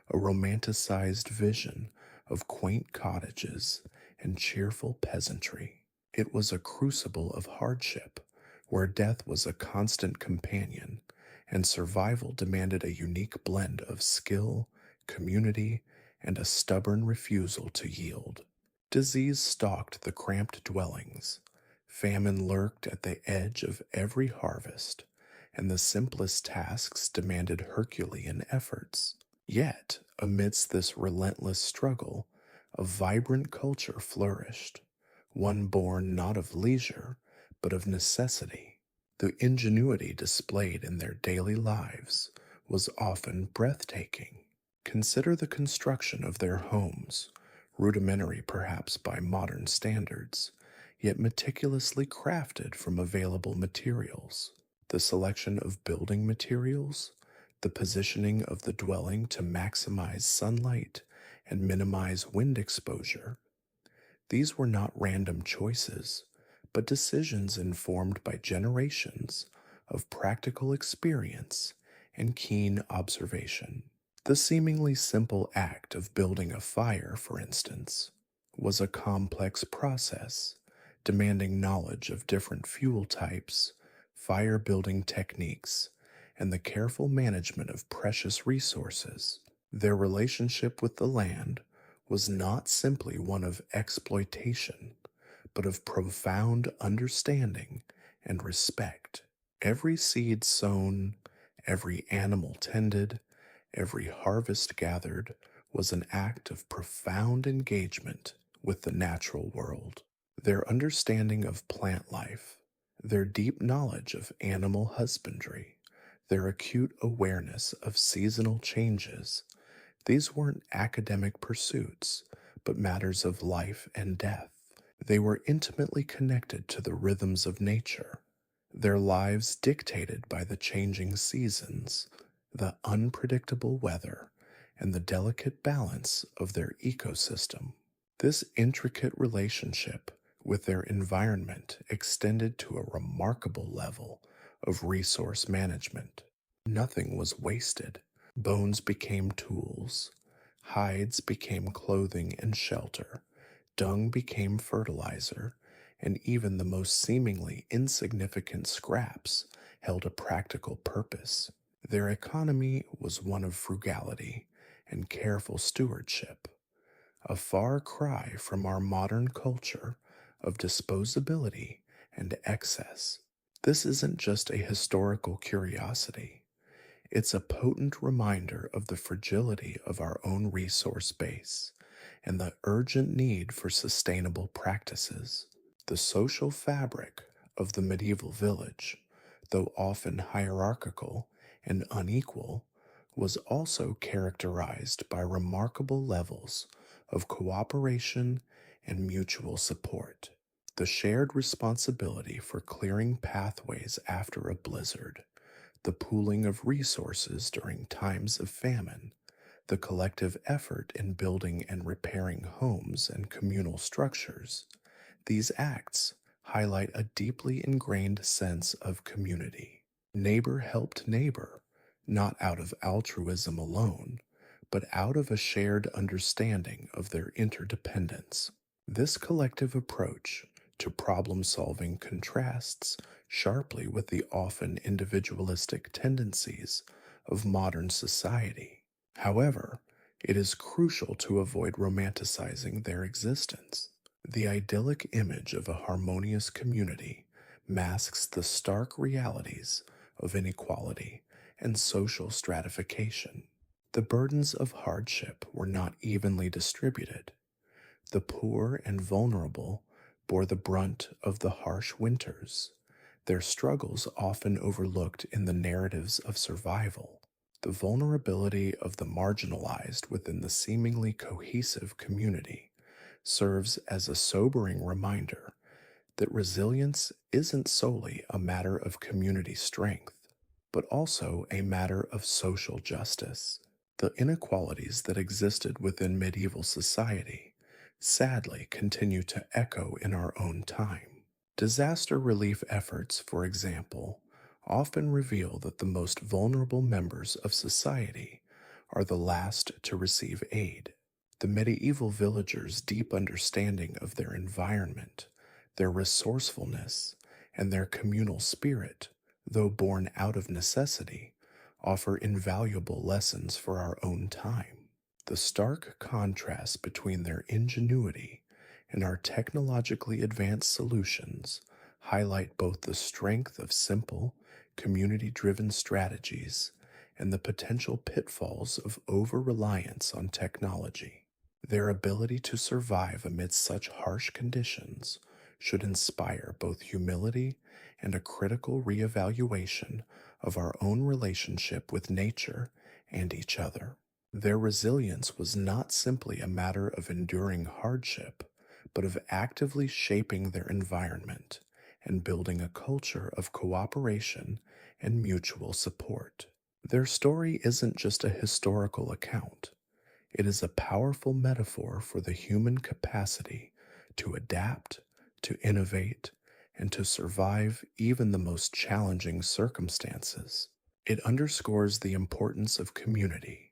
a romanticized vision of quaint cottages and cheerful peasantry. It was a crucible of hardship, where death was a constant companion, and survival demanded a unique blend of skill, community, and a stubborn refusal to yield. Disease stalked the cramped dwellings, famine lurked at the edge of every harvest, and the simplest tasks demanded Herculean efforts. Yet, amidst this relentless struggle, a vibrant culture flourished, one born not of leisure, but of necessity. The ingenuity displayed in their daily lives was often breathtaking. Consider the construction of their homes, rudimentary perhaps by modern standards, yet meticulously crafted from available materials. The selection of building materials, the positioning of the dwelling to maximize sunlight and minimize wind exposure, these were not random choices, but decisions informed by generations of practical experience and keen observation. The seemingly simple act of building a fire, for instance, was a complex process demanding knowledge of different fuel types, fire building techniques, and the careful management of precious resources. Their relationship with the land was not simply one of exploitation, but of profound understanding and respect. Every seed sown, every animal tended, every harvest gathered was an act of profound engagement with the natural world. Their understanding of plant life, their deep knowledge of animal husbandry, their acute awareness of seasonal changes, these weren't academic pursuits, but matters of life and death. They were intimately connected to the rhythms of nature, their lives dictated by the changing seasons, the unpredictable weather, and the delicate balance of their ecosystem. This intricate relationship with their environment extended to a remarkable level of resource management. Nothing was wasted. Bones became tools, hides became clothing and shelter, dung became fertilizer, and even the most seemingly insignificant scraps held a practical purpose. Their economy was one of frugality and careful stewardship, a far cry from our modern culture of disposability and excess. This isn't just a historical curiosity. It's a potent reminder of the fragility of our own resource base and the urgent need for sustainable practices. The social fabric of the medieval village, though often hierarchical and unequal, was also characterized by remarkable levels of cooperation and mutual support. The shared responsibility for clearing pathways after a blizzard, the pooling of resources during times of famine, the collective effort in building and repairing homes and communal structures, these acts highlight a deeply ingrained sense of community. Neighbor helped neighbor, not out of altruism alone, but out of a shared understanding of their interdependence. This collective approach to problem solving contrasts sharply with the often individualistic tendencies of modern society. However, it is crucial to avoid romanticizing their existence. The idyllic image of a harmonious community masks the stark realities of inequality and social stratification. The burdens of hardship were not evenly distributed. The poor and vulnerable bore the brunt of the harsh winters, their struggles often overlooked in the narratives of survival. The vulnerability of the marginalized within the seemingly cohesive community serves as a sobering reminder that resilience isn't solely a matter of community strength, but also a matter of social justice. The inequalities that existed within medieval society sadly continue to echo in our own time. Disaster relief efforts, for example, often reveal that the most vulnerable members of society are the last to receive aid. The medieval villagers' deep understanding of their environment, their resourcefulness, and their communal spirit, though born out of necessity, offer invaluable lessons for our own time. The stark contrast between their ingenuity and our technologically advanced solutions highlight both the strength of simple, community-driven strategies and the potential pitfalls of over-reliance on technology. Their ability to survive amidst such harsh conditions should inspire both humility and a critical reevaluation of our own relationship with nature and each other. Their resilience was not simply a matter of enduring hardship, but of actively shaping their environment and building a culture of cooperation and mutual support. Their story isn't just a historical account, it is a powerful metaphor for the human capacity to adapt, to innovate, and to survive even the most challenging circumstances. It underscores the importance of community,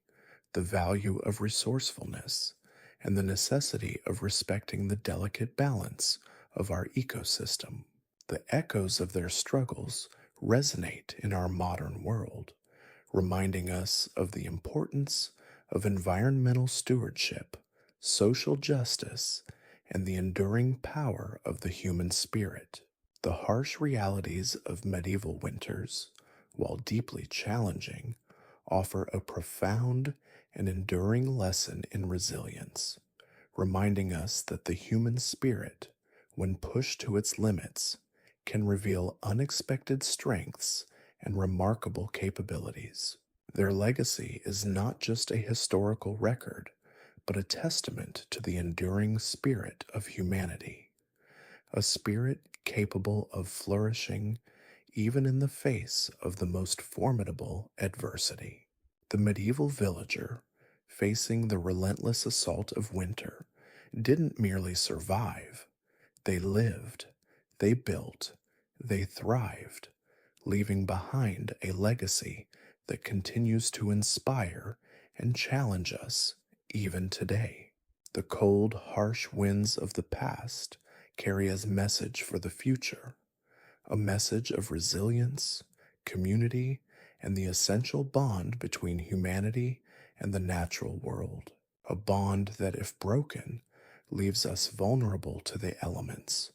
the value of resourcefulness, and the necessity of respecting the delicate balance of our ecosystem. The echoes of their struggles resonate in our modern world, reminding us of the importance of environmental stewardship, social justice, and the enduring power of the human spirit. The harsh realities of medieval winters, while deeply challenging, offer a profound and enduring lesson in resilience, reminding us that the human spirit, when pushed to its limits, can reveal unexpected strengths and remarkable capabilities. Their legacy is not just a historical record, but a testament to the enduring spirit of humanity, a spirit capable of flourishing even in the face of the most formidable adversity. The medieval villager, facing the relentless assault of winter, didn't merely survive, they lived, they built, they thrived, leaving behind a legacy that continues to inspire and challenge us even today. The cold, harsh winds of the past carry as message for the future, a message of resilience, community, and the essential bond between humanity and the natural world. A bond that, if broken, leaves us vulnerable to the elements,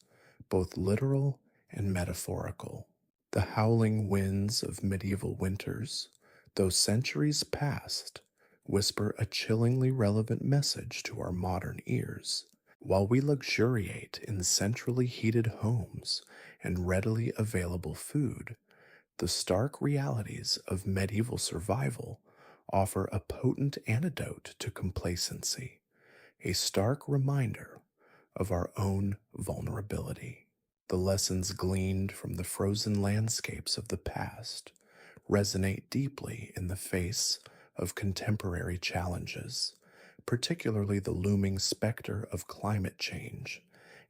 both literal and metaphorical. The howling winds of medieval winters, though centuries past, whisper a chillingly relevant message to our modern ears. While we luxuriate in centrally heated homes and readily available food, the stark realities of medieval survival offer a potent antidote to complacency, a stark reminder of our own vulnerability. The lessons gleaned from the frozen landscapes of the past resonate deeply in the face of contemporary challenges, particularly the looming specter of climate change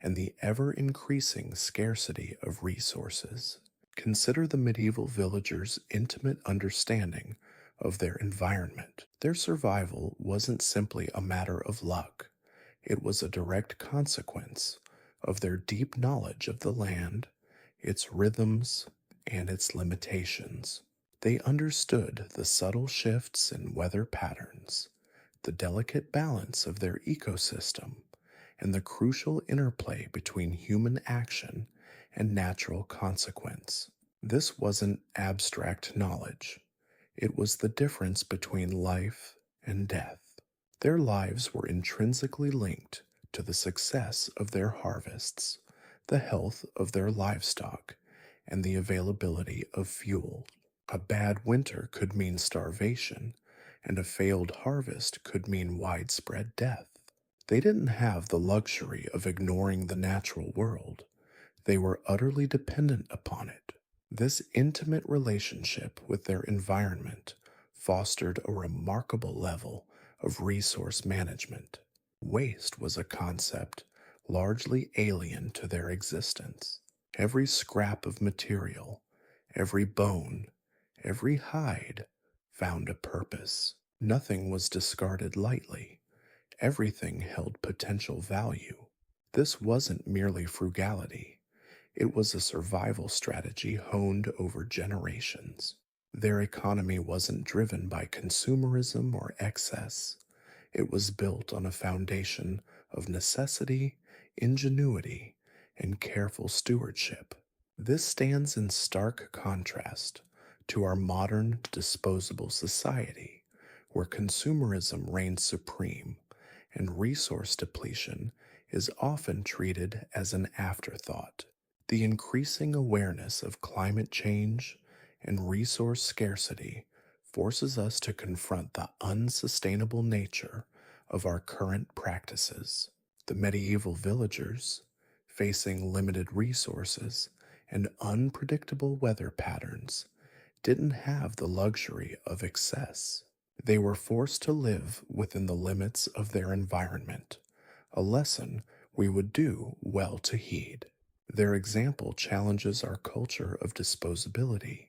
and the ever increasing scarcity of resources. Consider the medieval villagers' intimate understanding of their environment. Their survival wasn't simply a matter of luck, it was a direct consequence of their deep knowledge of the land, its rhythms, and its limitations. They understood the subtle shifts in weather patterns, the delicate balance of their ecosystem, and the crucial interplay between human action and natural consequence. This wasn't abstract knowledge, it was the difference between life and death. Their lives were intrinsically linked to the success of their harvests, the health of their livestock, and the availability of fuel. A bad winter could mean starvation, and a failed harvest could mean widespread death. They didn't have the luxury of ignoring the natural world. They were utterly dependent upon it. This intimate relationship with their environment fostered a remarkable level of resource management. Waste was a concept largely alien to their existence. Every scrap of material, every bone, every hide found a purpose. Nothing was discarded lightly. Everything held potential value. This wasn't merely frugality. It was a survival strategy honed over generations. Their economy wasn't driven by consumerism or excess. It was built on a foundation of necessity, ingenuity, and careful stewardship. This stands in stark contrast to our modern disposable society, where consumerism reigns supreme and resource depletion is often treated as an afterthought. The increasing awareness of climate change and resource scarcity forces us to confront the unsustainable nature of our current practices. The medieval villagers, facing limited resources and unpredictable weather patterns, didn't have the luxury of excess. They were forced to live within the limits of their environment, a lesson we would do well to heed. Their example challenges our culture of disposability,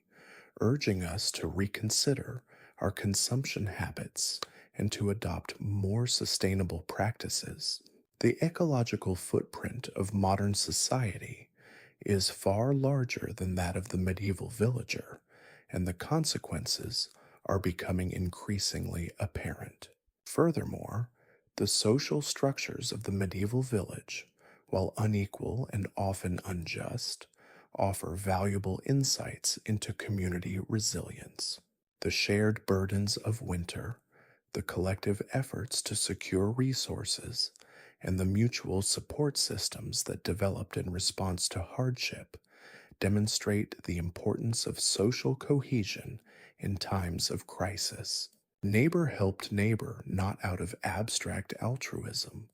urging us to reconsider our consumption habits and to adopt more sustainable practices. The ecological footprint of modern society is far larger than that of the medieval villager, and the consequences are becoming increasingly apparent. Furthermore, the social structures of the medieval village, while unequal and often unjust, offer valuable insights into community resilience. The shared burdens of winter, the collective efforts to secure resources, and the mutual support systems that developed in response to hardship demonstrate the importance of social cohesion in times of crisis. Neighbor helped neighbor not out of abstract altruism,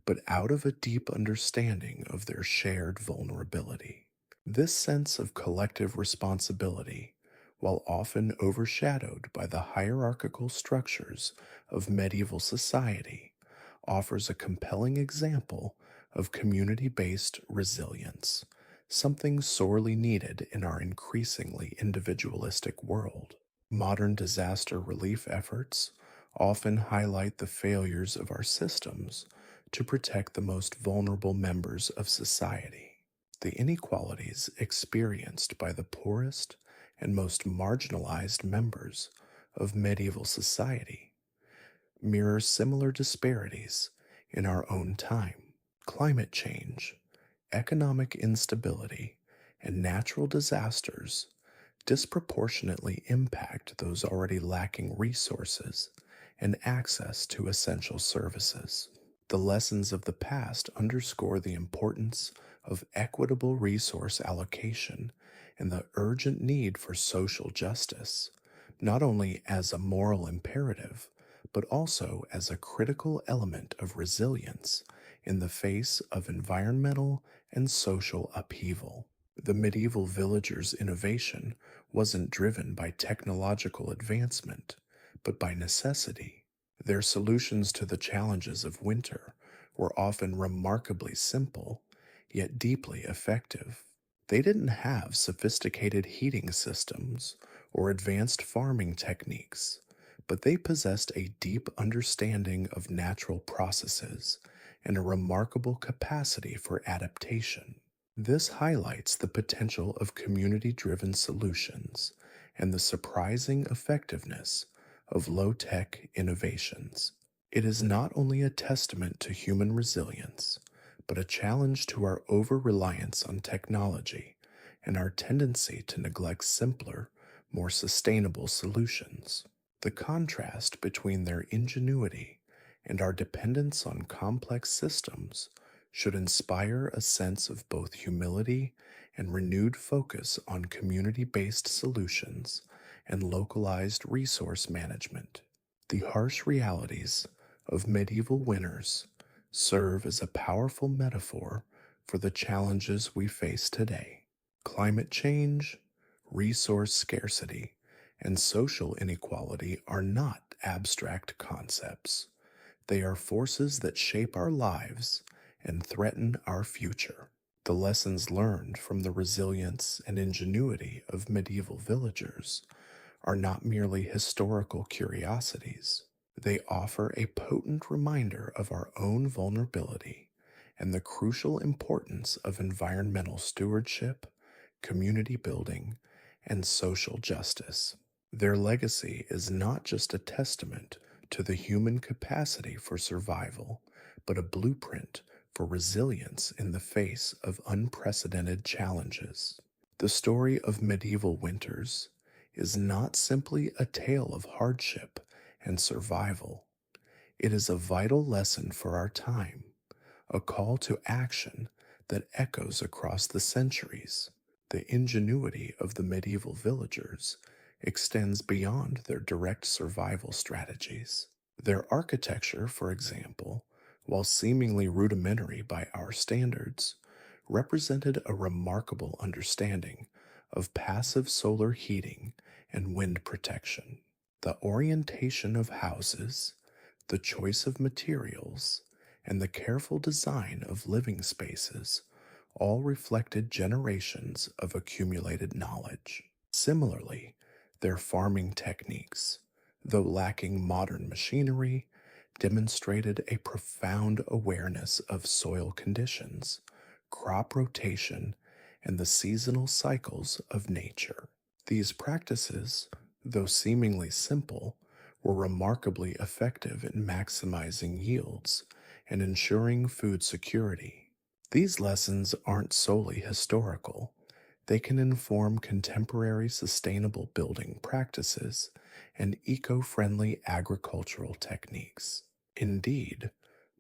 but out of a deep understanding of their shared vulnerability. This sense of collective responsibility, while often overshadowed by the hierarchical structures of medieval society, offers a compelling example of community based resilience, something sorely needed in our increasingly individualistic world. Modern disaster relief efforts often highlight the failures of our systems to protect the most vulnerable members of society. The inequalities experienced by the poorest and most marginalized members of medieval society mirror similar disparities in our own time. Climate change, economic instability, and natural disasters disproportionately impact those already lacking resources and access to essential services. The lessons of the past underscore the importance of equitable resource allocation and the urgent need for social justice, not only as a moral imperative, but also as a critical element of resilience in the face of environmental and social upheaval. The medieval villagers' innovation wasn't driven by technological advancement, but by necessity. Their solutions to the challenges of winter were often remarkably simple, yet deeply effective. They didn't have sophisticated heating systems or advanced farming techniques, but they possessed a deep understanding of natural processes and a remarkable capacity for adaptation. This highlights the potential of community driven solutions and the surprising effectiveness of low tech innovations. It is not only a testament to human resilience, but a challenge to our over reliance on technology and our tendency to neglect simpler, more sustainable solutions. The contrast between their ingenuity and our dependence on complex systems should inspire a sense of both humility and renewed focus on community based solutions and localized resource management. The harsh realities of medieval winters serve as a powerful metaphor for the challenges we face today. Climate change, resource scarcity, and social inequality are not abstract concepts. They are forces that shape our lives and threaten our future. The lessons learned from the resilience and ingenuity of medieval villagers are not merely historical curiosities. They offer a potent reminder of our own vulnerability and the crucial importance of environmental stewardship, community building, and social justice. Their legacy is not just a testament to the human capacity for survival, but a blueprint for resilience in the face of unprecedented challenges. The story of medieval winters is not simply a tale of hardship and survival. It is a vital lesson for our time, a call to action that echoes across the centuries. The ingenuity of the medieval villagers extends beyond their direct survival strategies. Their architecture, for example, while seemingly rudimentary by our standards, represented a remarkable understanding of passive solar heating and wind protection. The orientation of houses, the choice of materials, and the careful design of living spaces all reflected generations of accumulated knowledge. Similarly, their farming techniques, though lacking modern machinery, demonstrated a profound awareness of soil conditions, crop rotation, and the seasonal cycles of nature. These practices, though seemingly simple, were remarkably effective in maximizing yields and ensuring food security. These lessons aren't solely historical. They can inform contemporary sustainable building practices and eco friendly agricultural techniques. Indeed,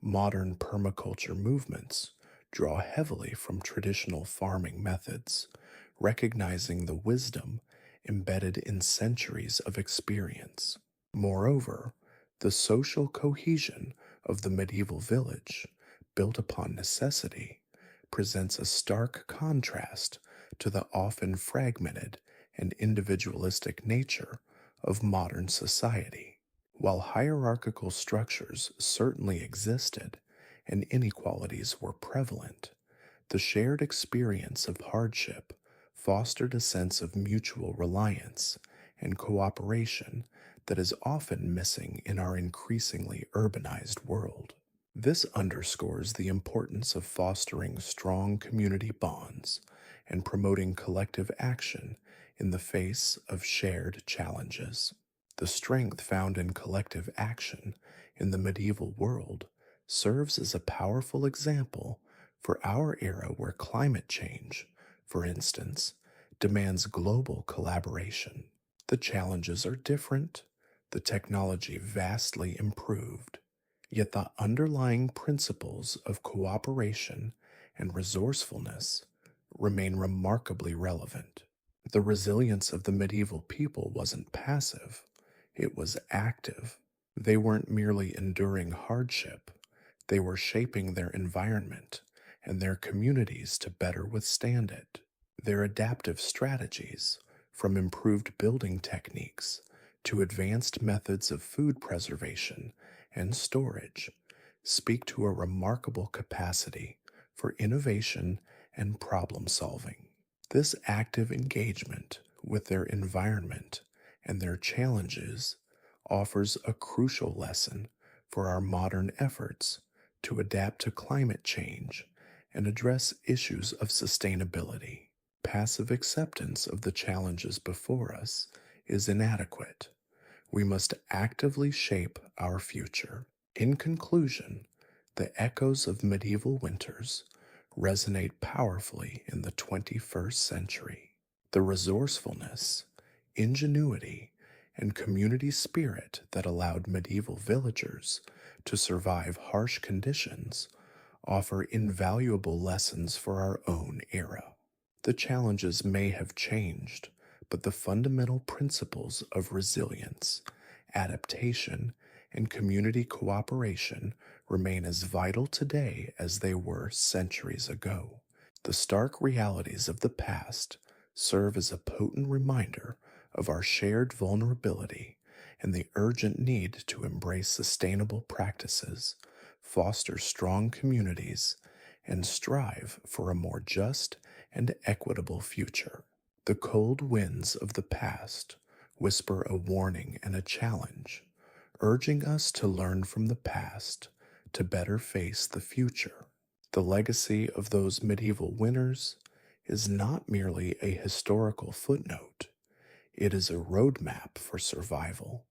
modern permaculture movements draw heavily from traditional farming methods, recognizing the wisdom embedded in centuries of experience. Moreover, the social cohesion of the medieval village, built upon necessity, presents a stark contrast to the often fragmented and individualistic nature of modern society. While hierarchical structures certainly existed and inequalities were prevalent, the shared experience of hardship fostered a sense of mutual reliance and cooperation that is often missing in our increasingly urbanized world. This underscores the importance of fostering strong community bonds and promoting collective action in the face of shared challenges. The strength found in collective action in the medieval world serves as a powerful example for our era where climate change, for instance, demands global collaboration. The challenges are different, the technology vastly improved, yet the underlying principles of cooperation and resourcefulness remain remarkably relevant. The resilience of the medieval people wasn't passive, it was active. They weren't merely enduring hardship, they were shaping their environment and their communities to better withstand it. Their adaptive strategies, from improved building techniques to advanced methods of food preservation and storage, speak to a remarkable capacity for innovation and problem solving. This active engagement with their environment and their challenges offers a crucial lesson for our modern efforts to adapt to climate change and address issues of sustainability. Passive acceptance of the challenges before us is inadequate. We must actively shape our future. In conclusion, the echoes of medieval winters resonate powerfully in the 21st century. The resourcefulness, ingenuity, and community spirit that allowed medieval villagers to survive harsh conditions offer invaluable lessons for our own era. The challenges may have changed, but the fundamental principles of resilience, adaptation, and community cooperation remain as vital today as they were centuries ago. The stark realities of the past serve as a potent reminder of our shared vulnerability and the urgent need to embrace sustainable practices, foster strong communities, and strive for a more just and equitable future. The cold winds of the past whisper a warning and a challenge, urging us to learn from the past to better face the future. The legacy of those medieval winters is not merely a historical footnote, it is a roadmap for survival,